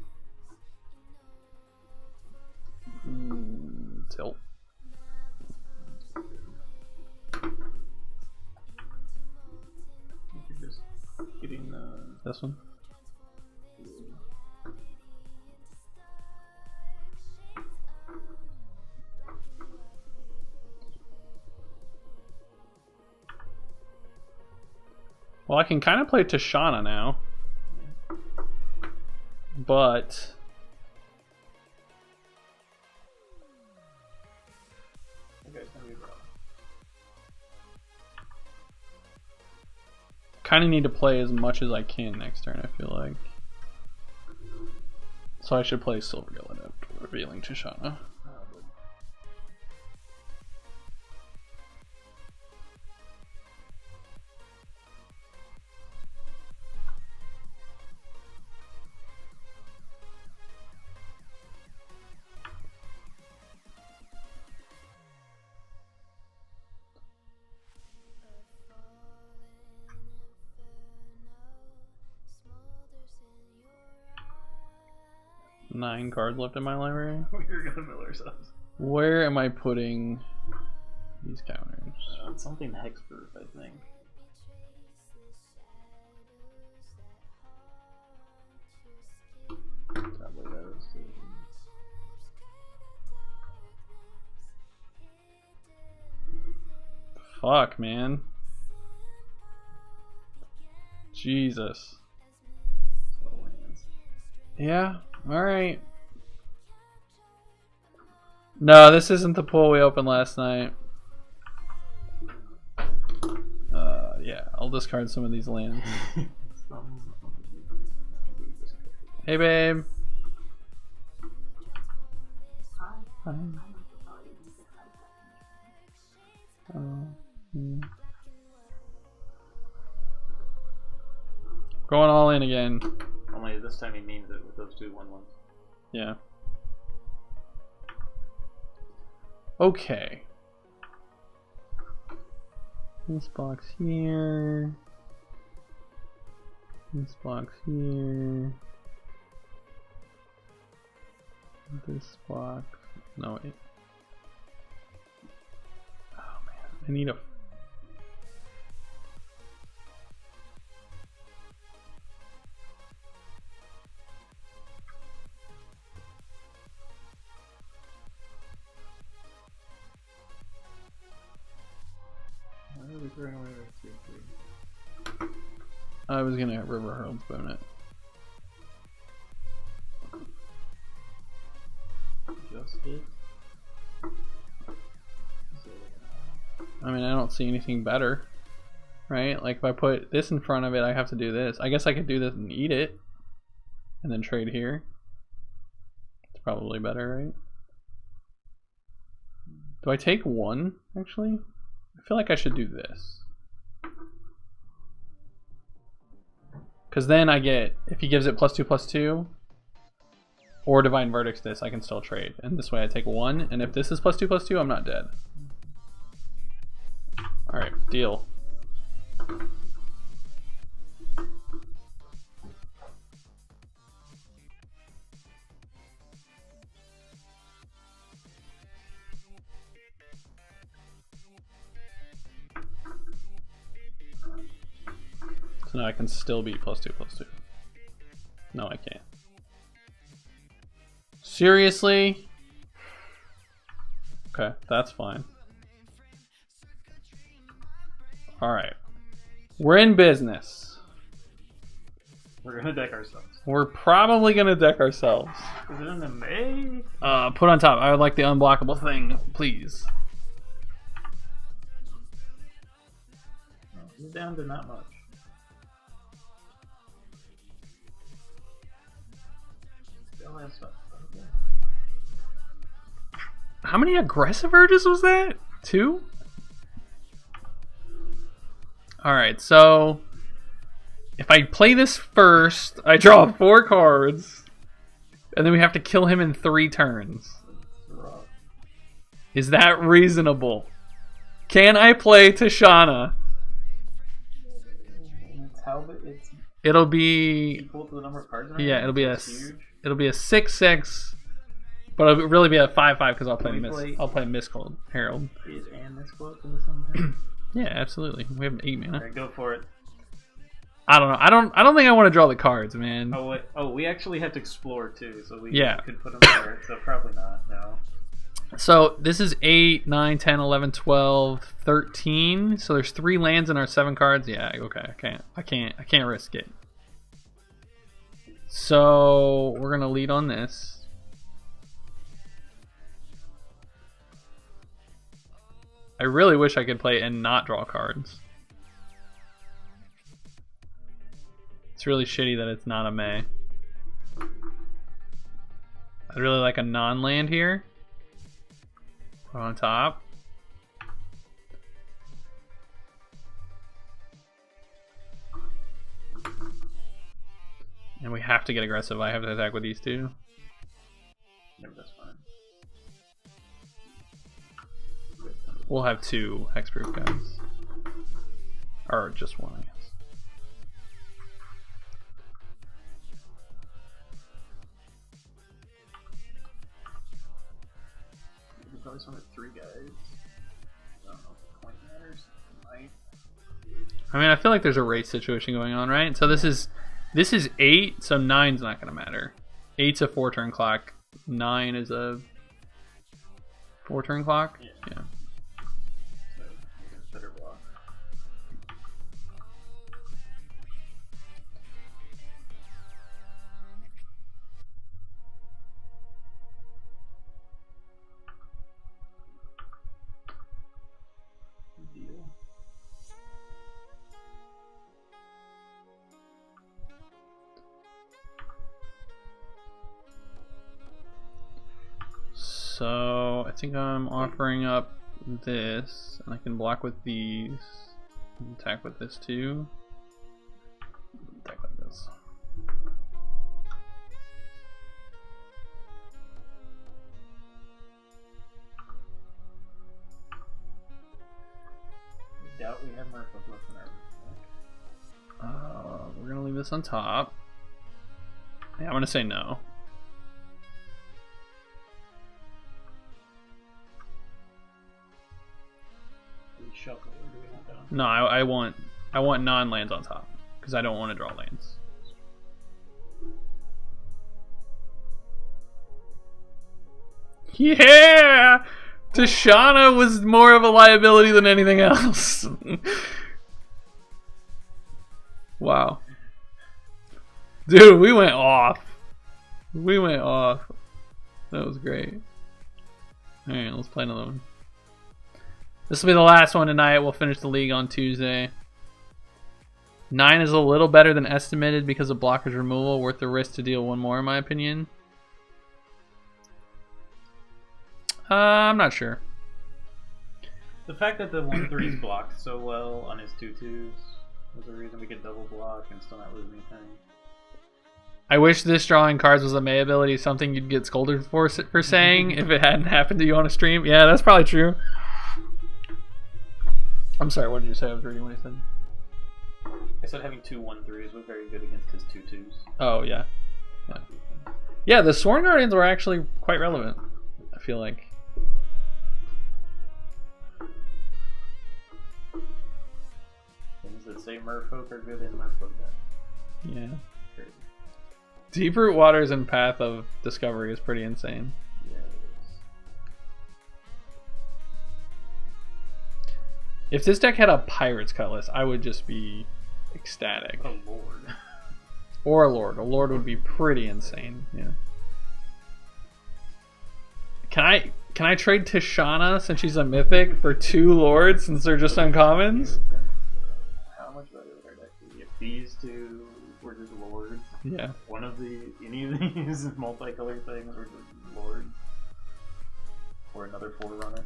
Tilt. You're just getting This one? Well, I can kind of play Tishana now. But kind of need to play as much as I can next turn, I feel like. So I should play Silver Gill Adept, revealing Tishana. Nine cards left in my library. We're gonna mill ourselves. Where am I putting these counters? Something hexproof, I think. Probably those two. Fuck, man. Jesus. Yeah, alright. No, this isn't the pool we opened last night. Yeah, I'll discard some of these lands. Hey, babe. Hi. Going all in again. Only this time he means it with those two 1/1s. Yeah. Okay. This box here. This box here. This box. No, wait. Oh man, I need a. Why are we throwing away our 2/3? I was gonna River Herald spoon it. Just it. I mean, I don't see anything better, right? Like if I put this in front of it, I have to do this. I guess I could do this and eat it, and then trade here. It's probably better, right? Do I take one, actually? I feel like I should do this. Because then I get, if he gives it +2/+2, or Divine Verdicts this, I can still trade. And this way I take one, and if this is +2/+2, I'm not dead. Alright, deal. So now I can still beat +2/+2. No, I can't. Seriously? Okay, that's fine. Alright. We're in business. We're gonna deck ourselves. We're probably gonna deck ourselves. Is it in the May? Put on top. I would like the unblockable thing, please. He's down to not much. Still has stuff. Okay. How many aggressive urges was that? 2? Alright, so if I play this first, I draw 4 cards, and then we have to kill him in 3 turns. Is that reasonable? Can I play Tishana? It'll be Equal to the number of cards in our yeah, hand? it'll be a That's huge. it'll be a 6/6, but it'll really be a 5/5 because I'll play Can we play- I'll play Mistcold Herald. Is and this quote in the same turn? Yeah, absolutely. We have 8 mana. Alright, go for it. I don't know. I don't think I want to draw the cards, man. Oh wait. Oh, we actually have to explore too, so we Yeah. could put them there. So probably not. No. So this is 8, 9, 10, 11, 12, 13. So there's 3 lands in our 7 cards. Yeah, okay. I can't risk it. So we're gonna lead on this. I really wish I could play and not draw cards. It's really shitty that it's not a May. I'd really like a non-land here. Put on top. And we have to get aggressive. I have to attack with these 2. Maybe that's fine. We'll have 2 hexproof guys. Or just 1, I guess. this one with 3 guys. I don't know if point matters. It might. I mean, I feel like there's a race situation going on, right? So this is 8, so 9's not going to matter. 8's a 4-turn clock. 9 is a 4-turn clock. Yeah. Yeah. So, better block. Deal. So I think I'm offering up this, and I can block with these, and attack with this too. Attack like this. I doubt we have Merfolk left in our deck. We're gonna leave this on top. Yeah, I'm gonna say no. Do we shuffle or do we want down? No, I want non-lands on top because I don't want to draw lands. Yeah, Tishana was more of a liability than anything else. Wow, dude, we went off. We went off. That was great. All right, let's play another one. This will be the last one tonight. We'll finish the league on Tuesday. 9 is a little better than estimated because of blockers removal. Worth the risk to deal 1 more, in my opinion. I'm not sure. The fact that the 1/3's blocked so well on his 2/2s was the reason we could double block and still not lose anything. I wish this drawing cards was a May ability, something you'd get scolded for saying if it hadn't happened to you on a stream. Yeah, that's probably true. I'm sorry, what did you say? I was reading what he said. I said having 2 1/3s was very good against his 2/2s. Oh, yeah. Yeah, the Sworn Guardians were actually quite relevant, I feel like. Things that say Merfolk are good in Merfolk deck. Yeah. Crazy. Deep-root Waters and Path of Discovery is pretty insane. Yeah, it is. If this deck had a Pirate's Cutlass, I would just be ecstatic. Oh lord. Or a Lord. A Lord would be pretty insane. Yeah. Can I trade Tishana since she's a mythic for 2 Lords since they're just uncommons? How much better would our deck be if these 2 were just lords? Yeah. Any of these multicolored things were just lords? Or another Forerunner?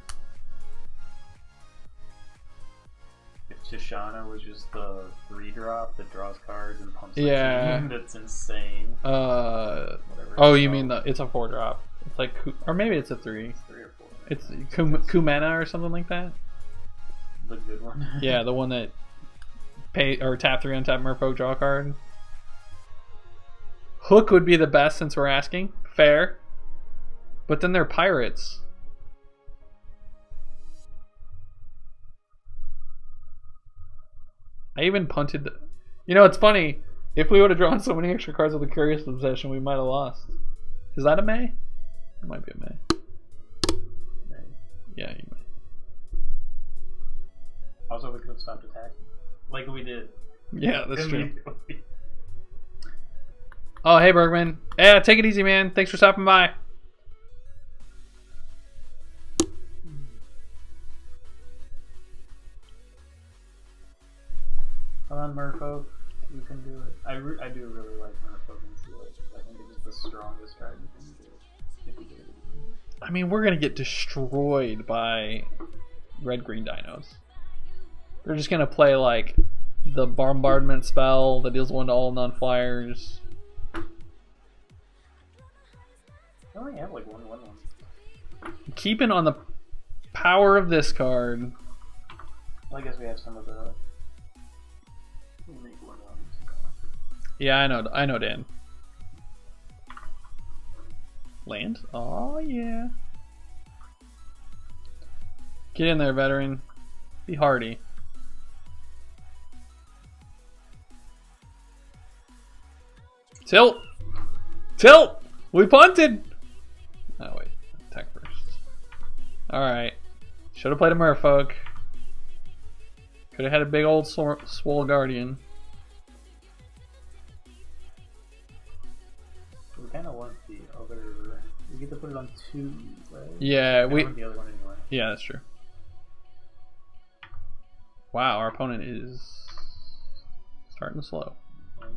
If Tishana was just the 3-drop that draws cards and pumps Yeah. that's insane. Oh, Whatever you mean it's a 4-drop. It's like, or maybe it's a 3. It's 3 or 4. It's Kumena or something like that. The good one. Yeah, the one that pay or tap 3 on tap Merfolk, draw a card. Hook would be the best since we're asking. Fair. But then they're pirates. I even punted. You know, it's funny. If we would have drawn so many extra cards with the Curious Obsession, we might have lost. Is that a May? It might be a May. Yeah, you may. Also, we could have stopped attacking. Like we did. Yeah, that's true. Oh, hey, Bergman. Yeah, take it easy, man. Thanks for stopping by. On Merfolk, you can do it. I do really like Merfolk and Seal. I think it is the strongest card you can do if you do it. I mean, we're going to get destroyed by red-green dinos. They're just going to play, like, the bombardment spell that deals 1 to all non-flyers. I only have like 1/1. Keeping on the power of this card. Well, I guess we have some of the unique 1/1s. Yeah, I know, Dan. Land? Oh, yeah. Get in there, veteran. Be hardy. Tilt! Tilt! We punted! Oh, wait. Attack first. Alright. Should have played a Merfolk. Could have had a big old Swole Guardian. We kind of want the other. We get to put it on 2, right? Yeah, we. Want the other one anyway. Yeah, that's true. Wow, our opponent is starting slow.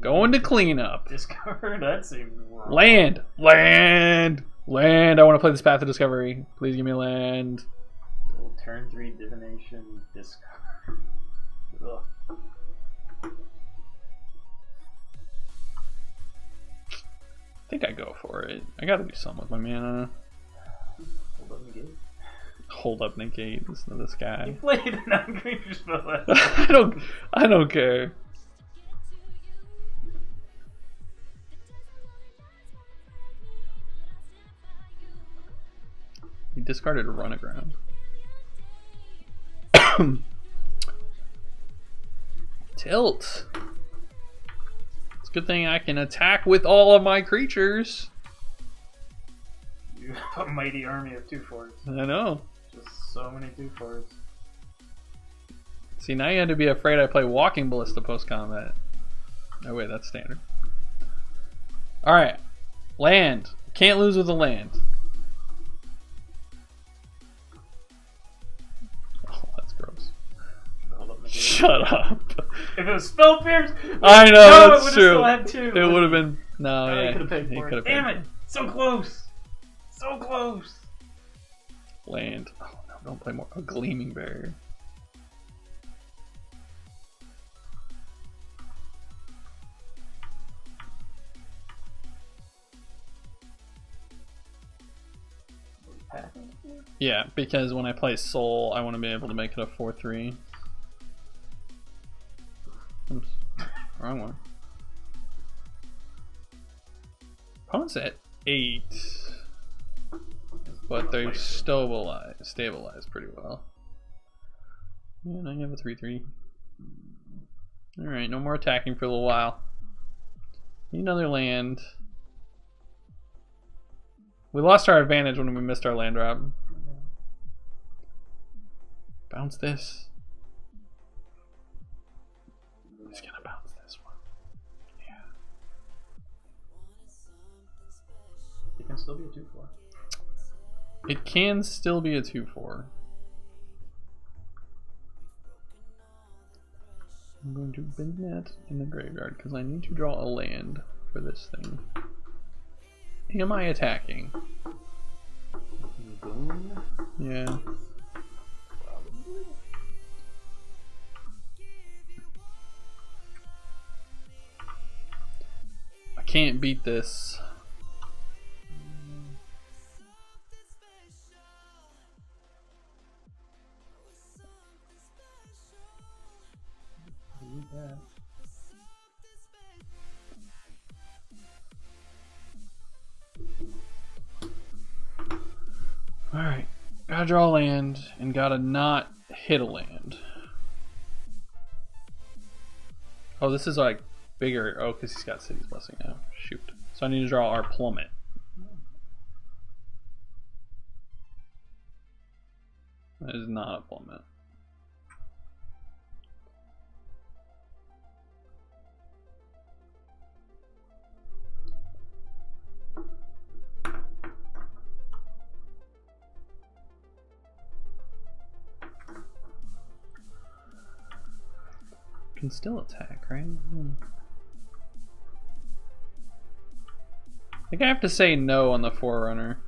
Going to cleanup. Discard? That seems wrong. Land! Land! Land! I want to play this Path of Discovery. Please give me land. Little turn 3 divination discard. Ugh. I think I go for it. I gotta do something with my mana. Hold up, negate. Hold up, negate. Listen to this You guy. played a non-creature spell. I don't care. He discarded a run aground. Tilt. It's a good thing I can attack with all of my creatures. You have a mighty army of 2/4s. I know. Just so many 2/4s. See, now you had to be afraid I play Walking Ballista post combat. Oh wait, that's standard. Alright. Land. Can't lose with a land. Oh, that's gross. Hold up, negate. Shut up. If it was Spell Pierce, I know, no, that's it true. Still had 2. It would have been. No, Oh, yeah. he could have paid he for could've it. paid Damn for it! So close! So close! Land. Oh no, don't play more. A Gleaming Barrier. Yeah, because when I play Soul, I want to be able to make it a 4/3. Oops. Wrong one. Opponent's at 8. But they stabilize pretty well. Yeah, now you have a 3/3. Alright, no more attacking for a little while. Need another land. We lost our advantage when we missed our land drop. Bounce this. He's gonna bounce this one. Yeah. It can still be a 2/4. It can still be a 2/4. I'm going to bin that in the graveyard because I need to draw a land for this thing. Am I attacking? Boom. Yeah. I can't beat this. Yeah. Alright. Gotta draw a land and gotta not hit a land. Oh, this is like bigger. Oh, because he's got City's Blessing now. Shoot. So I need to draw our Plummet. That is not a Plummet. Can still attack, right? I think I have to say no on the Forerunner.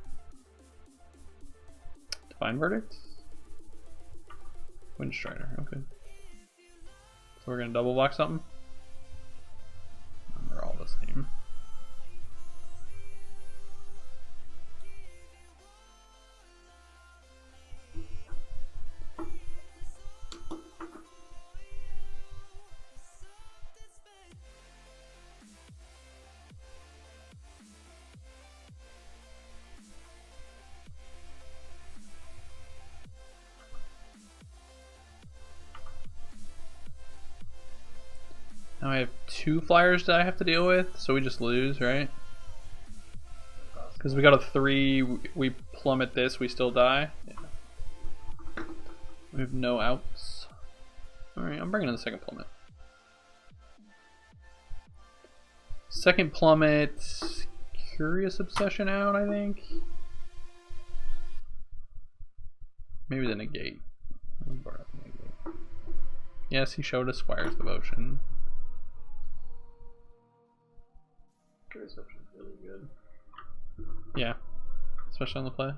Divine Verdict? Windstrider, okay. So we're gonna double block something? They're all the same. Now I have 2 flyers that I have to deal with, so we just lose, right? Because we got a 3, we plummet this, we still die. Yeah. We have no outs. Alright, I'm bringing in the second plummet. Second plummet, Curious Obsession out, I think. Maybe the negate. Yes, he showed us Squire's Devotion. Curious Obsession is really good. Yeah, especially on the play.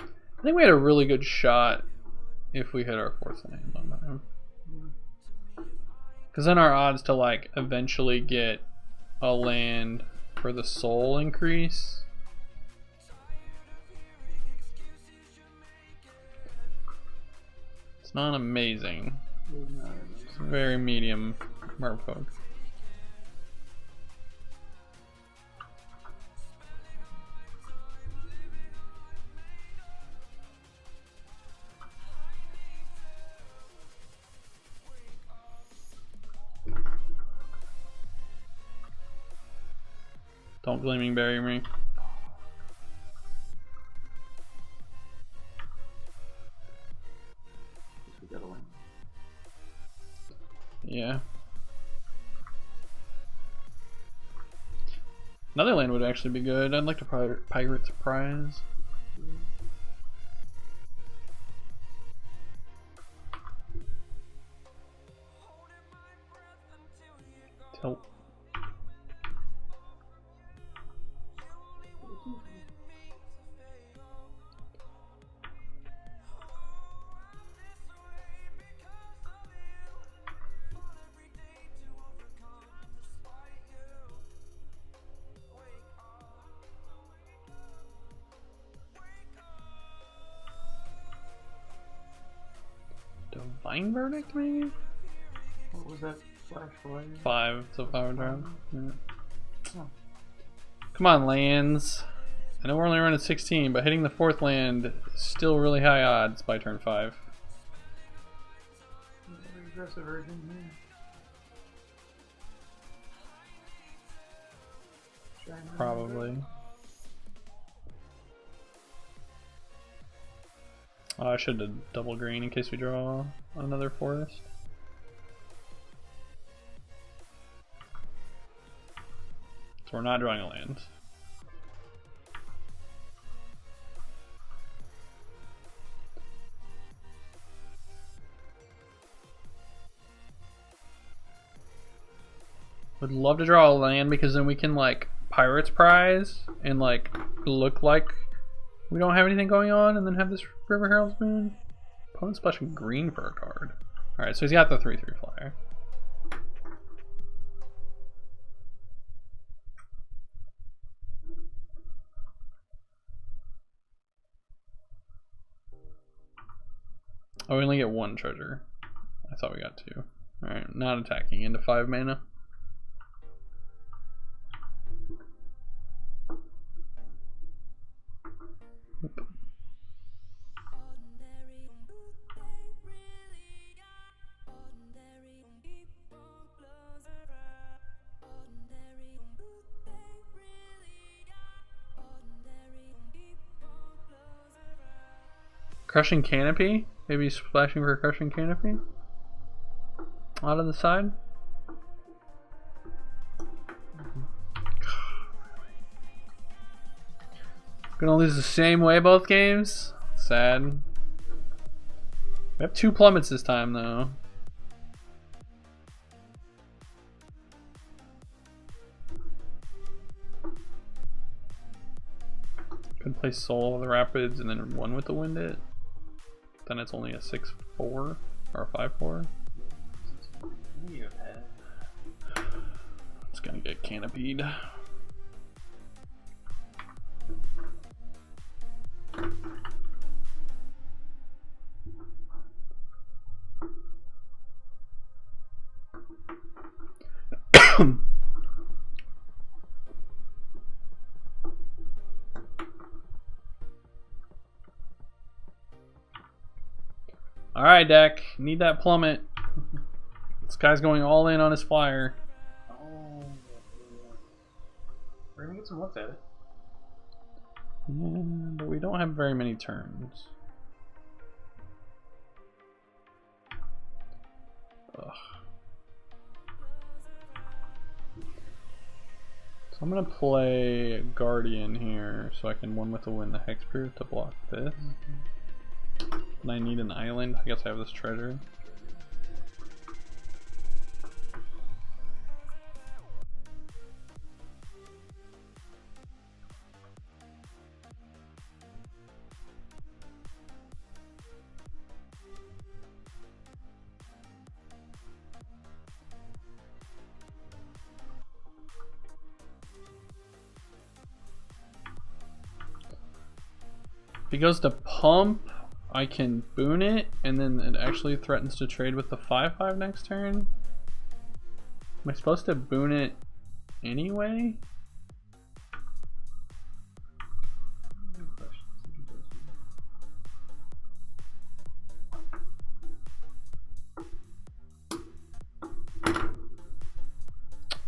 I think we had a really good shot if we hit our 4th land on that. Because then our odds to like eventually get a land for the soul increase. It's not amazing. It's very medium merfolk. Don't Gleaming Berry me. Yeah. Another land would actually be good. I'd like to Pirate Surprise. Tilt. Divine Verdict, maybe? What was that flash for? 5, so 5 drop. Yeah. Oh. Come on, lands. I know we're only running 16, but hitting the 4th land is still really high odds by turn 5. Aggressive version, yeah. Probably. Oh, I should have double green in case we draw another forest. So we're not drawing a land. Would love to draw a land because then we can like Pirate's Prize and like look like we don't have anything going on and then have this River Herald's Boon. Opponent's splashing green for a card. Alright, so he's got the 3/3 flyer. Oh, we only get 1 treasure. I thought we got 2. Alright, not attacking into 5 mana. Oop. Crushing Canopy? Maybe splashing for a Crushing Canopy? Out on the side? Gonna lose the same way both games? Sad. We have 2 plummets this time though. Could play Soul of the Rapids and then 1 with the Windit. Then it's only a 6/4 or a 5/4. It's gonna get canopied. Alright, deck. Need that plummet. This guy's going all in on his flyer. Oh, we're gonna get some looks at it. Yeah, but we don't have very many turns. Ugh. So I'm gonna play Guardian here so I can one with the win the Hexproof to block this. And I need an island. I guess I have this treasure. If he goes to pump, I can boon it, and then it actually threatens to trade with the 5/5 next turn. Am I supposed to boon it anyway?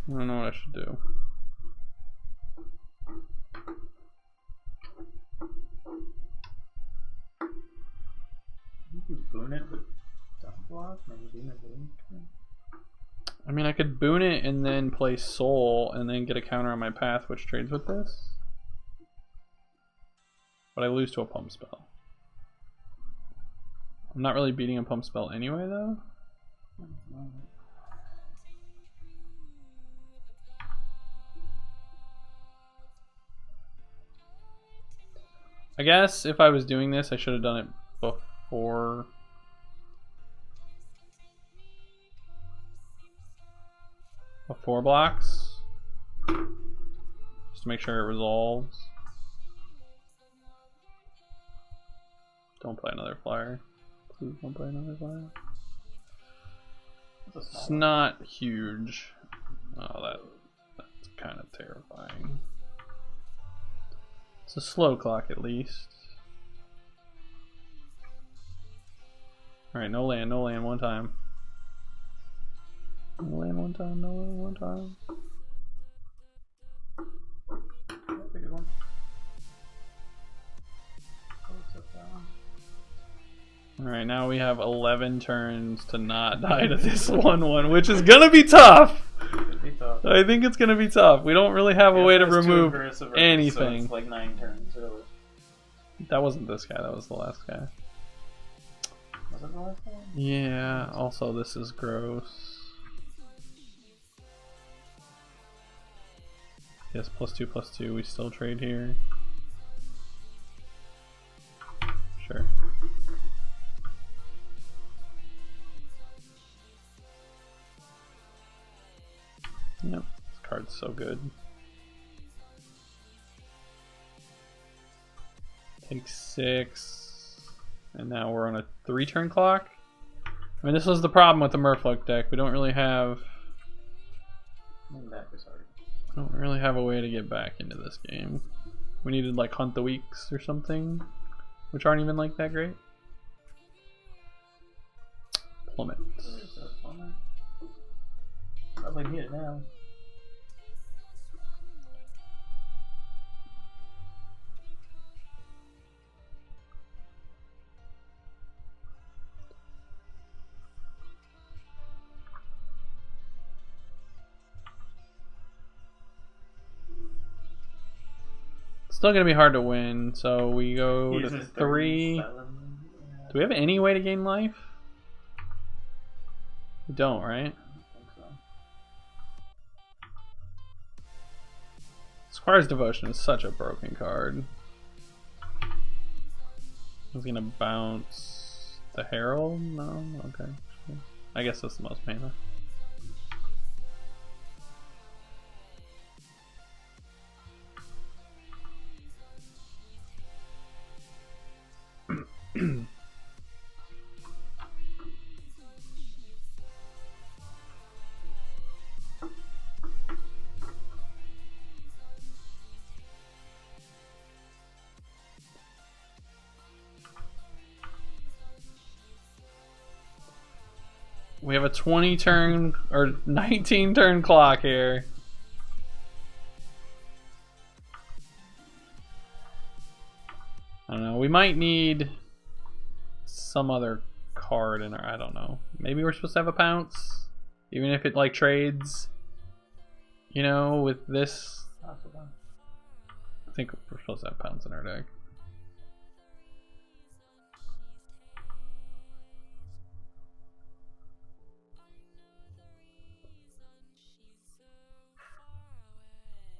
I don't know what I should do. You can boon it with dump block, maybe boon it. I mean, I could boon it and then play Soul and then get a counter on my path which trades with this. But I lose to a pump spell. I'm not really beating a pump spell anyway though. I guess if I was doing this, I should have done it before. Before blocks. Just to make sure it resolves. Don't play another flyer. Please don't play another flyer. It's not huge. Oh, that's kind of terrifying. It's a slow clock at least. Alright, no land one time. No land one time, no land one time. That's a good one. Alright, now we have 11 turns to not die to this 1/1, which is gonna be tough! I think it's gonna be tough. We don't really have a way to remove anything. So it's like 9 turns, really. That wasn't this guy, that was the last guy. Was it the last one? Yeah, also this is gross. Yes, +2/+2, we still trade here. Sure. Yep, this card's so good. Take 6. And now we're on a 3-turn clock. I mean, this was the problem with the Merfolk deck. We don't really have... I don't really have a way to get back into this game. We needed like Hunt the Weeks or something, which aren't even like that great. Plummet. Probably need it now. Still gonna be hard to win, so we go to 3. 37. Do we have any way to gain life? We don't, right? I think so. Squire's Devotion is such a broken card. He's gonna bounce the Herald? No? Okay. I guess that's the most mana. We have a 20 turn or 19 turn clock here. I don't know. We might need some other card in our. I don't know. Maybe we're supposed to have a Pounce, even if it like trades. You know, with this. I think we're supposed to have Pounce in our deck.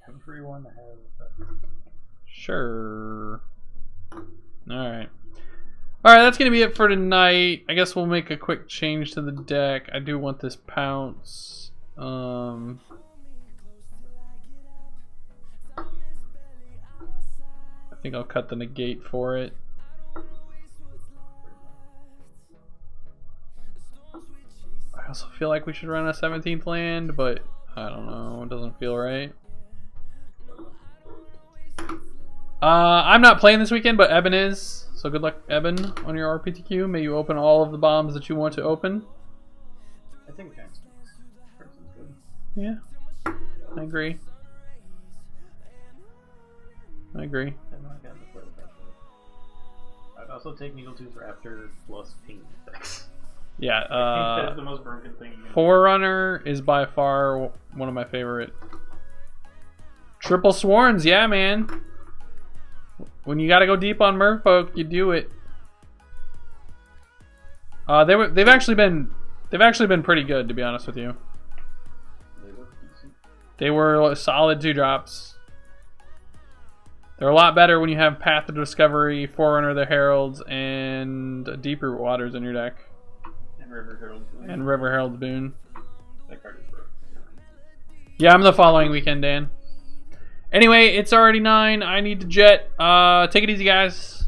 Everyone has. Sure. Alright. Alright, that's going to be it for tonight. I guess we'll make a quick change to the deck. I do want this Pounce. I think I'll cut the negate for it. I also feel like we should run a 17th land, but I don't know. It doesn't feel right. I'm not playing this weekend, but Eben is. So good luck, Eben, on your RPTQ. May you open all of the bombs that you want to open. I think Giants person's good. Yeah, I agree. I agree. I'm not gonna play with that. I'd also take Needle Tooth Raptor plus ping effects. Yeah, I think that's the most broken thing. Forerunner is by far one of my favorite. Triple Sworns, yeah, man. When you gotta go deep on Merfolk, you do it. They've actually been pretty good, to be honest with you. They were solid 2-drops. They're a lot better when you have Path of Discovery, Forerunner of the Heralds, and Deeproot Waters in your deck. And River Herald's Boon. And River Herald's Boon. That card is broken. Yeah, I'm the following weekend, Dan. Anyway, it's already 9. I need to jet. Take it easy, guys.